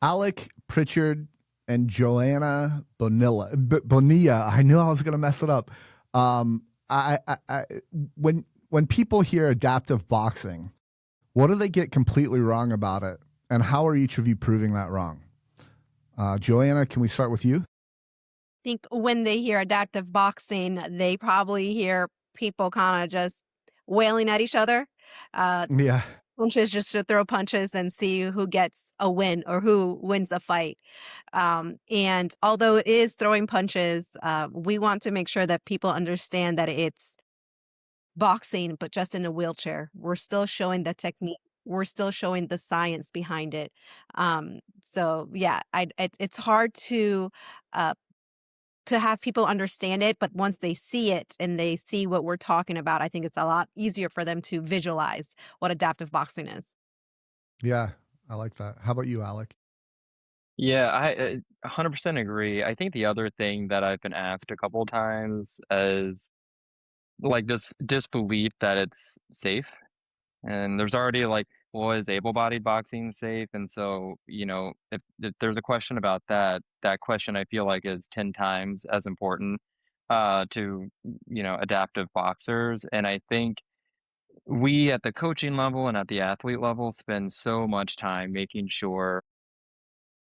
Alec Pritchard and Joanna Bonilla. I knew I was going to mess it up. When people hear adaptive boxing, what do they get completely wrong about it? And how are each of you proving that wrong? Joanna, can we start with you? Think when they hear adaptive boxing, they probably hear people kind of just wailing at each other. Uh, Yeah. Punches just to throw punches and see who gets a win or who wins the fight. And although it is throwing punches, we want to make sure that people understand that it's boxing, but just in a wheelchair. We're still showing the technique. We're still showing the science behind it. So yeah, it's hard uh, to have people understand it, but once they see it and they see what we're talking about, I think it's a lot easier for them to visualize what adaptive boxing is. Yeah. I like that. How about you, Alec? Yeah, I 100% agree. I think the other thing that I've been asked a couple times is like this disbelief that it's safe. And there's already like, well, is able-bodied boxing safe? And so, if there's a question about that, that question I feel like is 10 times as important to, adaptive boxers. And I think we at the coaching level and at the athlete level spend so much time making sure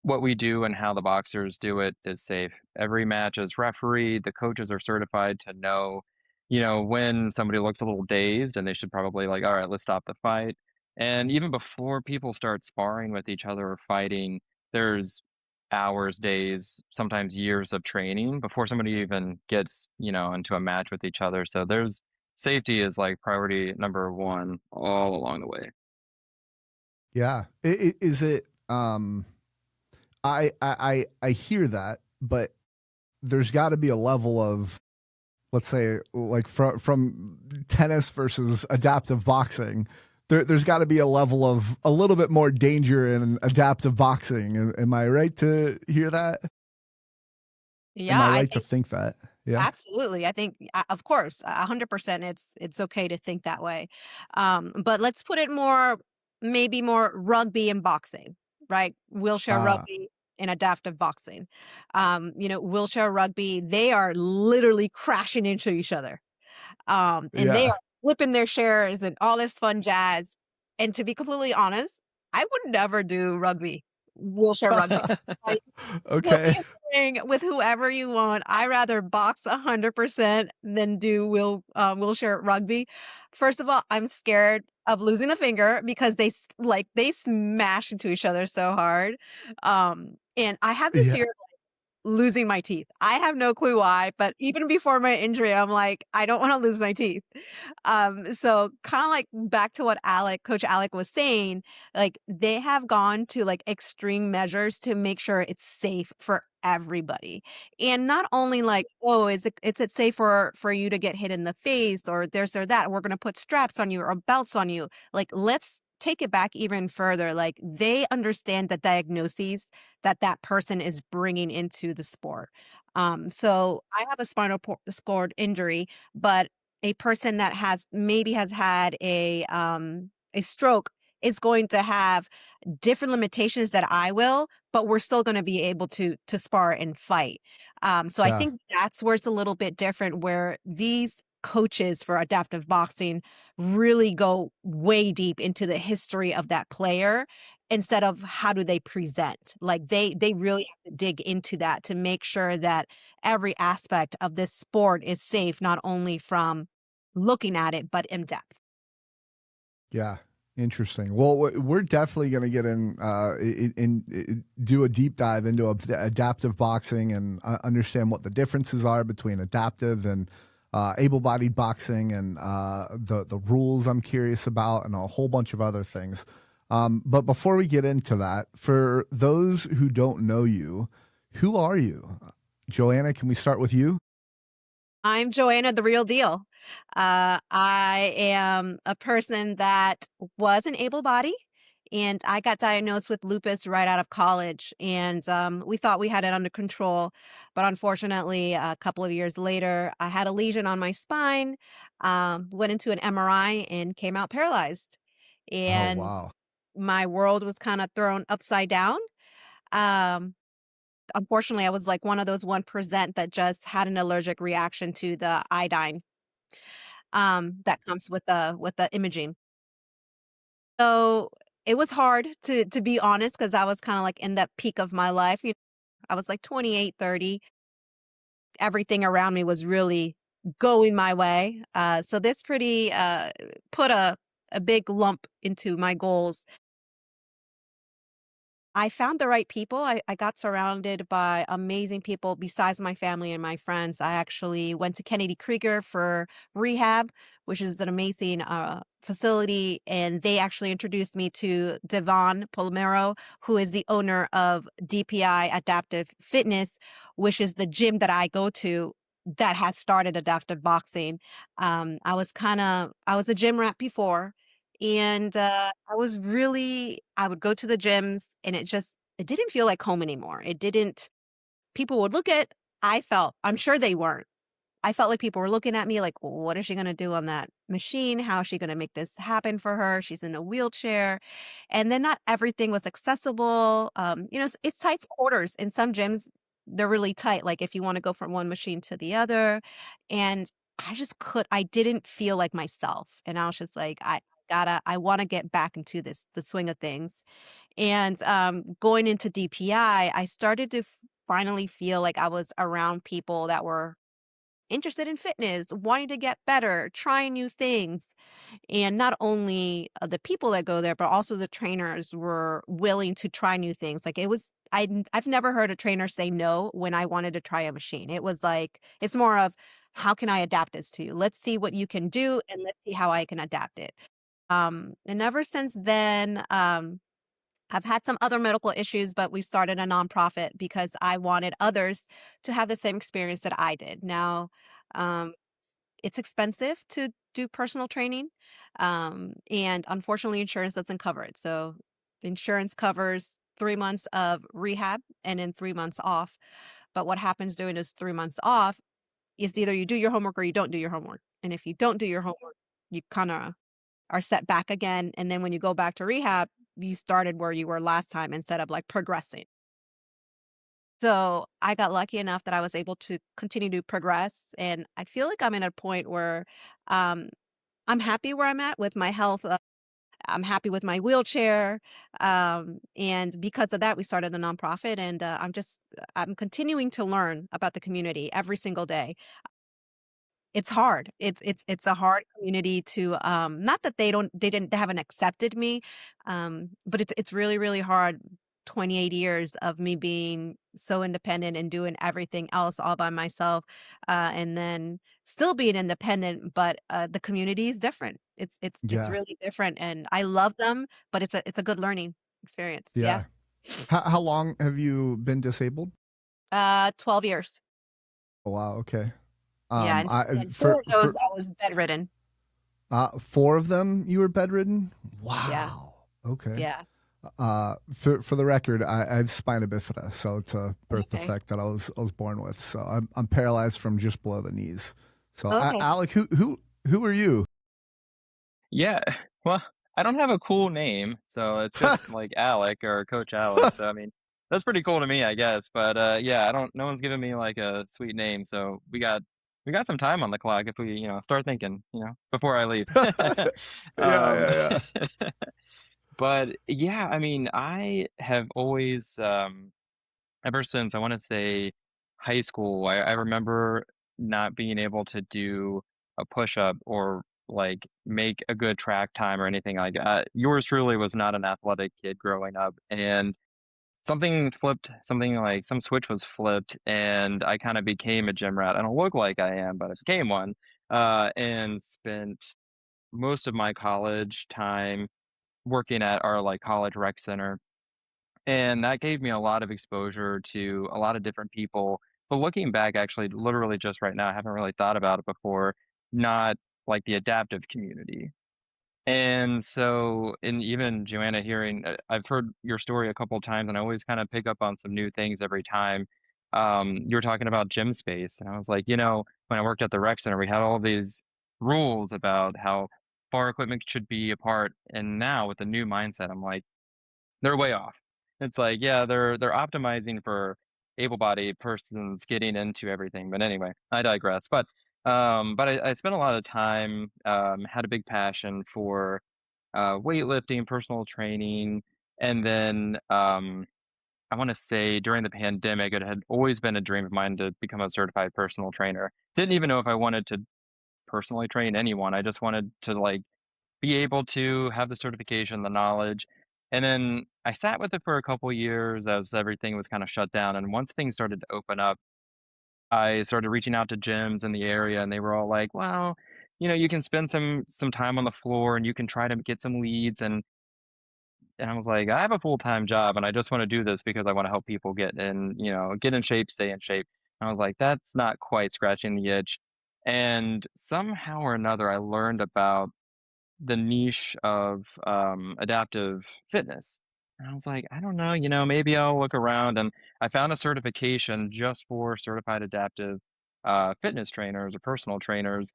what we do and how the boxers do it is safe. Every match is refereed. The coaches are certified to know, when somebody looks a little dazed and they should probably like, all right, let's stop the fight. And even before people start sparring with each other or fighting, there's hours, days, sometimes years of training before somebody even gets, into a match with each other. So there's safety is like priority number one all along the way. Yeah. Is it, I hear that, but there's got to be a level of, let's say, like from tennis versus adaptive boxing. There's got to be a level of a little bit more danger in adaptive boxing. Am I right to hear that? Am Yeah, I I right to think think that? Yeah. absolutely. I think, of course, 100%. It's okay to think that way. But let's put it more, maybe more rugby and boxing, right? Wheelchair Uh, rugby and adaptive boxing. Wheelchair rugby, they are literally crashing into each other. And they yeah. are flipping their shares and all this fun jazz. And to be completely honest, I would never do rugby, wheelchair rugby. Like, put me Okay. in the ring with whoever you want. I rather box 100% than do wheelchair rugby. First of all, I'm scared of losing a finger because they smash into each other so hard. And I have this Yeah. fear losing my teeth. I have no clue why, but even before my injury, I'm like, I don't want to lose my teeth. So kind of like back to what Coach Alec was saying, like they have gone to like extreme measures to make sure it's safe for everybody. And not only like, oh, is it safe for you to get hit in the face or this or that? We're gonna put straps on you or belts on you. Like, let's take it back even further. Like they understand the diagnoses that person is bringing into the sport. So I have a cord injury, but a person that has had a stroke is going to have different limitations that I will, but we're still going to be able to spar and fight. So I Yeah. think that's where it's a little bit different, where these coaches for adaptive boxing really go way deep into the history of that player instead of how do they present. Like they really have to dig into that to make sure that every aspect of this sport is safe, not only from looking at it, but in depth. Yeah. Interesting. Well, we're definitely going to get do a deep dive into adaptive boxing and understand what the differences are between adaptive and able-bodied boxing and the rules I'm curious about and a whole bunch of other things. But before we get into that, for those who don't know you, who are you? Joanna, can we start with you? I'm Joanna, the real deal. I am a person that was an able body, and I got diagnosed with lupus right out of college. And we thought we had it under control. But unfortunately, a couple of years later, I had a lesion on my spine, went into an MRI, and came out paralyzed. Oh, And wow. my world was kind of thrown upside down. Um, Unfortunately, I was like one of those 1% that just had an allergic reaction to the iodine, that comes with the imaging. So, it was hard to be honest, because I was kinda, like, in that peak of my life, I was, like, 28, 30. Everything around me was really going my way, so this pretty, put a big lump into my goals. I found the right people. I got surrounded by amazing people besides my family and my friends. I actually went to Kennedy Krieger for rehab, which is an amazing facility. And they actually introduced me to Devon Polomero, who is the owner of DPI Adaptive Fitness, which is the gym that I go to that has started adaptive boxing. I was a gym rat before, and, I would go to the gyms, and it didn't feel like home anymore. It didn't People would look at I'm sure they weren't. I felt like people were looking at me like, "What is she gonna do on that machine? How is she gonna make this happen for her? She's in a wheelchair." And then not everything was accessible. It's tight quarters. In some gyms, they're really tight, like, if you wanna go from one machine to the other, and I didn't feel like myself, and I was just like, I wanna get back into the swing of things. And, going into DPI, I started to finally feel like I was around people that were interested in fitness, wanting to get better, trying new things. And not only the people that go there, but also the trainers were willing to try new things. Like I've never heard a trainer say no when I wanted to try a machine. It was like, it's more of, how can I adapt this to you? Let's see what you can do and let's see how I can adapt it. And ever since then, I've had some other medical issues, but we started a nonprofit because I wanted others to have the same experience that I did. Now, um, it's expensive to do personal training, and unfortunately, insurance doesn't cover it. So, insurance covers 3 months of rehab and then 3 months off. But what happens during those 3 months off is either you do your homework or you don't do your homework. And if you don't do your homework, you kind of are set back again. And then when you go back to rehab, you started where you were last time instead of like progressing. So I got lucky enough that I was able to continue to progress. And I feel like I'm in a point where um, I'm happy where I'm at with my health. I'm happy with my wheelchair. And because of that, we started the nonprofit. And I'm continuing to learn about the community every single day. It's hard. It's a hard community to, not that they haven't accepted me, but it's really, really hard. 28 years of me being so independent and doing everything else all by myself, and then still being independent, but, the community is different. It's Yeah. really different, and I love them, but it's a good learning experience. Yeah. Yeah. How long have you been disabled? 12 years. Oh, wow. Okay. Yeah, and 4 of those For I was bedridden. 4 of them you were bedridden? Yeah, Wow. Okay. yeah. For the record, I have spina bifida, so it's a birth Okay. defect that I was born with. So I'm paralyzed from just below the knees. So Okay. Alec, who are you? Yeah, well, I don't have a cool name, so it's just like Alec or Coach Alec. So I mean, that's pretty cool to me, I guess. But yeah, I don't. No one's given me like a sweet name, so we got some time on the clock if we start thinking before I leave. Yeah, um, yeah, yeah. but yeah, I mean, I have always ever since I want to say high school, I remember not being able to do a push up or like make a good track time or anything like that. Yours truly was not an athletic kid growing up, and something flipped, something like some switch was flipped, and I kind of became a gym rat. I don't look like I am, but I became one, and spent most of my college time working at our like college rec center, and that gave me a lot of exposure to a lot of different people. But looking back, actually, literally just right now, I haven't really thought about it before, not like the adaptive community. And so, and even Joanna hearing, I've heard your story a couple times, and I always kind of pick up on some new things every time. You were talking about gym space, and I was like, when I worked at the rec center, we had all these rules about how far equipment should be apart. And now with the new mindset, I'm like, they're way off. It's like, yeah, they're optimizing for able-bodied persons getting into everything. But anyway, I digress. But I spent a lot of time, had a big passion for weightlifting, personal training, and then I want to say during the pandemic, it had always been a dream of mine to become a certified personal trainer. Didn't even know if I wanted to personally train anyone. I just wanted to like be able to have the certification, the knowledge. And then I sat with it for a couple years as everything was kind of shut down. And once things started to open up, I started reaching out to gyms in the area and they were all like, "Well, you can spend some time on the floor and you can try to get some leads." And I was like, "I have a full-time job and I just want to do this because I want to help people get in shape, stay in shape." And I was like, "That's not quite scratching the itch." And somehow or another, I learned about the niche of, adaptive fitness. And I was like, "I don't know, maybe I'll look around," and I found a certification just for certified adaptive, fitness trainers or personal trainers,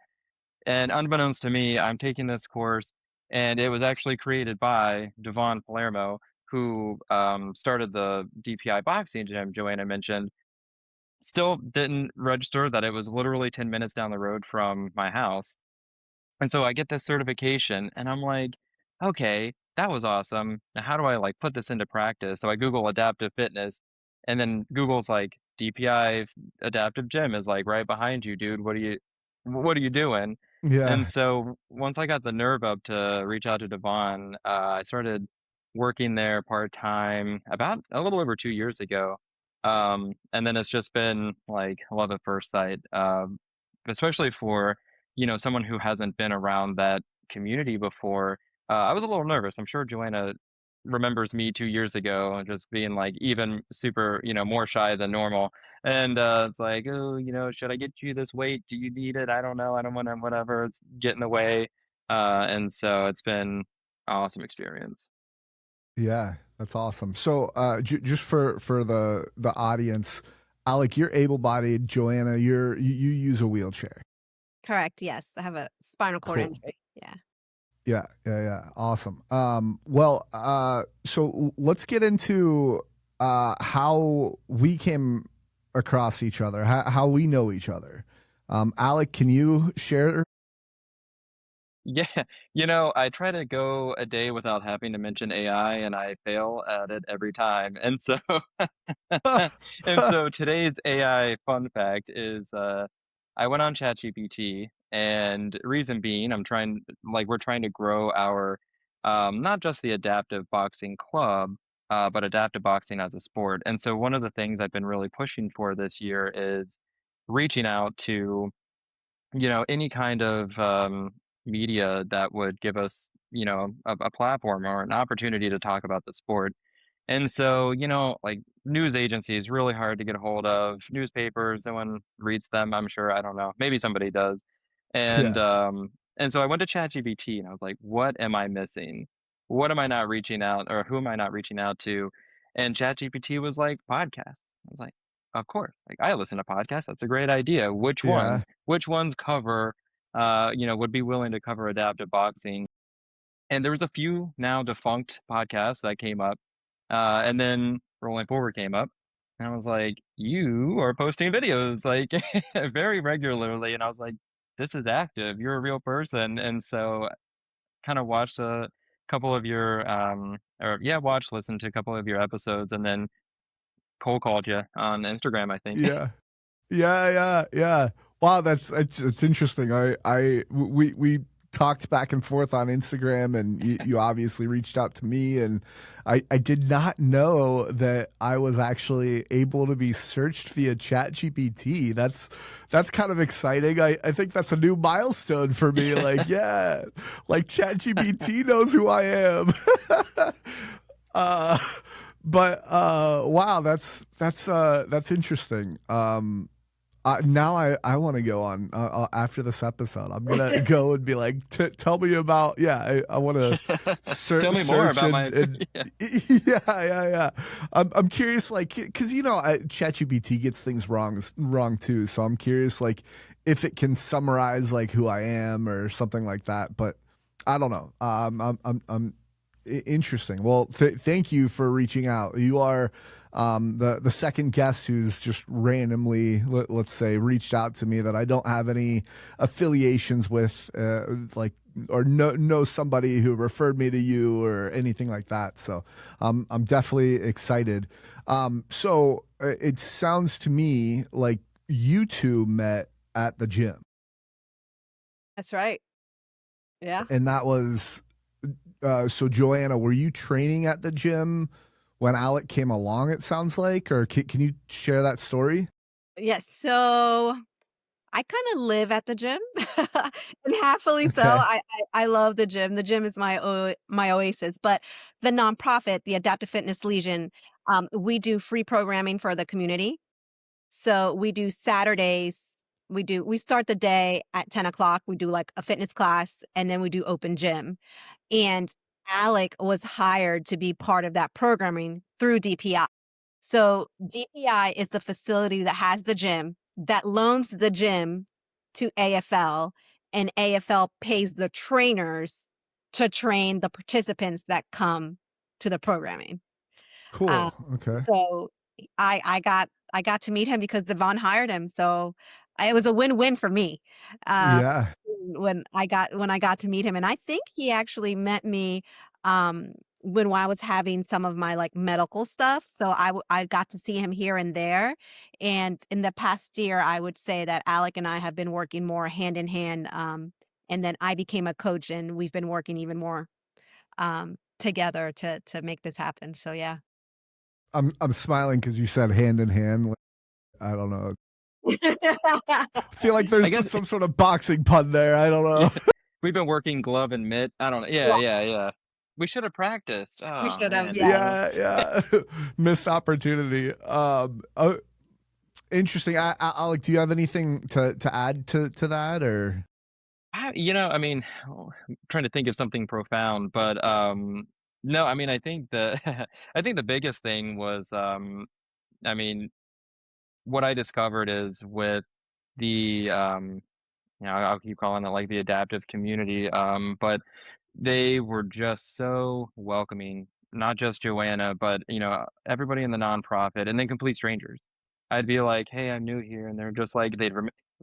and unbeknownst to me, I'm taking this course, and it was actually created by Devon Palermo, who, started the DPI boxing gym Joanna mentioned. Still didn't register that it was literally 10 minutes down the road from my house. And so I get this certification and I'm like, okay, that was awesome. Now how do I like put this into practice? So I Google adaptive fitness and then Google's like DPI adaptive gym is like right behind you, dude. What are you doing? And Yeah. so once I got the nerve up to reach out to Devon, I started working there part time about a little over 2 years ago. And then it's just been like love at first sight, especially for someone who hasn't been around that community before. I was a little nervous. I'm sure Joanna remembers me 2 years ago just being like even super, more shy than normal. And it's like, oh, should I get you this weight? Do you need it? I don't know. I don't want to, whatever. It's get in the way. And so it's been an awesome experience. Yeah, that's awesome. So, just for the audience, Alec, you're able-bodied. Joanna, you use a wheelchair. Correct. Yes. I have a spinal cord Cool. injury. Yeah. Yeah, yeah, yeah. Awesome. Well, let's get into how we came across each other, how we know each other. Alec, can you share? Yeah, I try to go a day without having to mention AI, and I fail at it every time. And so, and so today's AI fun fact is, I went on ChatGPT, and reason being, we're trying to grow our, not just the adaptive boxing club, but adaptive boxing as a sport. And so, one of the things I've been really pushing for this year is reaching out to any kind of media that would give us, a platform or an opportunity to talk about the sport. And so, like news agencies, really hard to get a hold of. Newspapers, no one reads them, I'm sure. I don't know. Maybe somebody does. And Yeah, um, and so I went to ChatGPT and I was like, what am I missing? What am I not reaching out or who am I not reaching out to? And ChatGPT was like, podcasts. I was like, of course. Like I listen to podcasts. That's a great idea. Which yeah, ones? Which ones cover would be willing to cover adaptive boxing? And there was a few now defunct podcasts that came up, and then Rolling Forward came up, and I was like, "You are posting videos like very regularly," and I was like, "This is active. You're a real person." And so, kind of watched a couple of your, or yeah, watched, listened to a couple of your episodes, and then cold called you on Instagram, I think. yeah. Yeah, yeah, yeah. Wow, it's interesting. We talked back and forth on Instagram, and you obviously reached out to me, and I did not know that I was actually able to be searched via ChatGPT. That's kind of exciting. I think that's a new milestone for me. Like, yeah, like ChatGPT knows who I am. uh, but wow, that's interesting. Now I want to go on after this episode. I'm gonna go and be like, tell me about. Yeah, I want to Tell me more search about my. and Yeah. yeah, yeah, yeah. I'm curious, like, because ChatGPT gets things wrong too. So I'm curious, like, if it can summarize like who I am or something like that. But I don't know. I'm Interesting. Well, thank you for reaching out. You are the second guest who's just randomly, let's say, reached out to me that I don't have any affiliations with, like, or know somebody who referred me to you or anything like that. So I'm definitely excited. So it sounds to me like you two met at the gym. That's right. Yeah. And that was so Joanna, were you training at the gym when Alec came along, it sounds like, or can you share that story? Yes. So I kind of live at the gym, and happily so. Okay. I love the gym. The gym is my oasis. But the nonprofit, the Adaptive Fitness Legion, we do free programming for the community. So we do Saturdays. We start the day at 10 o'clock. We do like a fitness class, and then we do open gym. And Alec was hired to be part of that programming through DPI. So DPI is the facility that has the gym, that loans the gym to AFL, and AFL pays the trainers to train the participants that come to the programming. Cool. Okay. So I got to meet him because Devon hired him. So it was a win-win for me. Uh, Yeah. when I got to meet him, and I think he actually met me when I was having some of my like medical stuff. So I got to see him here and there. And in the past year, I would say that Alec and I have been working more hand in hand. And then I became a coach, and we've been working even more together to make this happen. So yeah. I'm smiling because you said hand in hand. I don't know. I feel like I there's guess some sort of boxing pun there. I don't know. we've been working glove and mitt. I don't know. Yeah, Yeah. We should have practiced. we Oh should have. man, Yeah. Yeah. Missed opportunity. Interesting. Alec, do you have anything to add to that, or? I mean, I'm trying to think of something profound, but no, I mean, I think the I think the biggest thing was I mean, what I discovered is with the I'll keep calling it like the adaptive community, but they were just so welcoming, not just Joanna, but everybody in the nonprofit, and then complete strangers. I'd be like, "Hey, I'm new here," and they're just like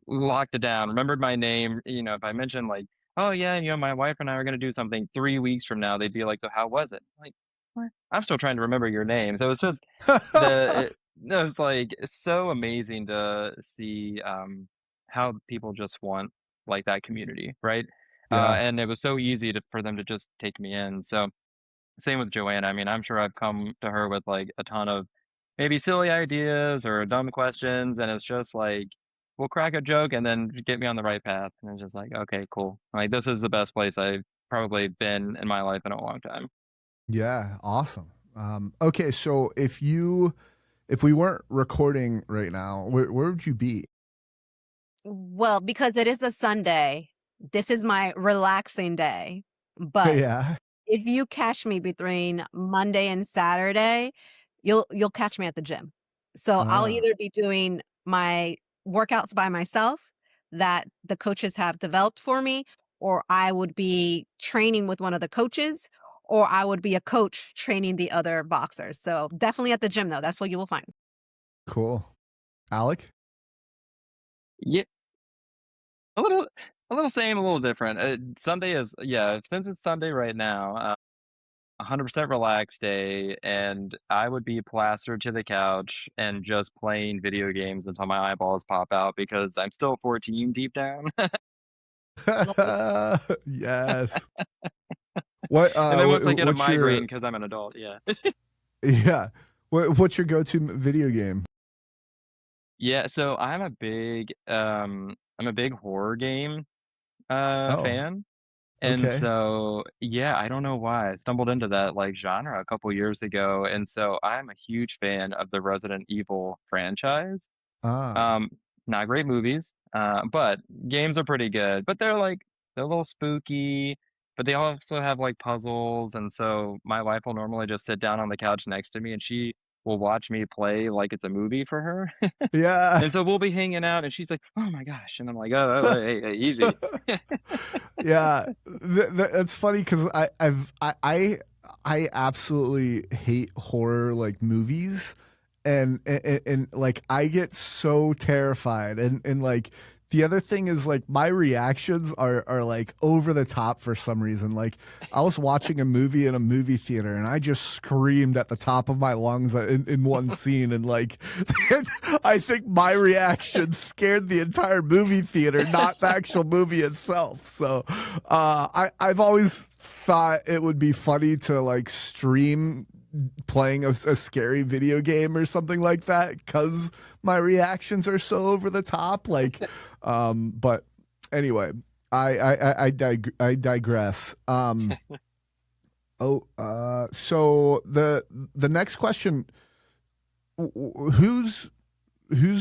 locked it down, remembered my name. If I mentioned like, "Oh yeah, my wife and I are gonna do something 3 weeks from now," they'd be like, "So how was it?" Like, what? I'm still trying to remember your name. So it's just no, it's like it's so amazing to see how people just want like that community, right? Yeah. And it was so easy for them to just take me in. So same with Joanna. I mean, I'm sure I've come to her with like a ton of maybe silly ideas or dumb questions, and it's just like we'll crack a joke and then get me on the right path. And it's just like, okay, cool. Like this is the best place I've probably been in my life in a long time. Yeah. Awesome. Okay. So if we weren't recording right now, where would you be? Well, because it is a Sunday, this is my relaxing day. But Yeah. if you catch me between Monday and Saturday, you'll catch me at the gym. So I'll Uh, either be doing my workouts by myself that the coaches have developed for me, or I would be training with one of the coaches, or I would be a coach training the other boxers. So definitely at the gym though. That's what you will find. cool. Alec? Yeah, a little, a little same, a little different. Sunday is since it's Sunday right now. 100% relaxed day, and I would be plastered to the couch and just playing video games until my eyeballs pop out because I'm still 14 deep down. Love it. Yes. What And then once I get a what's migraine your because I'm an adult, yeah. yeah. What's your go-to video game? Yeah, so I'm a big horror game Oh, fan. And okay. so, yeah, I don't know why I stumbled into that like genre a couple years ago. And so I'm a huge fan of the Resident Evil franchise. Ah. Um, Not great movies, but games are pretty good. But they're a little spooky, but they also have like puzzles. And so my wife will normally just sit down on the couch next to me and she will watch me play like it's a movie for her. Yeah. And so we'll be hanging out and she's like, "Oh my gosh." And I'm like, "Oh, hey, easy." Yeah, that's funny because I absolutely hate horror like movies, and like I get so terrified, and like the other thing is like my reactions are like over the top for some reason. Like I was watching a movie in a movie theater and I just screamed at the top of my lungs in one scene, and like I think my reaction scared the entire movie theater, not the actual movie itself. So I've always thought it would be funny to like stream playing a scary video game or something like that because my reactions are so over the top. Like, but anyway, I digress. So the next question: who's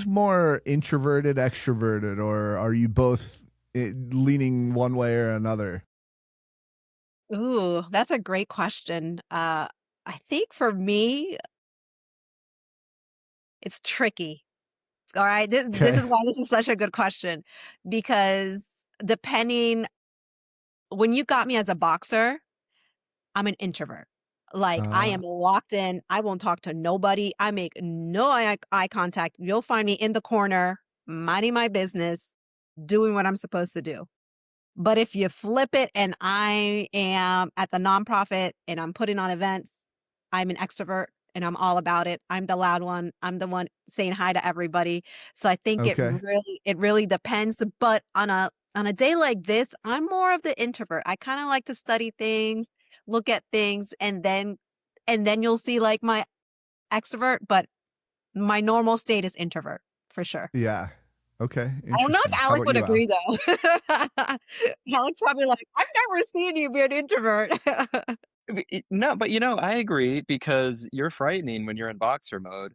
more introverted, extroverted, or are you both leaning one way or another? Ooh, that's a great question. I think for me, it's tricky. All right. This Okay. is why this is such a good question, because depending when you got me as a boxer, I'm an introvert. Like I am Uh, locked in. I won't talk to nobody. I make no eye contact. You'll find me in the corner, minding my business, doing what I'm supposed to do. But if you flip it and I am at the nonprofit and I'm putting on events, I'm an extrovert and I'm all about it. I'm the loud one. I'm the one saying hi to everybody. So I think okay. it really depends. But on a day like this, I'm more of the introvert. I kind of like to study things, look at things, and then you'll see like my extrovert, but my normal state is introvert for sure. Yeah. Okay. I don't know Interesting. if How Alec about would you, Al? agree though. Alec's probably like, I've never seen you be an introvert. No, but I agree because you're frightening when you're in boxer mode.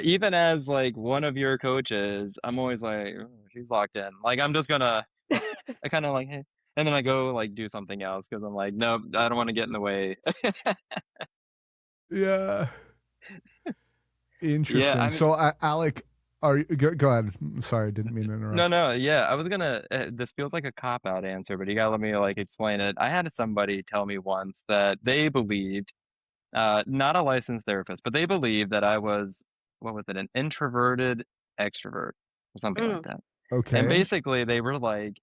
Even as like one of your coaches, I'm always like, "Oh, she's locked in." Like I'm just gonna, I kind of like, hey, and then I go like do something else because I'm like, nope, I don't want to get in the way. Yeah. Yeah, Interesting. I mean, So, Alec, are you, go ahead. Sorry, didn't mean to no, interrupt. no, yeah, I was gonna. This feels like a cop out answer, but you gotta let me like explain it. I had somebody tell me once that they believed, not a licensed therapist, but they believed that I was, what was it, an introverted extrovert or something like Mm, that. And Okay. basically, they were like,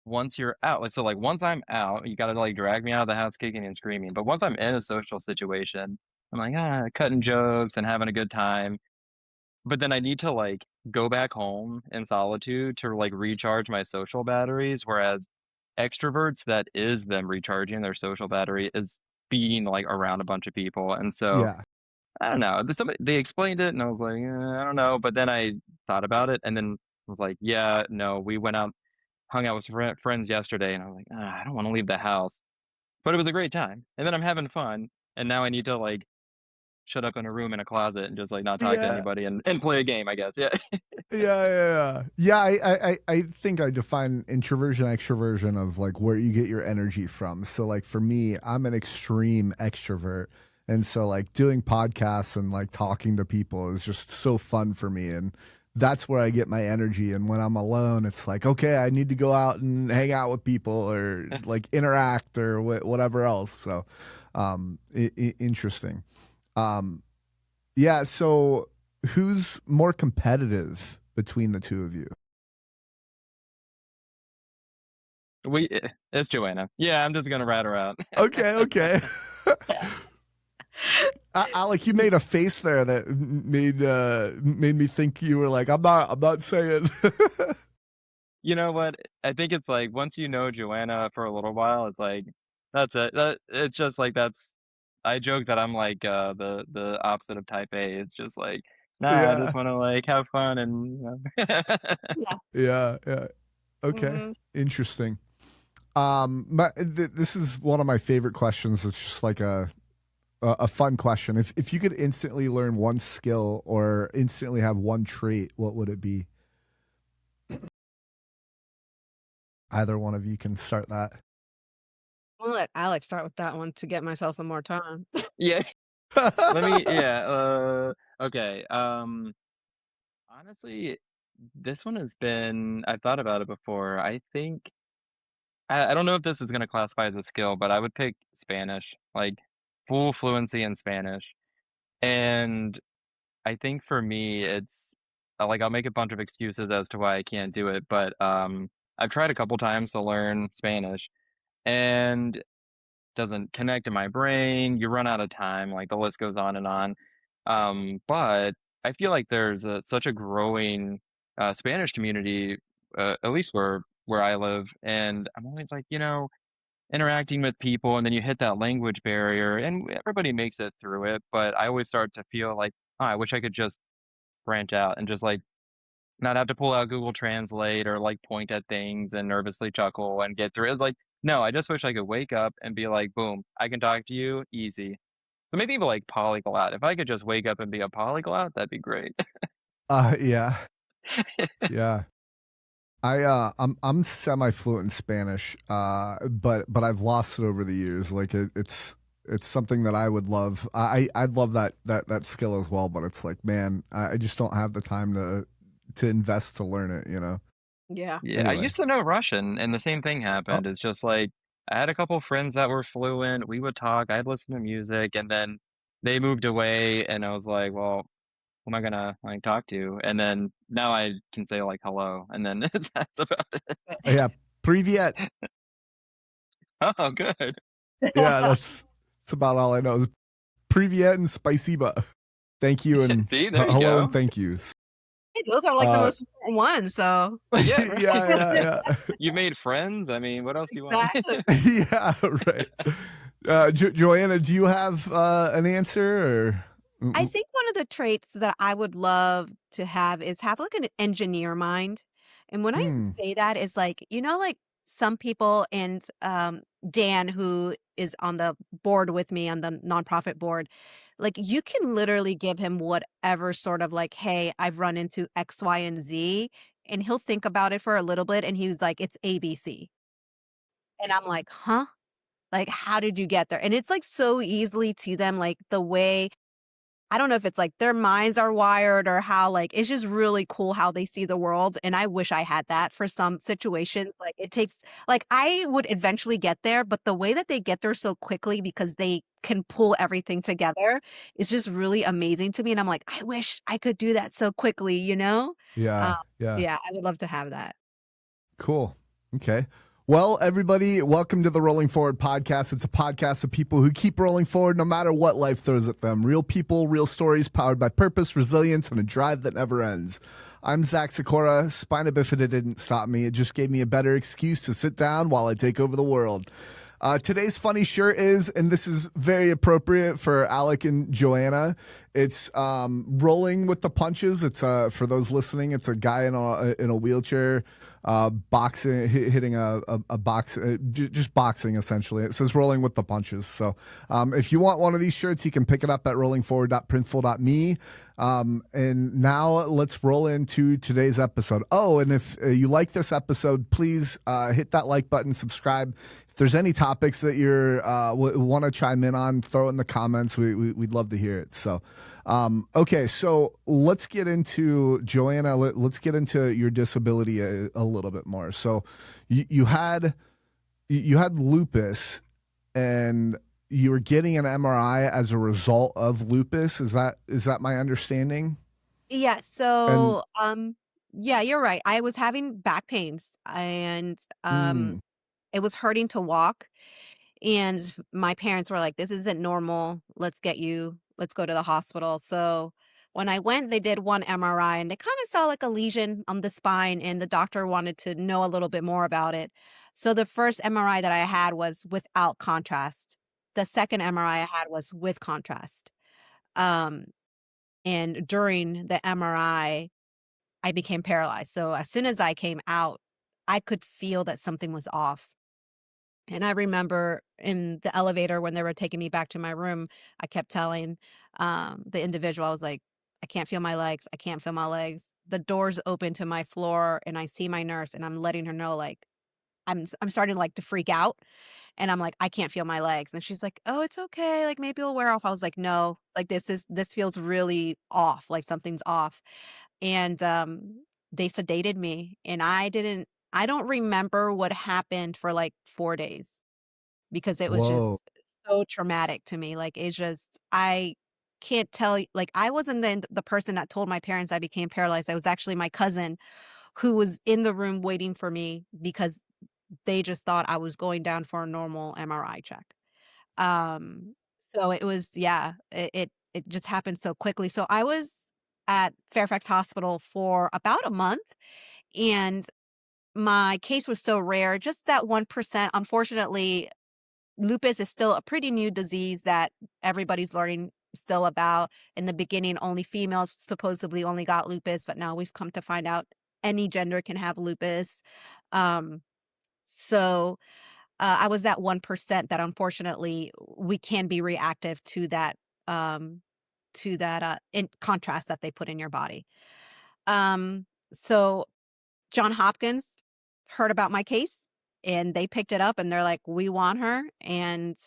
once you're out, like, so like once I'm out, you gotta like drag me out of the house kicking and screaming. But once I'm in a social situation, I'm like, cutting jokes and having a good time. But then I need to like go back home in solitude to like recharge my social batteries. Whereas extroverts, that is them recharging their social battery, is being like around a bunch of people. And so Yeah. I don't know. They explained it, and I was like, I don't know. But then I thought about it, and then was like, yeah, no. We went out, hung out with friends yesterday, and I was like, I don't want to leave the house. But it was a great time, and then I'm having fun, and now I need to like shut up in a room in a closet and just like not talk to Yeah. anybody and play a game, I guess. Yeah. Yeah. I think I define introversion, extroversion of like where you get your energy from. So, like for me, I'm an extreme extrovert. And so, like doing podcasts and like talking to people is just so fun for me. And that's where I get my energy. And when I'm alone, it's like, okay, I need to go out and hang out with people or like interact or whatever else. So, interesting. Um, yeah. So, who's more competitive between the two of you? It's Joanna. Yeah, I'm just gonna rat her out. Okay. Okay. Alec, you made a face there that made me think you were like, I'm not saying. You know what? I think it's like once you know Joanna for a little while, it's like that's it. It's just like that's. I joke that I'm like the opposite of type A. It's just like, nah, I just Yeah. want to like have fun and yeah. Yeah. Okay. Hmm. Interesting. This is one of my favorite questions. It's just like a fun question. If you could instantly learn one skill or instantly have one trait, what would it be? Either one of you can start that. I'm gonna let Alex start with that one to get myself some more time. yeah. Let me yeah. Okay. Honestly, this one has been. I've thought about it before. I think I don't know if this is gonna classify as a skill, but I would pick Spanish, like full fluency in Spanish. And I think for me, it's like I'll make a bunch of excuses as to why I can't do it, but I've tried a couple times to learn Spanish and doesn't connect in my brain. You run out of time, like the list goes on and on. But I feel like there's such a growing Spanish community, at least where I live, and I'm always like, interacting with people, and then you hit that language barrier, and everybody makes it through it. But I always start to feel like, oh, I wish I could just branch out and just like not have to pull out Google Translate or like point at things and nervously chuckle and get through it. It's like, no, I just wish I could wake up and be like, boom, I can talk to you easy. So maybe even like polyglot. If I could just wake up and be a polyglot, that'd be great. Yeah, yeah. I'm semi fluent in Spanish, but I've lost it over the years. Like it's something that I would love. I'd love that skill as well, but it's like, man, I just don't have the time to invest to learn it. Yeah. Yeah, I Anyway, used to know Russian, and the same thing oh happened. It's just like I had a couple friends that were fluent. We would talk. I'd listen to music, and then they moved away, and I was like, well, who am I gonna like talk to? And then now I can say like hello, and then that's about it. yeah, Privyet. Oh, good. Yeah, that's about all I know. Is Privyet and Spasiba. Thank you and See, there you hello and go. thank yous. Hey, those are like the Uh, most important ones. So Yeah, yeah, right. yeah, yeah. You made friends. I mean, what else do you want? exactly. Yeah, right. Joanna, do you have an answer or? I think one of the traits that I would love to have is have like an engineer mind. And when I Mm, say that is like, like some people and Dan, who is on the board with me on the nonprofit board, like you can literally give him whatever sort of like, hey, I've run into X, Y, and Z. And he'll think about it for a little bit and he's like, it's ABC. And I'm like, huh? Like, how did you get there? And it's like so easily to them, like the way I don't know if it's like their minds are wired or how like it's just really cool how they see the world. And I wish I had that for some situations. Like it takes like I would eventually get there, but the way that they get there so quickly because they can pull everything together is just really amazing to me. And I'm like, I wish I could do that so quickly, you know? Um, yeah, yeah. yeah, I would love to have that. Cool. Okay. Well, everybody, welcome to the Rolling Forward podcast. It's a podcast of people who keep rolling forward no matter what life throws at them. Real people, real stories, powered by purpose, resilience, and a drive that never ends. I'm Zach Sikora. Spina bifida didn't stop me. It just gave me a better excuse to sit down while I take over the world. Today's funny shirt is, and this is very appropriate for Alec and Joanna. It's rolling with the punches. It's for those listening. It's a guy in a wheelchair, boxing, hitting a box, just boxing essentially. It says rolling with the punches. So if you want one of these shirts, you can pick it up at rollingforward.printful.me. And now let's roll into today's episode. Oh, and if you like this episode, please hit that like button, subscribe. If there's any topics that you're want to chime in on, throw it in the comments. We'd love to hear it. So, okay, so let's get into Joanna. Let's get into your disability a little bit more. So, you had lupus, and you were getting an MRI as a result of lupus. Is that my understanding? Yeah, And so yeah, you're right. I was having back pains and mm, it was hurting to walk. And my parents were like, this isn't normal. Let's go to the hospital. So when I went, they did one MRI and they kind of saw like a lesion on the spine, and the doctor wanted to know a little bit more about it. So the first MRI that I had was without contrast. The second MRI I had was with contrast. Um, and during the MRI, I became paralyzed. So as soon as I came out, I could feel that something was off. And I remember in the elevator when they were taking me back to my room, I kept telling the individual, I was like, I can't feel my legs. I can't feel my legs. The doors open to my floor and I see my nurse and I'm letting her know like I'm starting like to freak out and I'm like, I can't feel my legs. And she's like, oh, it's okay. Like maybe it'll wear off. I was like, no, like this feels really off. Like something's off. And they sedated me and I didn't I don't remember what happened for like 4 days because it was Whoa. just so traumatic to me. Like, it's just I can't tell y like, I wasn't the person that told my parents I became paralyzed. It was actually my cousin who was in the room waiting for me because they just thought I was going down for a normal MRI check. So it was yeah, it just happened so quickly. So I was at Fairfax Hospital for about a month, and my case was so rare, just that 1%. Unfortunately, lupus is still a pretty new disease that everybody's learning still about. In the beginning, only females supposedly only got lupus, but now we've come to find out any gender can have lupus. Um, so I was that 1% that unfortunately we can be reactive um, to that in contrast that they put in your body. So John Hopkins heard about my case and they picked it up and they're like, "We want her." And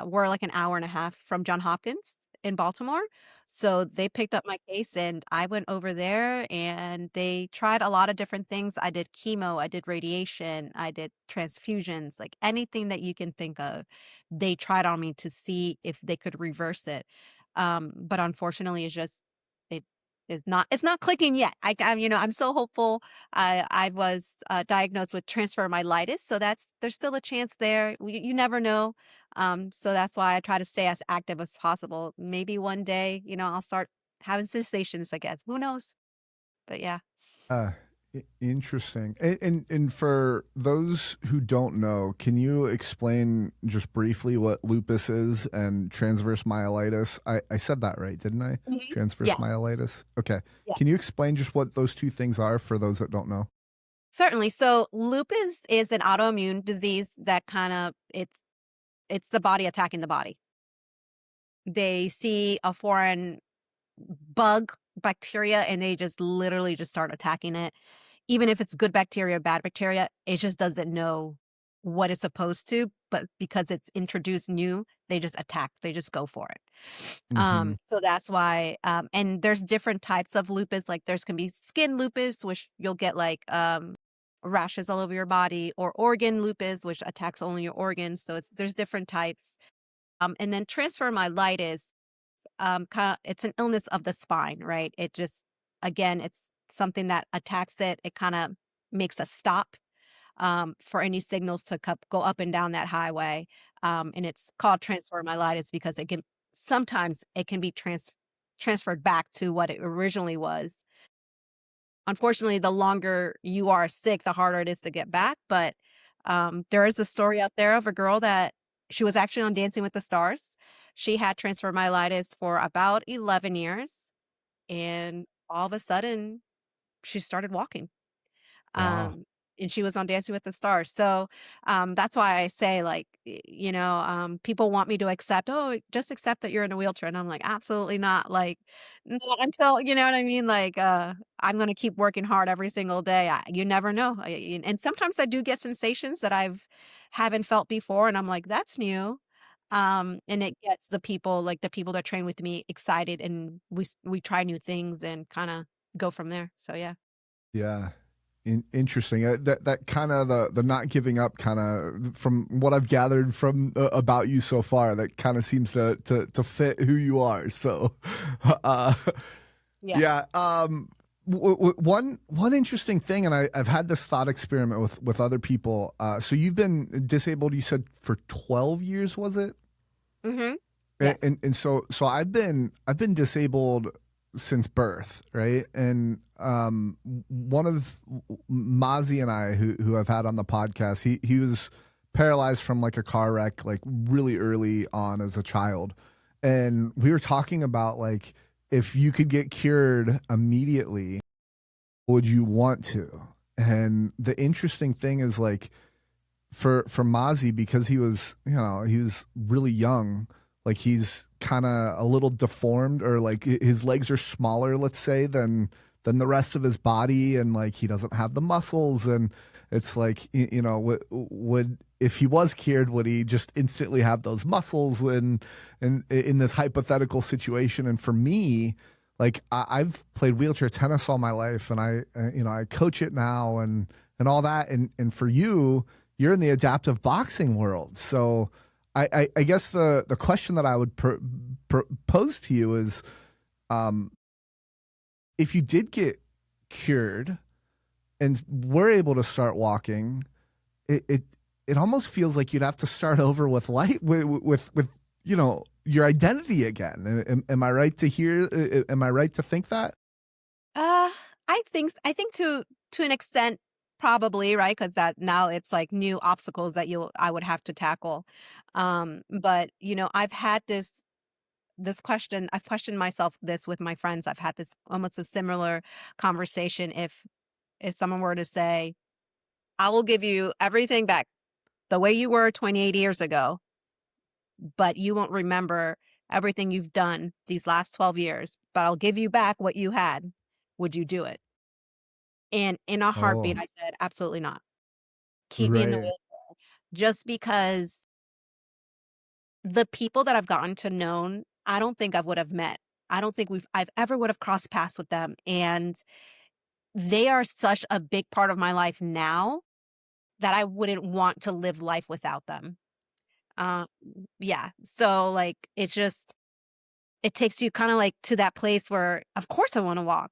we're like an hour and a half from John Hopkins in Baltimore. So they picked up my case and I went over there and they tried a lot of different things. I did chemo, I did radiation, I did transfusions, like anything that you can think of. They tried on me to see if they could reverse it. But unfortunately, it it's not clicking yet. I'm so hopeful. I was diagnosed with transfer myelitis, so there's still a chance there. You never know. So that's why I try to stay as active as possible. Maybe one day, I'll start having sensations, I guess. Who knows? But yeah. Uh, Interesting. And for those who don't know, can you explain just briefly what lupus is and transverse myelitis? I said that right, didn't I? Mhm. Transverse Yes. myelitis. Okay. Yeah. Can you explain just what those two things are for those that don't know? Certainly. So lupus is an autoimmune disease that it's the body attacking the body. They see a foreign bug, bacteria, and they just literally just start attacking it. Even if it's good bacteria or bad bacteria, it just doesn't know what it's supposed to, but because it's introduced new, they just attack. They just go for it. Mm-hmm. So that's why, and there's different types of lupus. Like there's can be skin lupus, which you'll get like rashes all over your body, or organ lupus, which attacks only your organs. So there's different types. And then transfer myelitis it's an illness of the spine, right? It just, again, it's something that attacks it. It kind of makes a stop for any signals to go up and down that highway. And it's called transfer myelitis because sometimes it can be transferred back to what it originally was. Unfortunately, the longer you are sick, the harder it is to get back. But there is a story out there of a girl that she was actually on Dancing with the Stars. She had transfer myelitis for about 11 years, and all of a sudden, she started walking. Wow. Um, and she was on Dancing with the Stars. So, that's why I say, like, people want me to accept, "Oh, just accept that you're in a wheelchair." And I'm like, "Absolutely not." Like, not until you know what I mean? Like, I'm gonna keep working hard every single day. You never know. And sometimes I do get sensations that haven't felt before, and I'm like, "That's new." And it gets the people that train with me excited, and we try new things and kinda go from there. So, yeah. Yeah. Interesting. That kind of the not giving up kind of from what I've gathered from about you so far, that kind of seems to fit who you are. So, uh, Yeah. yeah. One interesting thing, and I've had this thought experiment with other people. So you've been disabled, you said, for 12 years, was it? Mhm. And, Yes. and so I've been disabled since birth, right? And one of Mozzie and I, who I've had on the podcast, he was paralyzed from like a car wreck, like really early on as a child, and we were talking about like, if you could get cured immediately, would you want to? And the interesting thing is like, for Mozzie, because he was really young, like he's kind of a little deformed, or like his legs are smaller, let's say, than the rest of his body, and like he doesn't have the muscles, and it's like, would if he was cured, would he just instantly have those muscles, and in this hypothetical situation? And for me, like I've played wheelchair tennis all my life, and I coach it now and all that. And for you, you're in the adaptive boxing world. So I guess the question that I would pose to you is, if you did get cured and were able to start walking, it almost feels like you'd have to start over with your identity again. Am I right to hear? Am I right to think that? I think to an extent, probably, right? Because that now it's like new obstacles that I would have to tackle. But I've had this question. I've questioned myself this with my friends. I've had this almost a similar conversation. If someone were to say, I will give you everything back the way you were 28 years ago, but you won't remember everything you've done these last 12 years, but I'll give you back what you had. Would you do it? And in a heartbeat, Oh, I said, absolutely not. Keep me in the right. wheelchair. Just because the people that I've gotten to know, I don't think I would have met. I don't think I've ever would have crossed paths with them. And they are such a big part of my life now that I wouldn't want to live life without them. Um, yeah. So like it takes you kind of like to that place where of course I want to walk,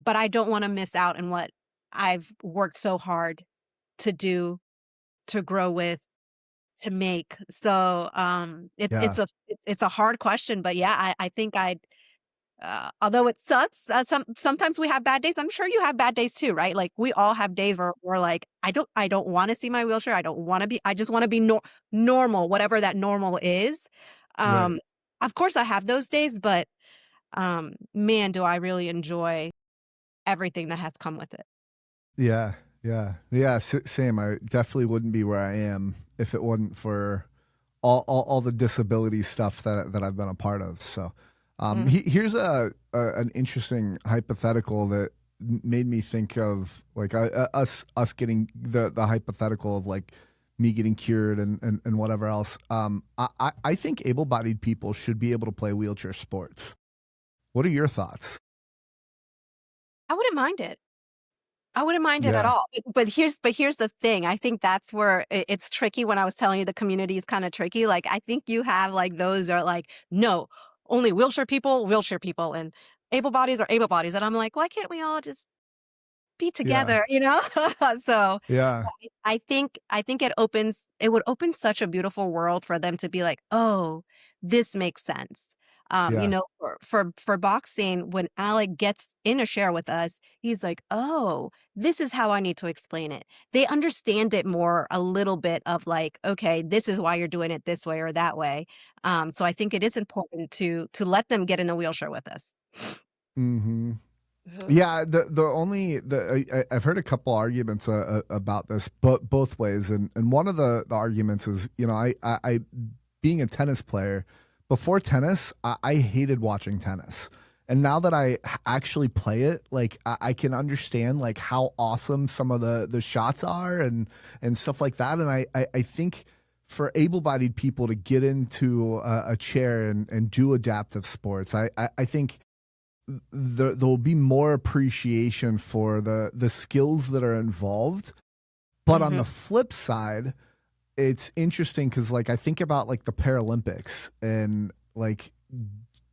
but I don't want to miss out on what I've worked so hard to do, to grow with, to make. So Yeah. it's a hard question, but yeah, I think I'd although it sucks, sometimes we have bad days. I'm sure you have bad days too, right? Like we all have days where we're like, I don't want to see my wheelchair. I don't want to be. I just want to be normal, whatever that normal is. Right. Um, of course, I have those days, but man, do I really enjoy everything that has come with it. Yeah. Yeah. Yeah. Same. I definitely wouldn't be where I am if it wasn't for all the disability stuff that I've been a part of. So, Mm. here's an interesting hypothetical that made me think of like us getting the hypothetical of like me getting cured and whatever else. I think able-bodied people should be able to play wheelchair sports. What are your thoughts? I wouldn't mind it. I wouldn't mind it at Yeah. all. But here's the thing. I think that's where it's tricky. When I was telling you the community is kind of tricky, like I think you have like those are like, no, only wheelchair people, and able bodies are able bodies. And I'm like, why can't we all just be Yeah. together, So Yeah. I think it would open such a beautiful world for them to be like, "Oh, this makes sense." Yeah. For boxing, when Alec gets in a share with us, he's like, "Oh, this is how I need to explain it." They understand it more a little bit of like, "Okay, this is why you're doing it this way or that way." So I think it is important to let them get in a wheelchair with us. Mm-hmm. Mhm. Yeah, I've heard a couple arguments about this, but both ways, and one of the arguments is, I being a tennis player, before tennis, I hated watching tennis, and now that I actually play it, like I can understand like how awesome some of the shots are and stuff like that, and I think for able-bodied people to get into a chair and do adaptive sports, I think there will be more appreciation for the skills that are involved. But on Mhm. the flip side, it's interesting because like I think about like the Paralympics and like,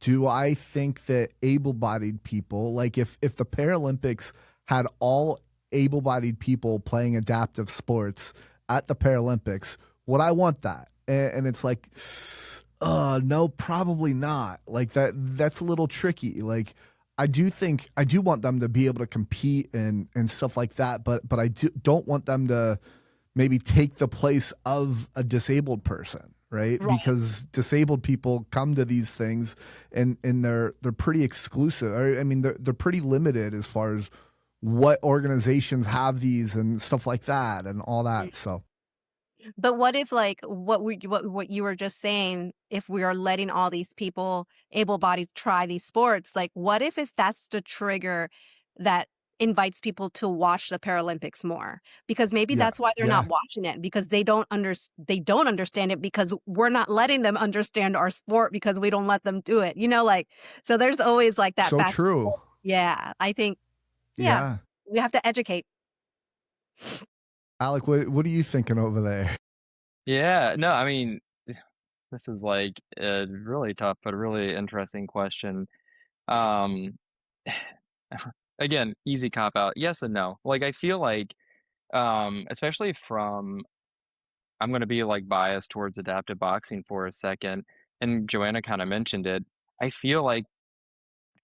do I think that able-bodied people, like if the Paralympics had all able-bodied people playing adaptive sports at the Paralympics, would I want that? And it's like, no, probably not. Like that's a little tricky. Like I do want them to be able to compete and stuff like that, but don't want them to maybe take the place of a disabled person, right? Right. Because disabled people come to these things and they're pretty exclusive. I mean they're pretty limited as far as what organizations have these and stuff like that and all that. So But what if like what you were just saying, if we are letting all these people able-bodied try these sports, like what if that's the trigger that invites people to watch the Paralympics more, because maybe Yeah. that's why they're Yeah. not watching it, because they don't understand it, because we're not letting them understand our sport because we don't let them do it. Like, so there's always like that So back. true. Yeah, I think, yeah, Yeah. we have to educate. Alec, what are you thinking over there? Yeah, no, I mean, this is like a really tough but really interesting question. Um, again, easy cop out. Yes and no. Like I feel like, especially from I'm gonna be like biased towards adaptive boxing for a second, and Joanna kind of mentioned it. I feel like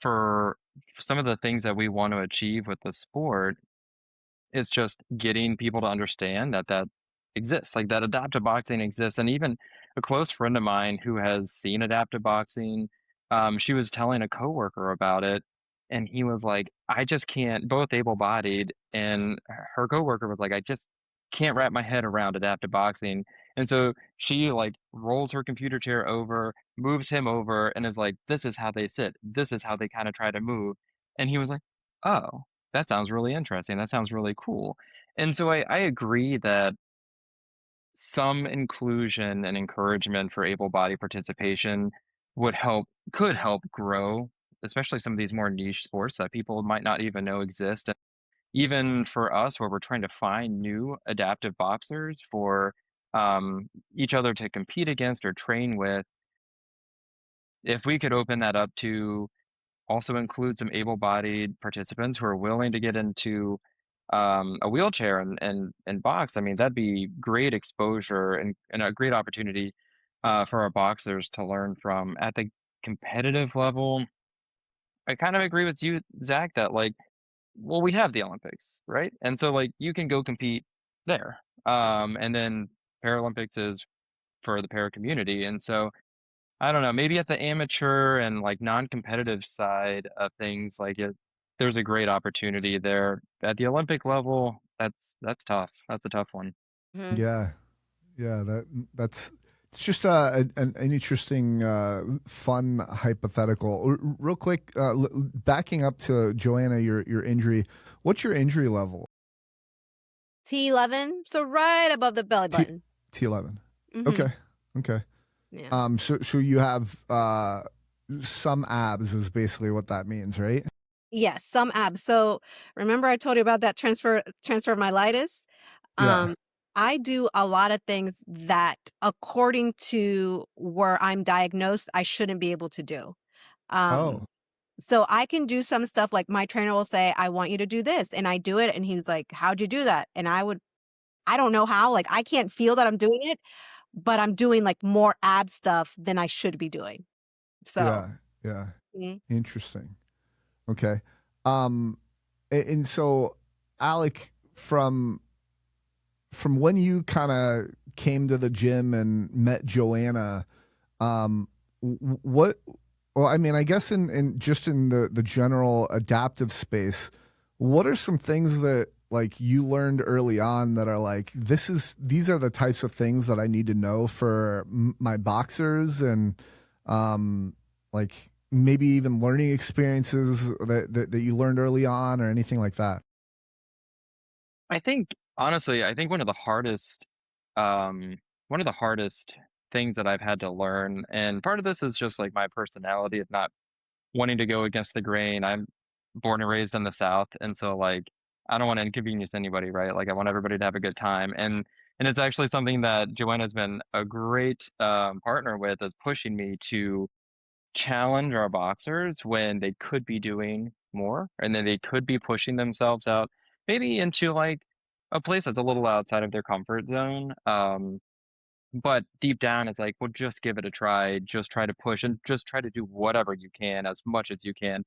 for some of the things that we want to achieve with the sport, it's just getting people to understand that that exists, like that adaptive boxing exists. And even a close friend of mine who has seen adaptive boxing, she was telling a coworker about it, and he was like, "I just can't." Both able-bodied, and her coworker was like, "I just can't wrap my head around adaptive boxing." And so she like rolls her computer chair over, moves him over, and is like, "This is how they sit. This is how they kind of try to move." And he was like, "Oh, that sounds really interesting. That sounds really cool." And so I agree that some inclusion and encouragement for able body participation could help grow, especially some of these more niche sports that people might not even know exist. And even for us, where we're trying to find new adaptive boxers for each other to compete against or train with, if we could open that up to also include some able-bodied participants who are willing to get into a wheelchair and box. I mean, that'd be great exposure and a great opportunity for our boxers to learn from. At the competitive level, I kind of agree with you, Zach, that like, well, we have the Olympics, right? And so like you can go compete there. And then Paralympics is for the para community. And so I don't know, maybe at the amateur and, like, non-competitive side of things, like, there's a great opportunity there. At the Olympic level, that's tough. That's a tough one. Mhm. Yeah. Yeah, that's it's just an interesting, fun hypothetical. Real quick, backing up to Joanna, your injury. What's your injury level? T11, so right above the belly T button. T11. Hmm. Okay, okay. Yeah. So you have some abs is basically what that means, right? Yes, some abs. So remember I told you about that transfer myelitis? Yeah. Um, I do a lot of things that, according to where I'm diagnosed, I shouldn't be able to do. Um, Oh, so I can do some stuff, like my trainer will say, "I want you to do this," and I do it, and he's like, "How'd you do that?" And I don't know how, like I can't feel that I'm doing it, but I'm doing like more ab stuff than I should be doing. So, yeah, yeah. mhm. Interesting. Okay. Um, and so Alec, from when you kind of came to the gym and met Joanna, what? Well, I mean, I guess in just in the general adaptive space, what are some things that like you learned early on that are like these are the types of things that I need to know for my boxers and like maybe even learning experiences that you learned early on or anything like that? I think honestly, I think one of the hardest things that I've had to learn, and part of this is just, like, my personality of not wanting to go against the grain. I'm born and raised in the South, and so, like, I don't wanna inconvenience anybody, right? Like, I want everybody to have a good time, and it's actually something that Joanna's been a great, partner with, is pushing me to challenge our boxers when they could be doing more, and then they could be pushing themselves out, maybe into, like, a place that's a little outside of their comfort zone, but deep down, it's like, "Well, just give it a try, just try to push, and just try to do whatever you can, as much as you can."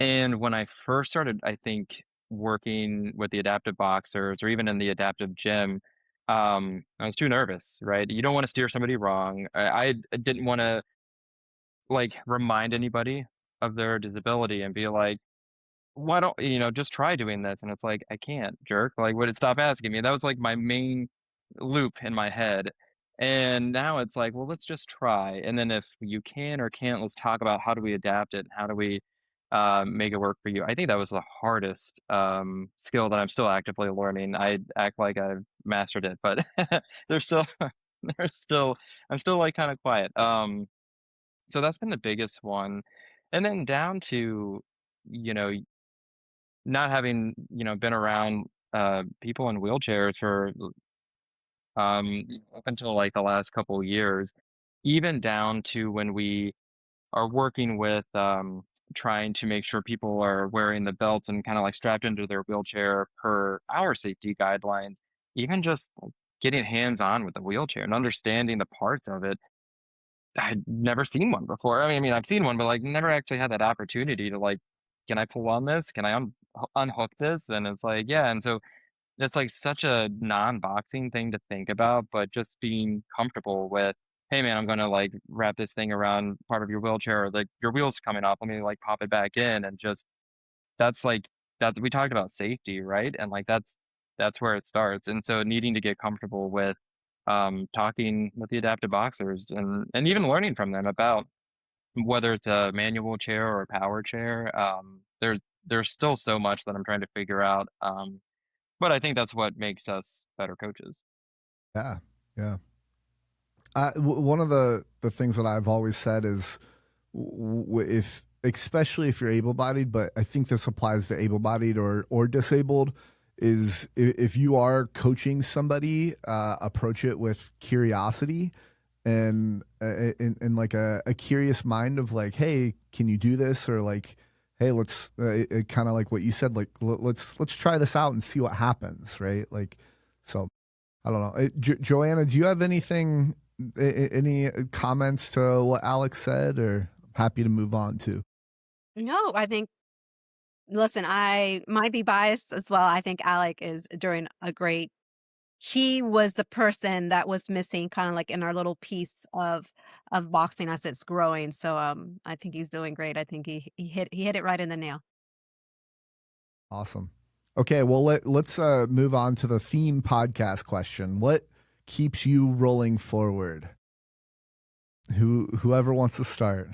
And when I first started, I think, working with the adaptive boxers or even in the adaptive gym, I was too nervous, right? You don't wanna steer somebody wrong. I didn't wanna, like, remind anybody of their disability and be like, "Why don't just try doing this?" And it's like, "I can't, jerk. Like, would it stop asking me?" That was, like, my main loop in my head. And now it's like, "Well, let's just try. And then if you can or can't, let's talk about how do we adapt it? How do we make it work for you. I think that was the hardest skill that I'm still actively learning. I act like I've mastered it, but there's still there's still I'm still like kind of quiet. So that's been the biggest one. And then down to, you know, not having, been around people in wheelchairs for up until like the last couple of years, even down to when we are working with trying to make sure people are wearing the belts and kind of like strapped into their wheelchair per our safety guidelines, even just like, getting hands on with the wheelchair and understanding the parts of it. I'd never seen one before. I mean, I've seen one, but like never actually had that opportunity to like, can I pull on this? Can I unhook this? And it's like, yeah. And so it's like such a non-boxing thing to think about, but just being comfortable with, hey man, I'm gonna like wrap this thing around part of your wheelchair, or like your wheel's coming off. Let me like pop it back in, and just that's like that's we talked about safety, right? And like that's where it starts. And so needing to get comfortable with talking with the adaptive boxers and even learning from them about whether it's a manual chair or a power chair. There's still so much that I'm trying to figure out. But I think that's what makes us better coaches. Yeah, yeah. One of the things that I've always said is, if especially if you're able-bodied, but I think this applies to able-bodied or disabled, is if you are coaching somebody, approach it with curiosity and in like a curious mind of like, hey, can you do this? Or like, hey, let's kind of like what you said, like let's try this out and see what happens, right? Like, so I don't know. Joanna, do you have anything, any comments to what Alex said, or happy to move on to? No, I think, listen, I might be biased as well. I think Alec is doing a great. He was the person that was missing, kind of like in our little piece of boxing as it's growing. So I think he's doing great. I think he hit it right in the nail. Awesome. Okay, well let's move on to the theme podcast question. What keeps you rolling forward? Whoever wants to start.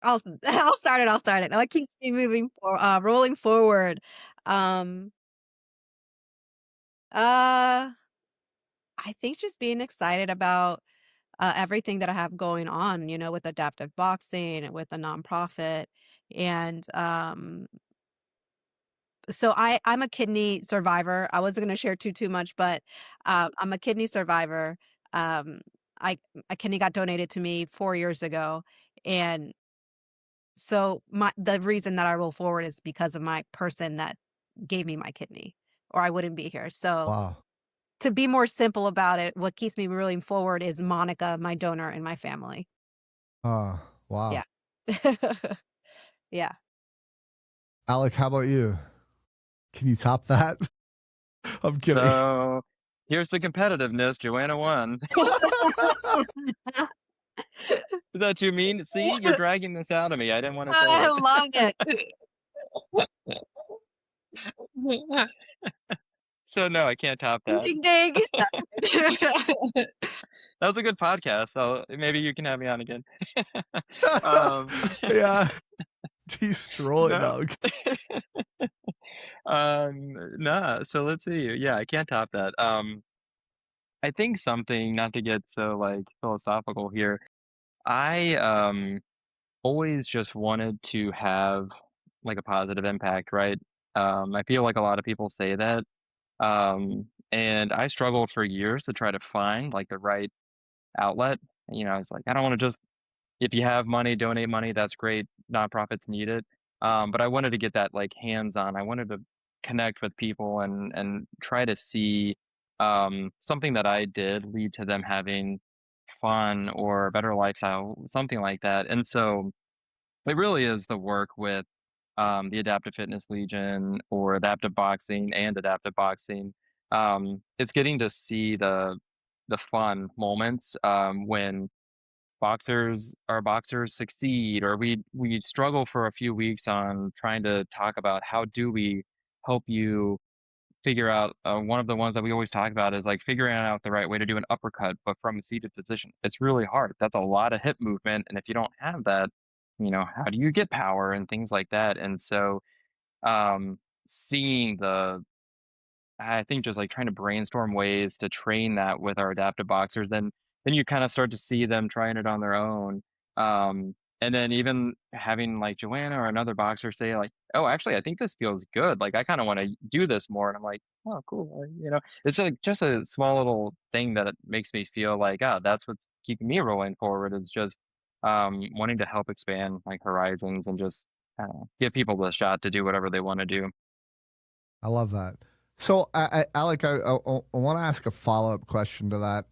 I'll start it. I'll start it. What keeps me rolling forward? Um, uh, I think just being excited about everything that I have going on, with adaptive boxing and with the nonprofit. And so I'm a kidney survivor. I wasn't going to share too much, but I'm a kidney survivor. Um, I a kidney got donated to me 4 years ago, and so the reason that I roll forward is because of my person that gave me my kidney, or I wouldn't be here. So Wow. to be more simple about it, what keeps me rolling forward is Monica, my donor, and my family. Wow. Yeah. Yeah. Alec, how about you? Can you top that? I'm kidding. So here's the competitiveness. Joanna won. Is that too mean? See, you're dragging this out of me. I didn't want to say I it. love it. So no, I can't top that. Ding ding. That was a good podcast. So maybe you can have me on again. um, Yeah. Destroyed no. dog. Nah. So let's see. Yeah, I can't top that. I think something, not to get so like philosophical here. I always just wanted to have like a positive impact, right? I feel like a lot of people say that. And I struggled for years to try to find like the right outlet. I was like, I don't want to just, if you have money, donate money, that's great. Nonprofits need it. But I wanted to get that like hands on. I wanted to connect with people and try to see something that I did lead to them having fun or a better lifestyle, something like that. And so it really is the work with the Adaptive Fitness Legion or adaptive boxing and adaptive boxing. It's getting to see the fun moments when our boxers succeed, or we struggle for a few weeks on trying to talk about how do we help you figure out. One of the ones that we always talk about is like figuring out the right way to do an uppercut, but from a seated position. It's really hard. That's a lot of hip movement, and if you don't have that, how do you get power and things like that. And so, um, seeing I think just like trying to brainstorm ways to train that with our adaptive boxers, then you kind of start to see them trying it on their own. And then even having like Joanna or another boxer say like, "Oh, actually, I think this feels good. Like I kind of want to do this more." And I'm like, "Oh, cool." It's like just a small little thing that it makes me feel like, "Ah, that's what's keeping me rolling forward." Is just wanting to help expand like horizons and just give people the shot to do whatever they want to do. I love that. So, Alec, I want to ask a follow up question to that.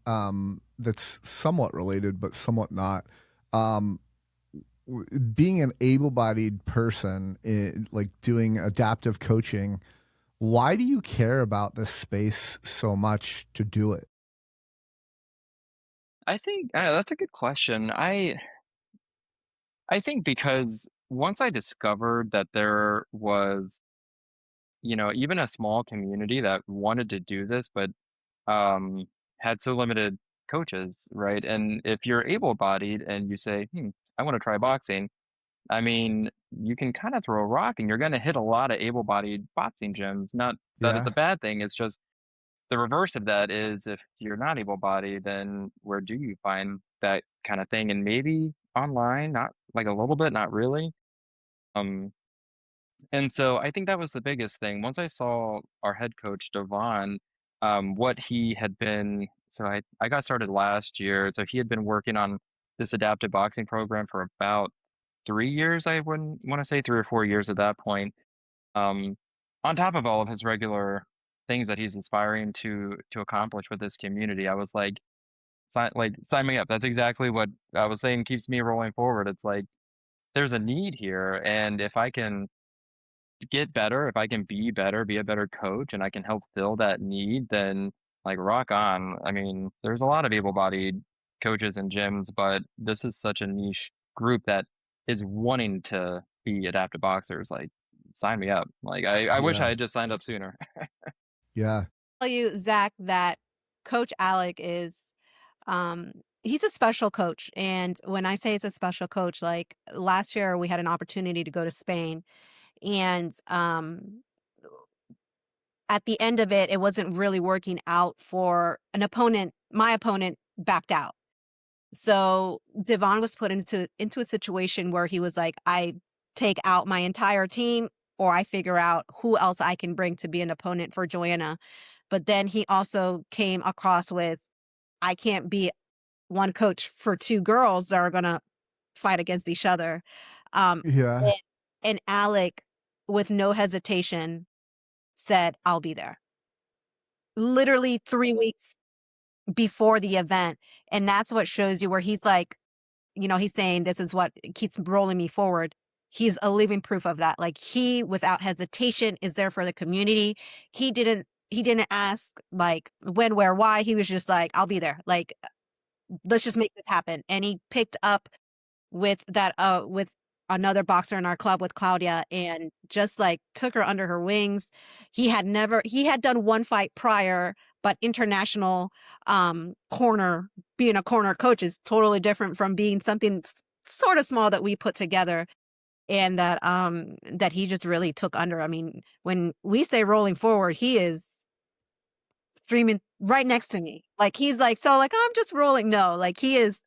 That's somewhat related, but somewhat not. Um, Being an able bodied person, like doing adaptive coaching, why do you care about this space so much to do it? I think that's a good question. I think because once I discovered that there was, even a small community that wanted to do this, but um, had so limited coaches, right? And if you're able-bodied and you say, I want to try boxing, I mean, you can kind of throw a rock and you're going to hit a lot of able-bodied boxing gyms. Not that it's a Yeah, bad thing. It's just the reverse of that is if you're not able-bodied, then where do you find that kind of thing? And maybe online, not like a little bit, not really. Um, and so I think that was the biggest thing. Once I saw our head coach, Devon, what he had been, so I got started last year. So he had been working on this adaptive boxing program for about 3 years. I wouldn't want to say 3 or 4 years at that point. Um, on top of all of his regular things that he's aspiring to accomplish with this community, I was sign me up. That's exactly what I was saying keeps me rolling forward. It's like there's a need here, and if I can get better, if I can be better, be a better coach, and I can help fill that need, then like rock on. I mean, there's a lot of able-bodied coaches and gyms, but this is such a niche group that is wanting to be adaptive boxers. Like, sign me up. Like, I wish I yeah, had just signed up sooner. yeah, Tell you, Zach, that Coach Alec is he's a special coach. And when I say he's a special coach, like last year we had an opportunity to go to Spain, and at the end of it, it wasn't really working out for an opponent. My opponent backed out. So Devon was put into a situation where he was like, I take out my entire team, or I figure out who else I can bring to be an opponent for Joanna. But then he also came across with, I can't be one coach for two girls that are gonna fight against each other. yeah, And, and Alec, with no hesitation, said, I'll be there. Literally 3 weeks before the event. And that's what shows you where he's like, he's saying this is what keeps rolling me forward. He's a living proof of that. Like he, without hesitation, is there for the community. He didn't ask like when, where, why. He was just like, I'll be there. Like, let's just make this happen. And he picked up with another boxer in our club with Claudia and just like took her under her wings. He had done one fight prior, but international corner, being a corner coach is totally different from being something sort of small that we put together, and that he just really took under. I mean, when we say rolling forward, he is streaming right next to me. Like he's like, so like I'm just rolling. No, like he is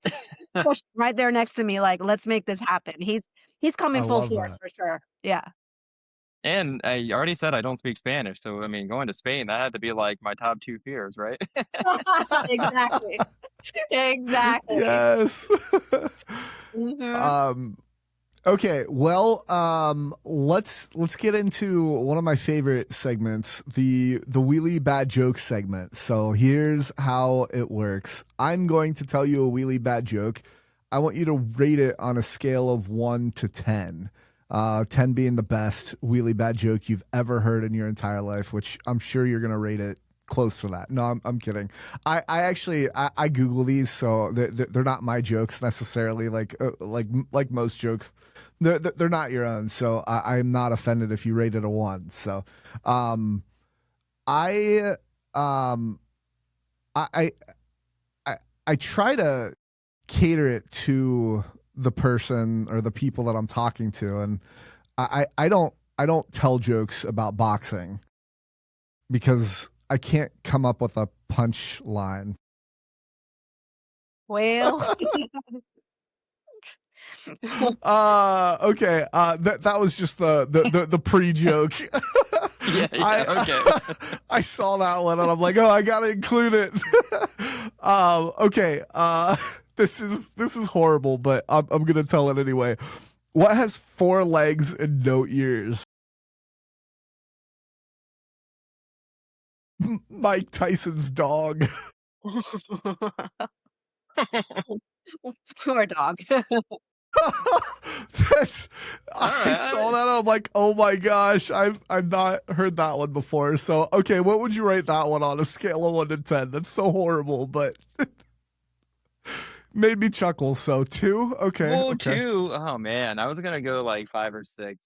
pushed right there next to me, like, "Let's make this happen." He's I coming full love force that. for sure. Yeah. And I already said I don't speak Spanish. So, I mean, going to Spain, that had to be like my top two fears, right? Exactly. Exactly. Yes. Mhm. um, Okay, well, let's get into one of my favorite segments, the wheelie bad joke segment. So here's how it works. I'm going to tell you a wheelie bad joke. I want you to rate it on a scale of 1 to 10. 10 being the best wheelie bad joke you've ever heard in your entire life, which I'm sure you're gonna rate it close to that. No, I'm kidding. I actually I Google these, so they're not my jokes necessarily. Like most jokes, they're not your own. So I'm not offended if you rate it a 1. So, um, I um I I I try to cater it to the person or the people that I'm talking to, and I don't tell jokes about boxing because I can't come up with a punch line. Well, Okay. That was just the pre-joke. Yeah, okay. I saw that one and I'm like, oh, I gotta include it. Okay. This is horrible, but I'm gonna tell it anyway. What has 4 legs and no ears? Mike Tyson's dog. poor dog. That's I saw that and I'm like, oh my gosh, I've not heard that one before. So okay, what would you rate that one on a scale of 1 to 10? That's so horrible, but made me chuckle. So 2? Okay. Well, Okay. 2. Oh man, I was gonna go like 5 or 6.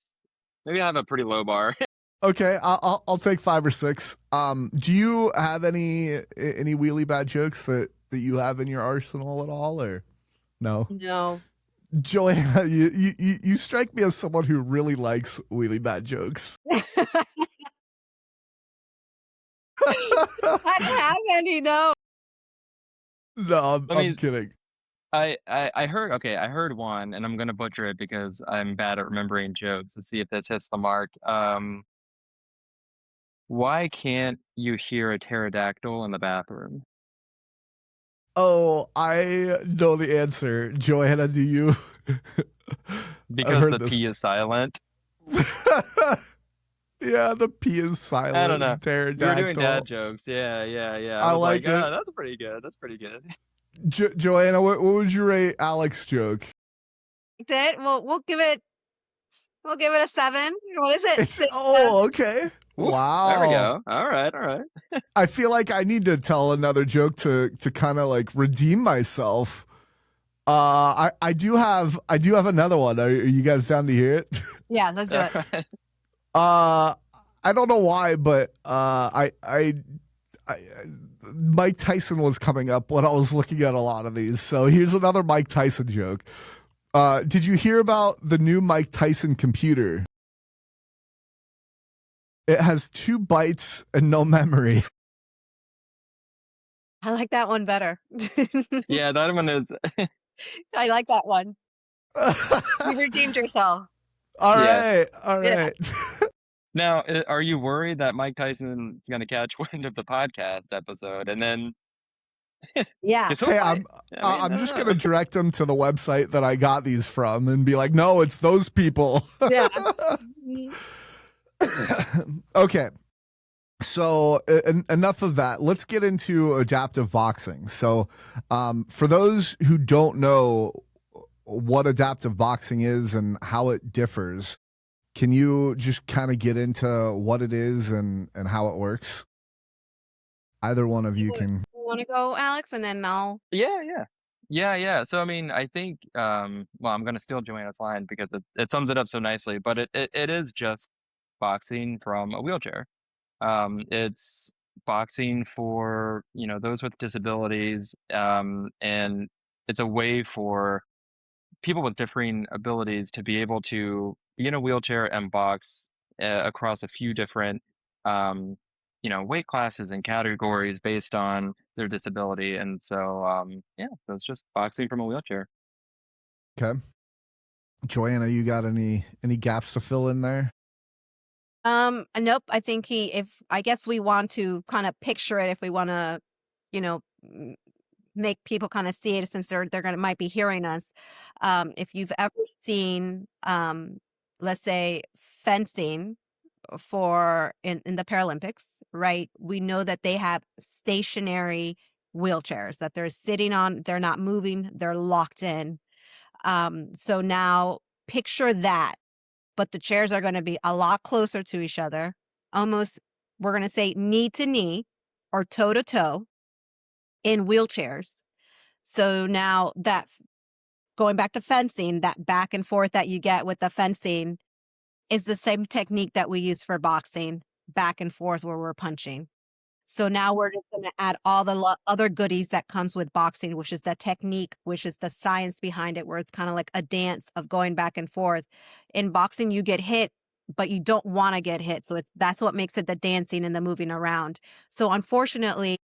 Maybe I have a pretty low bar. Okay, I'll take 5 or 6. Do you have any wheelie bad jokes that you have in your arsenal at all, or no? No. Joanna, you strike me as someone who really likes wheelie bad jokes. I don't have any, no. No, I mean, I'm kidding. I heard one, and I'm gonna butcher it because I'm bad at remembering jokes. Let's see if this hits the mark. Why can't you hear a pterodactyl in the bathroom? Oh, I know the answer. Joanna, do you? Because heard the this. P is silent. Yeah, the P is silent. I don't know. We were Pterodactyl. doing dad jokes. Yeah. I was like it. Oh, that's pretty good. That's pretty good. Joanna, what would you rate Alec's joke? Well, we'll give it a 7. What is it? Oh, okay. Oof, Wow. There we go. All right. I feel like I need to tell another joke to kind of like redeem myself. I do have another one. Are you guys down to hear it? Yeah, let's do it. I don't know why, but I Mike Tyson was coming up when I was looking at a lot of these. So here's another Mike Tyson joke. Did you hear about the new Mike Tyson computer? It has 2 bytes and no memory. I like that one better. Yeah, that one is. I like that one. You redeemed yourself. All Yeah. right. Now, are you worried that Mike Tyson is going to catch wind of the podcast episode and then? Yeah. Hey, I'm just gonna direct him to the website that I got these from and be like, no, it's those people. Yeah. Okay. So enough of that. Let's get into adaptive boxing. So for those who don't know what adaptive boxing is and how it differs, can you just kind of get into what it is and how it works? Either one of you can. You want to go, Alex, and then I'll. Yeah. So I mean, I think well, I'm gonna steal Joanna's line because it sums it up so nicely. But it is just boxing from a wheelchair. It's boxing for those with disabilities, and it's a way for people with differing abilities to be able to be in a wheelchair and box across a few different weight classes and categories based on their disability. And so so it's just boxing from a wheelchair. Okay. Joanna, you got any gaps to fill in there? Nope. I think I guess we want to kind of picture it if we want to, make people kind of see it since they're might be hearing us. If you've ever seen, let's say fencing in the Paralympics, right? We know that they have stationary wheelchairs that they're sitting on. They're not moving. They're locked in. So now picture that. But the chairs are going to be a lot closer to each other, almost, we're going to say knee to knee or toe to toe in wheelchairs. So now that, going back to fencing, that back and forth that you get with the fencing is the same technique that we use for boxing, back and forth where we're punching. So now we're just going to add all the other goodies that comes with boxing, which is the technique, which is the science behind it, where it's kind of like a dance of going back and forth. In boxing, you get hit, but you don't want to get hit. So that's what makes it the dancing and the moving around. So unfortunately,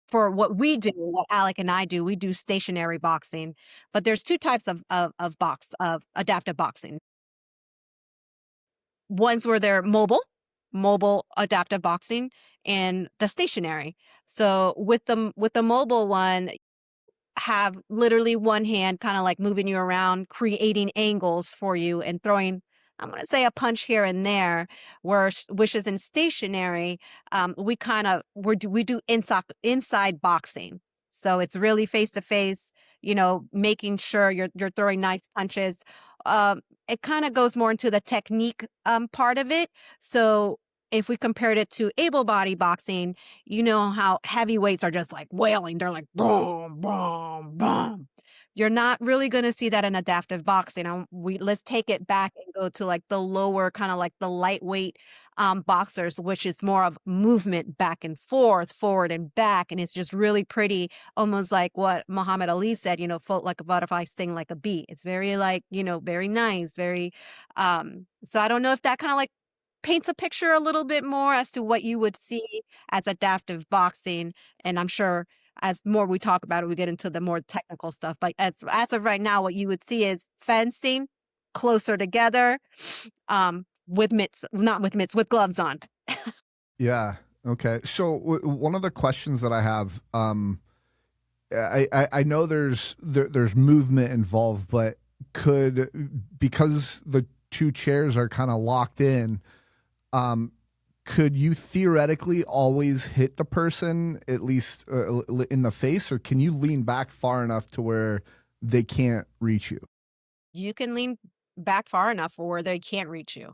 for what we do, what Alec and I do, we do stationary boxing. But there's two types of adaptive boxing. Ones where they're mobile adaptive boxing, and the stationary. So with the mobile one, have literally one hand kind of like moving you around, creating angles for you and throwing, I'm going to say, a punch here and there, where which is in stationary. We do inside boxing. So it's really face to face, making sure you're throwing nice punches. It kind of goes more into the technique part of it. So if we compared it to able body boxing, you know how heavyweights are just like wailing. They're like, boom, boom, boom. You're not really going to see that in adaptive boxing. Let's take it back and go to like the lower, kind of like the lightweight boxers, which is more of movement back and forth, forward and back. And it's just really pretty, almost like what Muhammad Ali said, float like a butterfly, sting like a bee. It's very like, very nice, very, so I don't know if that kind of like paints a picture a little bit more as to what you would see as adaptive boxing. And I'm sure as more we talk about it, we get into the more technical stuff. But as of right now, what you would see is fencing closer together, with mitts, not with mitts, with gloves on. Yeah. Okay. So one of the questions that I have, I know there's movement involved, but because the two chairs are kind of locked in, could you theoretically always hit the person, at least in the face, or can you lean back far enough to where they can't reach you? You can lean back far enough for where they can't reach you.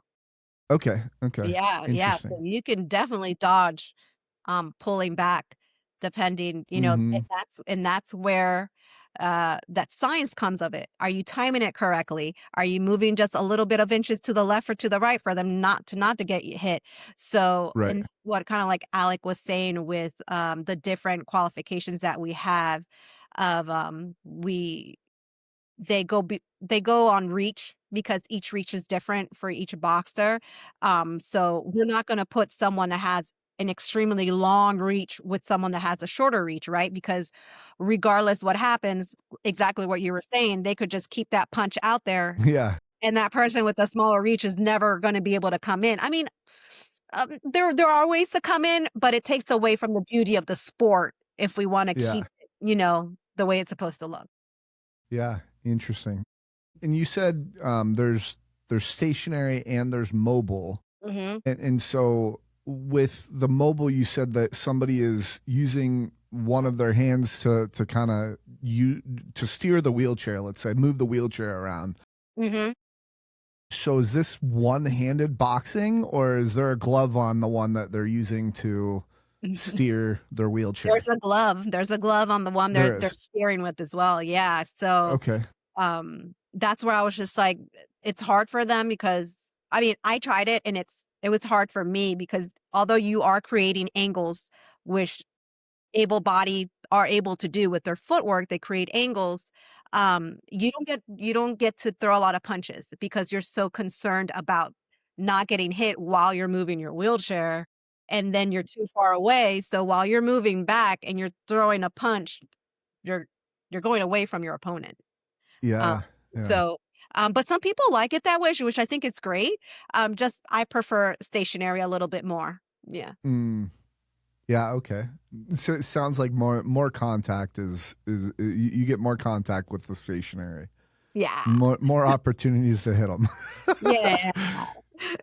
Okay. Okay. Yeah, yeah. Interesting. So you can definitely dodge pulling back, depending, Mm-hmm. and that's where that science comes of it. Are you timing it correctly? Are you moving just a little bit of inches to the left or to the right for them not to get you hit? So, Right. and what kind of like Alec was saying with the different qualifications that we have of we they go on reach, because each reach is different for each boxer. So we're not going to put someone that has an extremely long reach with someone that has a shorter reach, right? Because regardless what happens, exactly what you were saying, they could just keep that punch out there, Yeah. and that person with the smaller reach is never going to be able to come in. I mean, there are ways to come in, but it takes away from the beauty of the sport if we want to Yeah. keep, the way it's supposed to look. Yeah. Interesting. And you said there's stationary and there's mobile. Hmm. And so with the mobile, you said that somebody is using one of their hands to kind of to steer the wheelchair, let's say, move the wheelchair around. Hmm. So is this one-handed boxing, or is there a glove on the one that they're using to steer their wheelchair? There's a glove on the one There they're is. steering with as well. Yeah. So Okay. that's where I was just like, it's hard for them, because I mean, I tried it and it was hard for me, because although you are creating angles, which able bodied are able to do with their footwork, they create angles. You don't get to throw a lot of punches, because you're so concerned about not getting hit while you're moving your wheelchair, and then you're too far away. So while you're moving back and you're throwing a punch, you're you're going away from your opponent. Um, Yeah. Yeah. so, but some people like it that way, which I think it's great. Just I prefer stationary a little bit more. Yeah. Mm, yeah. Okay. So it sounds like more contact is you get more contact with the stationary. Yeah. More opportunities to hit them. Yeah.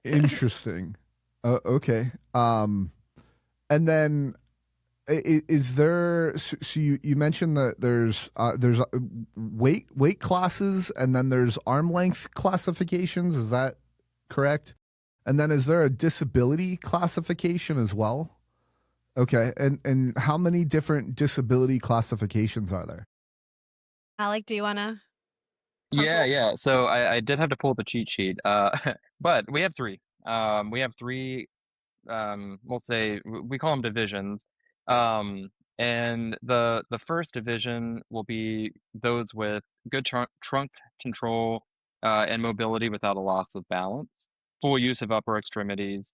Interesting. Okay. And then is there? So you mentioned that there's weight classes, and then there's arm length classifications. Is that correct? And then is there a disability classification as well? Okay. And how many different disability classifications are there? Alec, do you wanna talk Yeah, about? yeah. So I did have to pull the cheat sheet. But we have three. We have three, we'll say we call them divisions. And the first division will be those with good trunk control and mobility without a loss of balance, full use of upper extremities.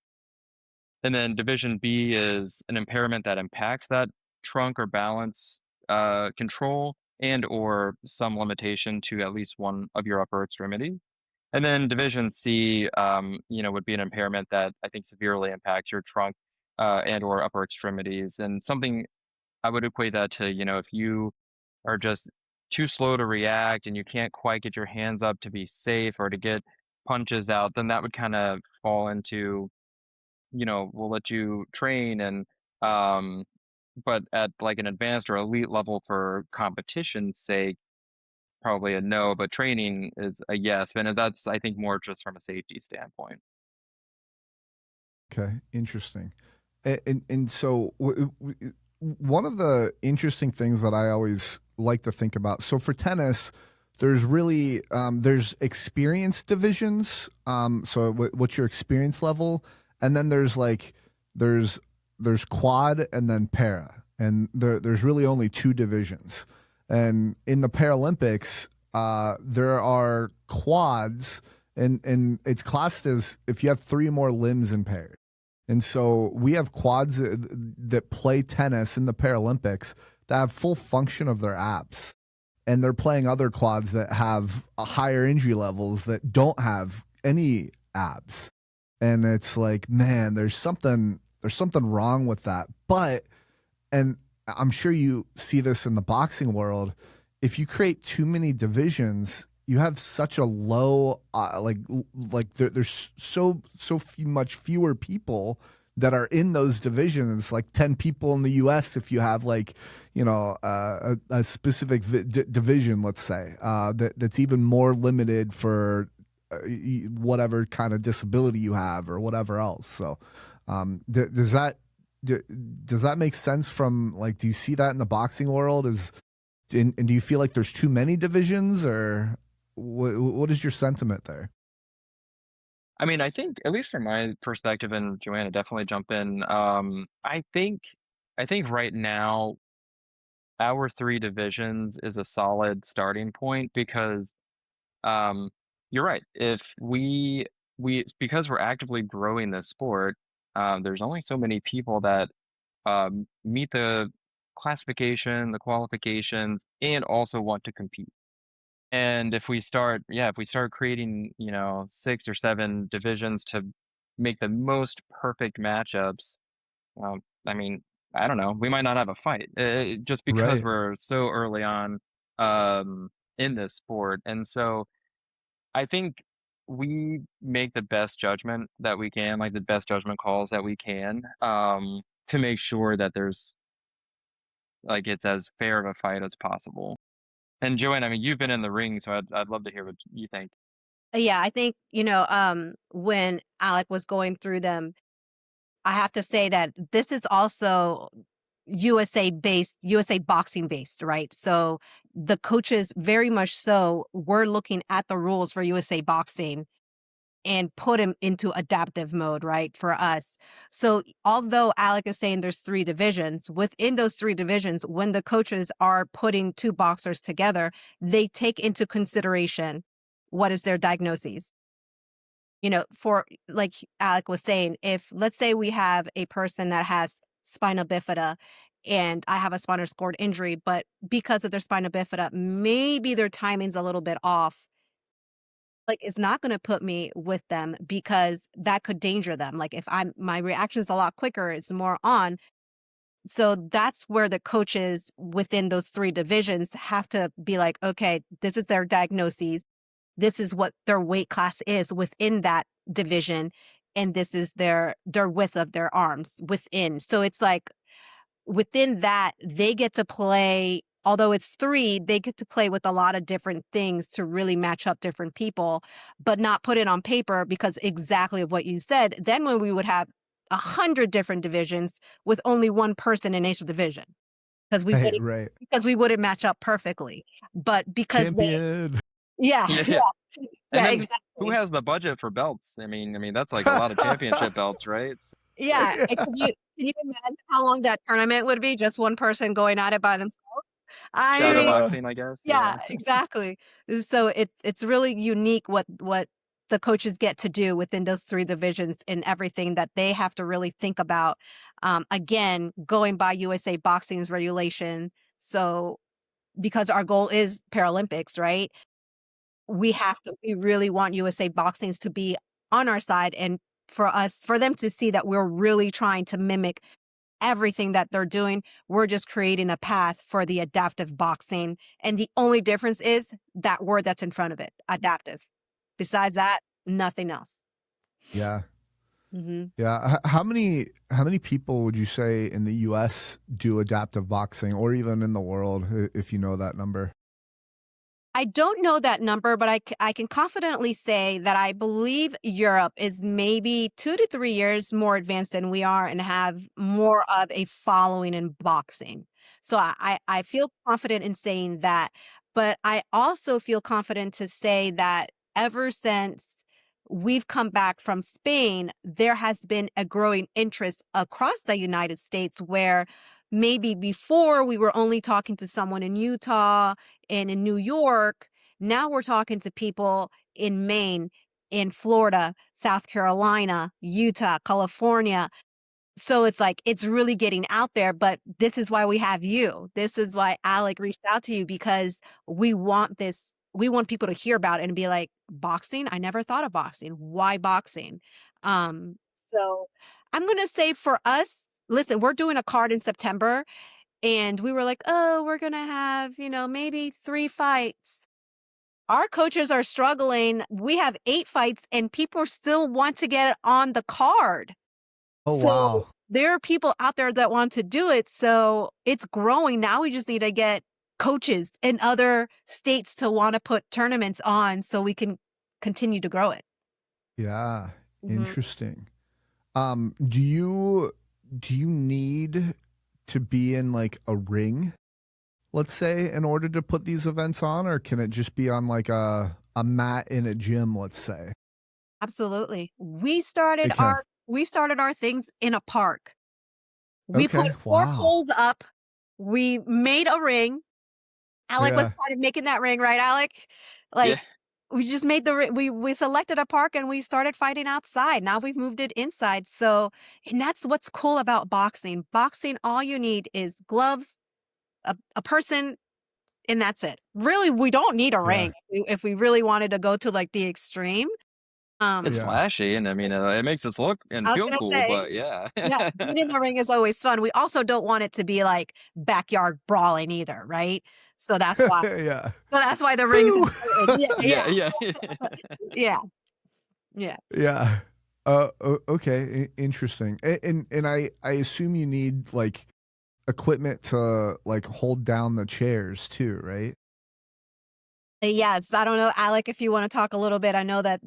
And then Division B is an impairment that impacts that trunk or balance control and or some limitation to at least one of your upper extremities. And then Division C, would be an impairment that I think severely impacts your trunk and or upper extremities. And something I would equate that to, if you are just too slow to react and you can't quite get your hands up to be safe or to get punches out, then that would kind of fall into, we'll let you train um, but at like an advanced or elite level for competition's sake, probably a no, but training is a yes. And that's, I think, more just from a safety standpoint. Okay, interesting. And so one of the interesting things that I always like to think about. So for tennis, there's really there's experience divisions. So what's your experience level, and then there's there's quad and then para, and there's really only two divisions. And in the Paralympics, there are quads, and it's classed as if you have three more limbs impaired. And so we have quads that play tennis in the Paralympics that have full function of their abs. And they're playing other quads that have a higher injury levels that don't have any abs. And it's like, man, there's something wrong with that. But, and I'm sure you see this in the boxing world, if you create too many divisions, you have such a low there's so much fewer people that are in those divisions, like 10 people in the US if you have a specific division, let's say, that's even more limited for whatever kind of disability you have or whatever else. So does that make sense from, like, do you see that in the boxing world? And do you feel like there's too many divisions, or what is your sentiment there? I mean, I think, at least from my perspective, and Joanna, definitely jump in. I think right now our three divisions is a solid starting point because um, you're right. If we because we're actively growing this sport, there's only so many people that meet the classification, the qualifications, and also want to compete. And if we start creating, 6 or 7 divisions to make the most perfect matchups, I mean, I don't know, we might not have a fight, just because Right. we're so early on in this sport. And so I think we make the best judgment that we can, like the best judgment calls that we can, to make sure that it's as fair of a fight as possible. And Joanne, I mean, you've been in the ring, so I'd love to hear what you think. Yeah, I think, when Alec was going through them, I have to say that this is also USA boxing based, right? So the coaches very much so were looking at the rules for USA boxing and put him into adaptive mode, right, for us. So although Alec is saying there's three divisions, within those three divisions, when the coaches are putting two boxers together, they take into consideration what is their diagnosis. For like Alec was saying, if let's say we have a person that has spina bifida and I have a spinal cord injury, but because of their spina bifida, maybe their timing's a little bit off, like it's not going to put me with them because that could danger them. Like if my reaction is a lot quicker, it's more on. So that's where the coaches within those three divisions have to be like, okay, this is their diagnoses. This is what their weight class is within that division. And this is their width of their arms within. So it's like within that, they get to play, although it's three, they get to play with a lot of different things to really match up different people, but not put it on paper because exactly of what you said. Then when we would have 100 different divisions with only one person in each division, because we Right, wouldn't right. match up perfectly. But because Champion. yeah, Yeah. yeah, And yeah, then who exactly. has the budget for belts? I mean, that's like a lot of championship belts, right? Yeah, Yeah. and Can you imagine how long that tournament would be? Just one person going at it by themselves? I Shadow mean, Yeah. boxing, I guess. yeah, Yeah. exactly. So it's really unique what the coaches get to do within those 3 divisions and everything that they have to really think about. Again, going by USA Boxing's regulation. So because our goal is Paralympics, right? We really want USA Boxings to be on our side and for them to see that we're really trying to mimic everything that they're doing. We're just creating a path for the adaptive boxing. And the only difference is that word that's in front of it, adaptive. Besides that, nothing else. Yeah. Hmm. Yeah. How many people would you say in the US do adaptive boxing, or even in the world, if you know that number? I don't know that number, but I can confidently say that I believe Europe is maybe 2 to 3 years more advanced than we are and have more of a following in boxing. So I feel confident in saying that. But I also feel confident to say that ever since we've come back from Spain, there has been a growing interest across the United States where maybe before we were only talking to someone in Utah and in New York. Now we're talking to people in Maine, in Florida, South Carolina, Utah, California. So it's like it's really getting out there, but this is why we have you. This is why Alec reached out to you because we want this. We want people to hear about it and be like, boxing? I never thought of boxing. Why boxing? Um, so I'm gonna say for us, listen, we're doing a card in September and we were like, oh, we're going to have, maybe 3 fights. Our coaches are struggling. We have 8 fights and people still want to get it on the card. Oh, So wow. there are people out there that want to do it. So it's growing. Now we just need to get coaches in other states to want to put tournaments on so we can continue to grow it. Yeah. Mhm. Interesting. Do you need to be in like a ring, let's say, in order to put these events on, or can it just be on like a mat in a gym, let's say? Absolutely. It can. We started our things in a park. We put Okay. 4 Wow. poles up. We made a ring. Alec was Yeah. part of making that ring, right, Alec? Yeah. Like, we just made the ri we selected a park and we started fighting outside. Now we've moved it inside, so and that's what's cool about boxing. Boxing, all you need is gloves, a person, and that's it. Really, we don't need a Yeah. ring if we really wanted to go to, like, the extreme. It's Um, Yeah. flashy, and I mean, it's it makes us look and I was feel gonna cool, say but yeah. yeah, being in the ring is always fun. We also don't want it to be like backyard brawling either, right? So that's why Yeah. the ring's Woo! important. Yeah, Yeah, yeah, yeah. yeah, yeah. Yeah. Okay. Interesting. And I assume you need like equipment to like hold down the chairs too, right? Yes, I don't know, Alec, if you wanna talk a little bit. I know that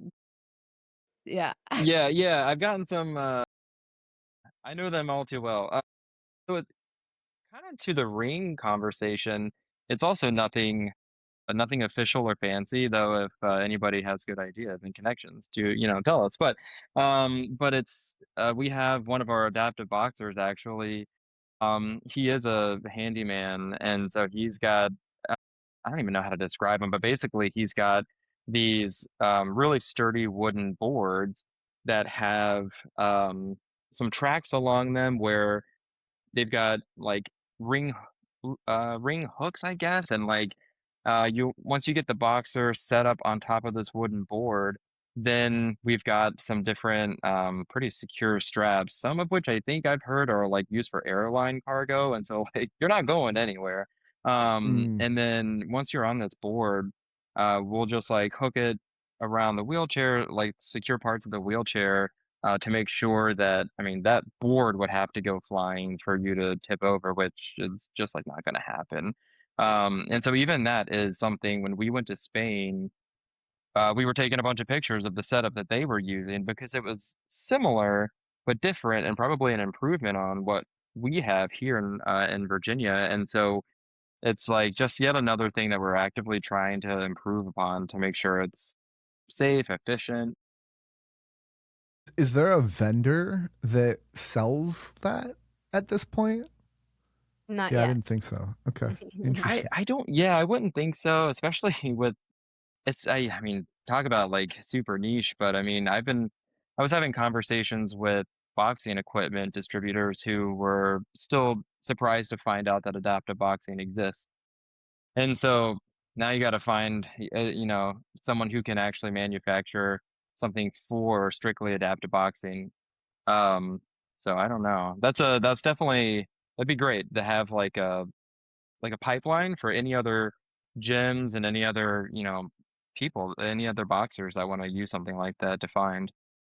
yeah. Yeah, yeah, I've gotten some, I know them all too well. So it's kinda to the ring conversation, it's also nothing official or fancy, though if, anybody has good ideas and connections to, tell us, but it's, we have one of our adaptive boxers actually, he is a handyman, and so he's got I don't even know how to describe him, but basically he's got these really sturdy wooden boards that have some tracks along them where they've got like ring ring hooks, I guess, and like you once you get the boxer set up on top of this wooden board, then we've got some different pretty secure straps, some of which I think I've heard are like used for airline cargo, and so like you're not going anywhere. Mm, And then once you're on this board, we'll just like hook it around the wheelchair, like secure parts of the wheelchair to make sure that I mean, that board would have to go flying for you to tip over, which is just, like, not gonna happen. And so even that is something when we went to Spain, we were taking a bunch of pictures of the setup that they were using because it was similar, but different and probably an improvement on what we have here in Virginia, and so it's, like, just yet another thing that we're actively trying to improve upon to make sure it's safe, efficient. is there a vendor that sells that? at this point? Not Yeah, I yet. didn't think so. Okay, I interesting. I don't yeah, I wouldn't think so, especially with I mean, talk about like super niche, but I mean, I was having conversations with boxing equipment distributors who were still surprised to find out that adaptive boxing exists. And so now you got to find, someone who can actually manufacture something for strictly adaptive boxing. Um, so I don't know. That's definitely that'd be great to have like a pipeline for any other gyms and any other, people, any other boxers that want to use something like that to find.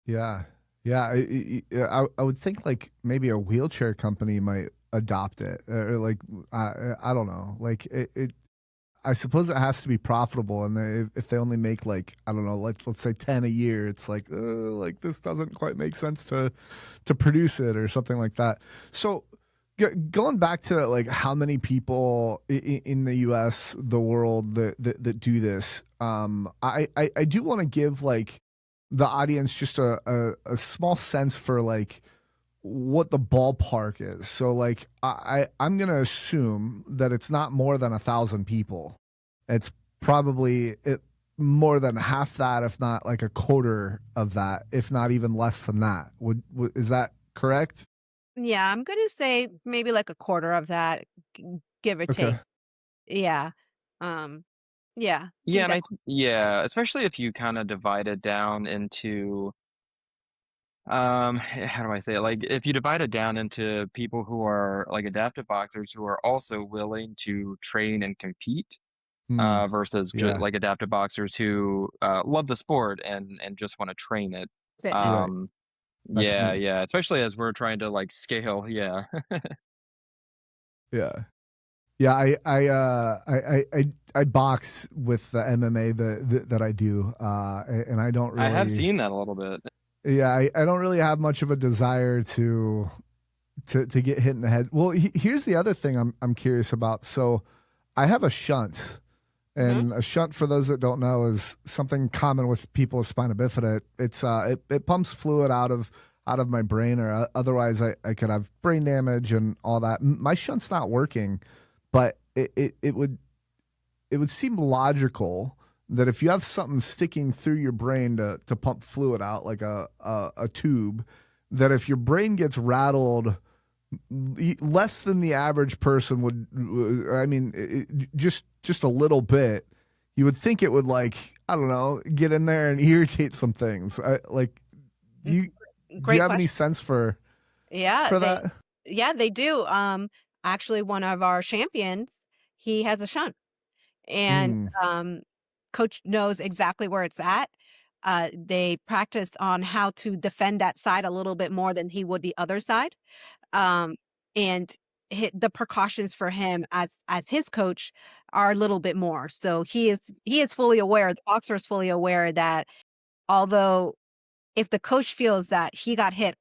Yeah, yeah. I would think like maybe a wheelchair company might adopt it, or like I don't know. Like it I suppose it has to be profitable, and if they only make like I don't know, let's say 10 a year, it's like this doesn't quite make sense to produce it or something like that. So going back to like how many people in the U.S., the world that do this, I do want to give like the audience just a small sense for like what the ballpark is. So like I'm gonna assume that it's not more than 1,000 people. It's probably more than half that, if not like a quarter of that, if not even less than that. Is that correct? Yeah, I'm gonna say maybe like a quarter of that, give or Okay. take. Yeah. Um, yeah, I Yeah, think and that. yeah, especially if you kind of divide it down into how do I say it? Like if you divide it down into people who are like adaptive boxers who are also willing to train and compete, Hmm. versus Yeah. like adaptive boxers who love the sport and just want to train it. Fitness. Right. Um, That's yeah, me. yeah, especially as we're trying to like scale. Yeah. Yeah. Yeah. I box with the MMA that I do, and I don't I have really. seen that a little bit. Yeah, I don't really have much of a desire to get hit in the head. Well, here's the other thing I'm curious about. So, I have a shunt, Hmm. and a shunt, for those that don't know, is something common with people with spina bifida. It pumps fluid out of my brain, or otherwise I could have brain damage and all that. My shunt's not working, but it would seem logical that if you have something sticking through your brain to pump fluid out like a tube, that if your brain gets rattled less than the average person would, I mean, just a little bit, you would think it would, like, I don't know, get in there and irritate some things. Do you do you Great have any question. sense Yeah, for that? they do. Actually, one of our champions, he has a shunt, and Hmm. coach knows exactly where it's at. They practice on how to defend that side a little bit more than he would the other side. Um, and the precautions for him as his coach are a little bit more. So he is fully aware. The boxer is fully aware that although if the coach feels that he got hit